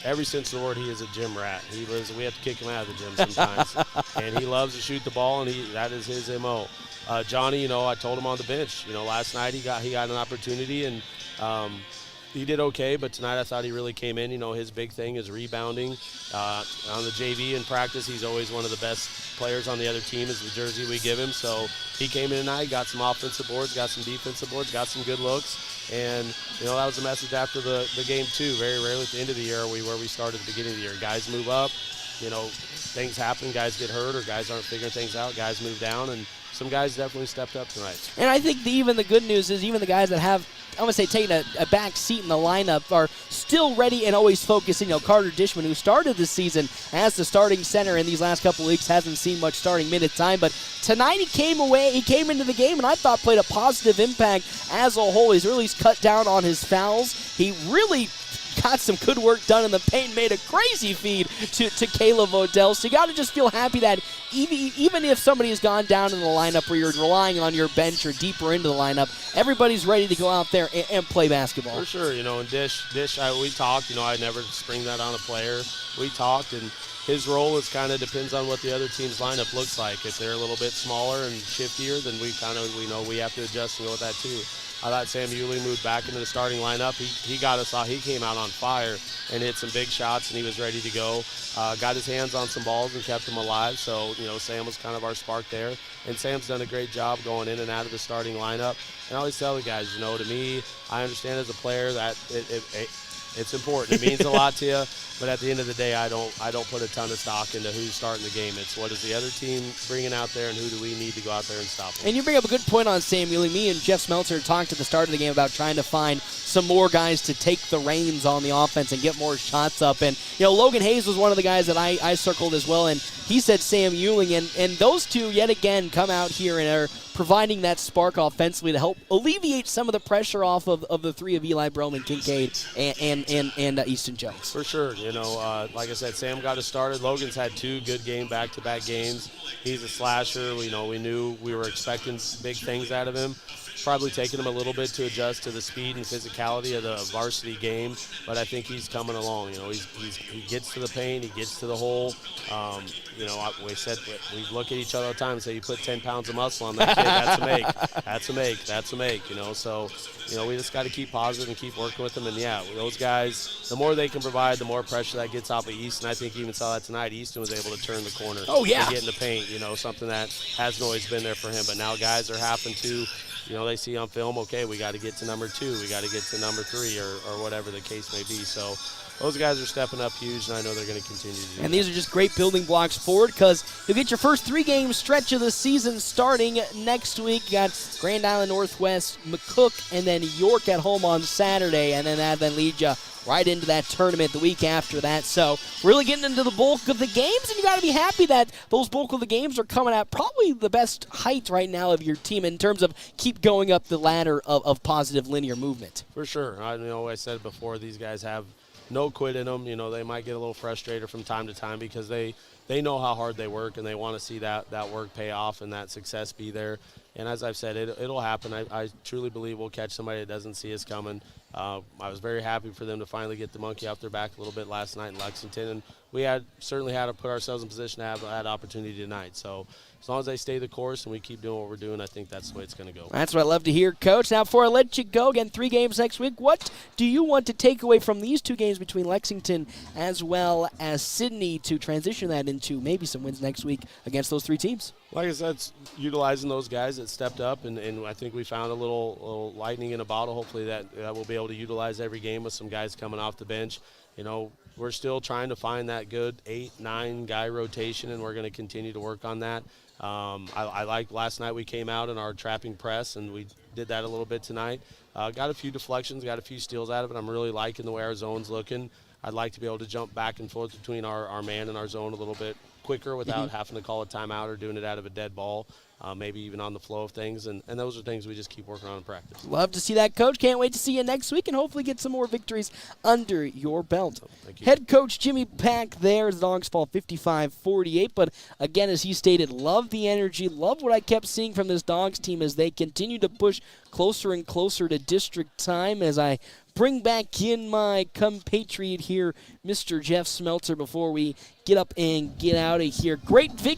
every sense of the word, he is a gym rat. We have to kick him out of the gym sometimes, and he loves to shoot the ball, and that is his MO. Johnny, I told him on the bench, last night he got an opportunity, and he did okay, but tonight I thought he really came in. His big thing is rebounding. On the JV in practice, he's always one of the best players on the other team is the jersey we give him. So he came in tonight, got some offensive boards, got some defensive boards, got some good looks. And, that was a message after the game, too. Very rarely at the end of the year where we started at the beginning of the year. Guys move up, things happen, guys get hurt, or guys aren't figuring things out, guys move down, and some guys definitely stepped up tonight. And I think even the good news is even the guys that have, I'm going to say, taken a back seat in the lineup are still ready and always focusing. Carter Dishman, who started the season as the starting center in these last couple of weeks, hasn't seen much starting minute time. But tonight he came into the game, and I thought played a positive impact as a whole. He's really cut down on his fouls. He really got some good work done in the paint, made a crazy feed to Caleb Odell. So you got to just feel happy that even if somebody has gone down in the lineup where you're relying on your bench or deeper into the lineup, everybody's ready to go out there and play basketball. For sure, and Dish, we talked, I never spring that on a player. We talked, and his role is kind of depends on what the other team's lineup looks like. If they're a little bit smaller and shiftier, then we know we have to adjust and go with that too. I thought Sam Ewing moved back into the starting lineup. He got us out. He came out on fire and hit some big shots, and he was ready to go. Got his hands on some balls and kept them alive. So, Sam was kind of our spark there. And Sam's done a great job going in and out of the starting lineup. And I always tell the guys, to me, I understand as a player that it's important. It means a lot to you. But at the end of the day, I don't put a ton of stock into who's starting the game. It's what is the other team bringing out there, and who do we need to go out there and stop them. And you bring up a good point on Sam Ewing. Me and Jeff Smeltzer talked at the start of the game about trying to find some more guys to take the reins on the offense and get more shots up. And, Logan Hayes was one of the guys that I circled as well, and he said Sam Ewing. And those two, yet again, come out here and are providing that spark offensively to help alleviate some of the pressure off of the three of Eli Broman, Kincaid, and Easton Jones. For sure. Like I said, Sam got us started. Logan's had two good back-to-back games. He's a slasher. We knew we were expecting big things out of him. Probably taking him a little bit to adjust to the speed and physicality of the varsity game, but I think he's coming along. He gets to the paint, he gets to the hole. We look at each other all the time and say, you put 10 pounds of muscle on that kid, that's a make. That's a make. That's a make. So we just got to keep positive and keep working with them. And those guys, the more they can provide, the more pressure that gets off of Easton. I think you even saw that tonight. Easton was able to turn the corner. Oh yeah, and get in the paint. Something that hasn't always been there for him, but now guys are having to. They see on film, okay, we got to get to number 2, we got to get to number 3, or whatever the case may be. So those guys are stepping up huge, and I know they're going to continue to do that. And these are just great building blocks forward because you'll get your first 3-game stretch of the season starting next week. You got Grand Island Northwest, McCook, and then York at home on Saturday, and then that leads you right into that tournament the week after that. So really getting into the bulk of the games, and you got to be happy that those bulk of the games are coming at probably the best height right now of your team in terms of keep going up the ladder of positive linear movement. For sure. I said before, these guys have no quit in them. They might get a little frustrated from time to time because they know how hard they work, and they want to see that work pay off and that success be there. And as I've said, it'll happen. I truly believe we'll catch somebody that doesn't see us coming. I was very happy for them to finally get the monkey off their back a little bit last night in Lexington, and we certainly had to put ourselves in position to have that opportunity tonight. So as long as they stay the course and we keep doing what we're doing, I think that's the way it's going to go. That's what I love to hear, Coach. Now, before I let you go, again, 3 games next week, what do you want to take away from these 2 games between Lexington as well as Sidney to transition that into maybe some wins next week against those 3 teams? Like I said, it's utilizing those guys that stepped up, and I think we found a little lightning in a bottle. Hopefully that we'll be able to utilize every game with some guys coming off the bench. We're still trying to find that good 8-9 guy rotation, and we're going to continue to work on that. I liked last night we came out in our trapping press, and we did that a little bit tonight. Got a few deflections, got a few steals out of it. I'm really liking the way our zone's looking. I'd like to be able to jump back and forth between our man and our zone a little bit quicker without having to call a timeout or doing it out of a dead ball. Maybe even on the flow of things, and those are things we just keep working on in practice. Love to see that, Coach. Can't wait to see you next week and hopefully get some more victories under your belt. Thank you. Head coach Jimmy Pack there. The Dogs fall 55-48, but again, as he stated, love the energy, love what I kept seeing from this Dogs team as they continue to push closer and closer to district time. As I bring back in my compatriot here, Mr. Jeff Smeltzer, before we get up and get out of here. Great, I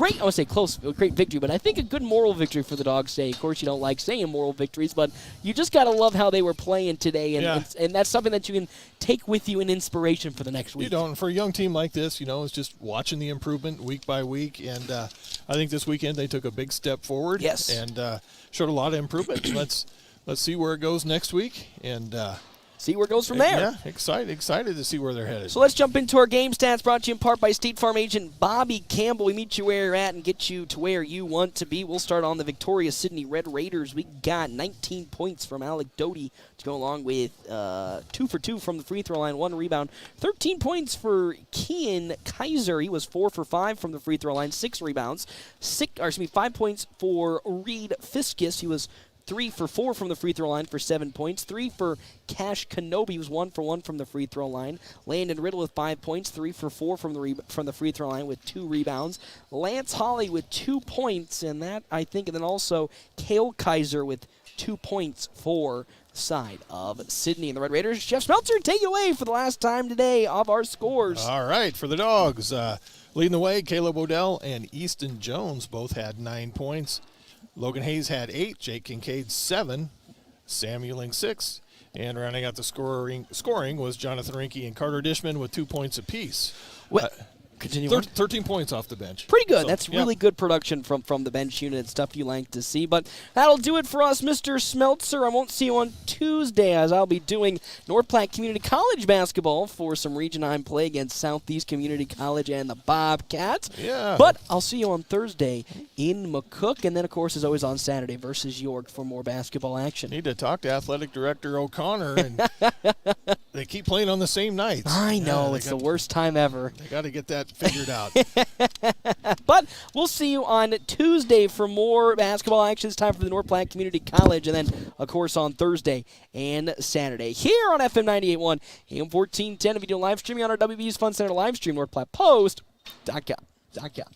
want to say great victory, but I think a good moral victory for the Dogs today. Of course, you don't like saying moral victories, but you just got to love how they were playing today, and that's something that you can take with you in inspiration for the next week. You know, and for a young team like this, it's just watching the improvement week by week, and I think this weekend they took a big step forward. Yes. And showed a lot of improvement. Let's see where it goes next week, and see where it goes from there. Yeah, excited to see where they're headed. So let's jump into our game stats, brought to you in part by State Farm agent Bobby Campbell. We meet you where you're at and get you to where you want to be. We'll start on the victorious Sidney Red Raiders. We got 19 points from Alec Doty to go along with 2 for 2 from the free throw line, 1 rebound. 13 points for Kean Kaiser. He was 4 for 5 from the free throw line, 6 rebounds. 5 points for Reed Fiskus. He was 3 for 4 from the free throw line for 7 points. 3 for Cash Kenobi, was 1 for 1 from the free throw line. Landon Riddle with 5 points, 3 for 4 from the free throw line with 2 rebounds. Lance Holly with 2 points, and then also Cale Kaiser with 2 points for the side of Sidney and the Red Raiders. Jeff Smeltzer, take it away for the last time today of our scores. All right, for the Dogs, leading the way, Caleb Odell and Easton Jones both had 9 points. Logan Hayes had 8, Jake Kincaid 7, Sam Euling 6, and rounding out the scoring was Jonathan Rinke and Carter Dishman with 2 points apiece. Continue 13 points off the bench. Pretty good. So, that's really good production from the bench unit. It's stuff you like to see. But that'll do it for us, Mr. Smeltzer. I won't see you on Tuesday as I'll be doing North Platte Community College basketball for some Region 9 play against Southeast Community College and the Bobcats. Yeah. But I'll see you on Thursday in McCook, and then, of course, as always, on Saturday versus York for more basketball action. Need to talk to Athletic Director O'Connor, and they keep playing on the same nights. I know. It's the worst time ever. They got to get that figured out. But we'll see you on Tuesday for more basketball action. It's time for the North Platte Community College, and then, of course, on Thursday and Saturday here on FM 98.1, AM 1410. If you do live streaming on our WB's Fun Center live stream, NorthPlattePost.com.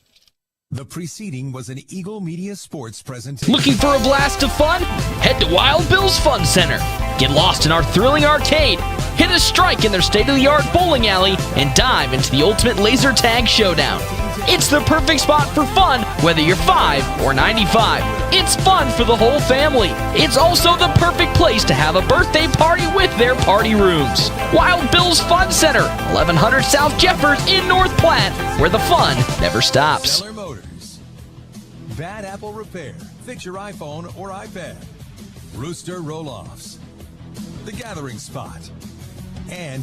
The preceding was an Eagle Media Sports presentation. Looking for a blast of fun? Head to Wild Bill's Fun Center. Get lost in our thrilling arcade, hit a strike in their state-of-the-art bowling alley, and dive into the ultimate laser tag showdown. It's the perfect spot for fun, whether you're 5 or 95. It's fun for the whole family. It's also the perfect place to have a birthday party with their party rooms. Wild Bill's Fun Center, 1100 South Jeffers in North Platte, where the fun never stops. Seller Motors. Bad Apple Repair. Fix your iPhone or iPad. Rooster Roll-Offs. The Gathering Spot. And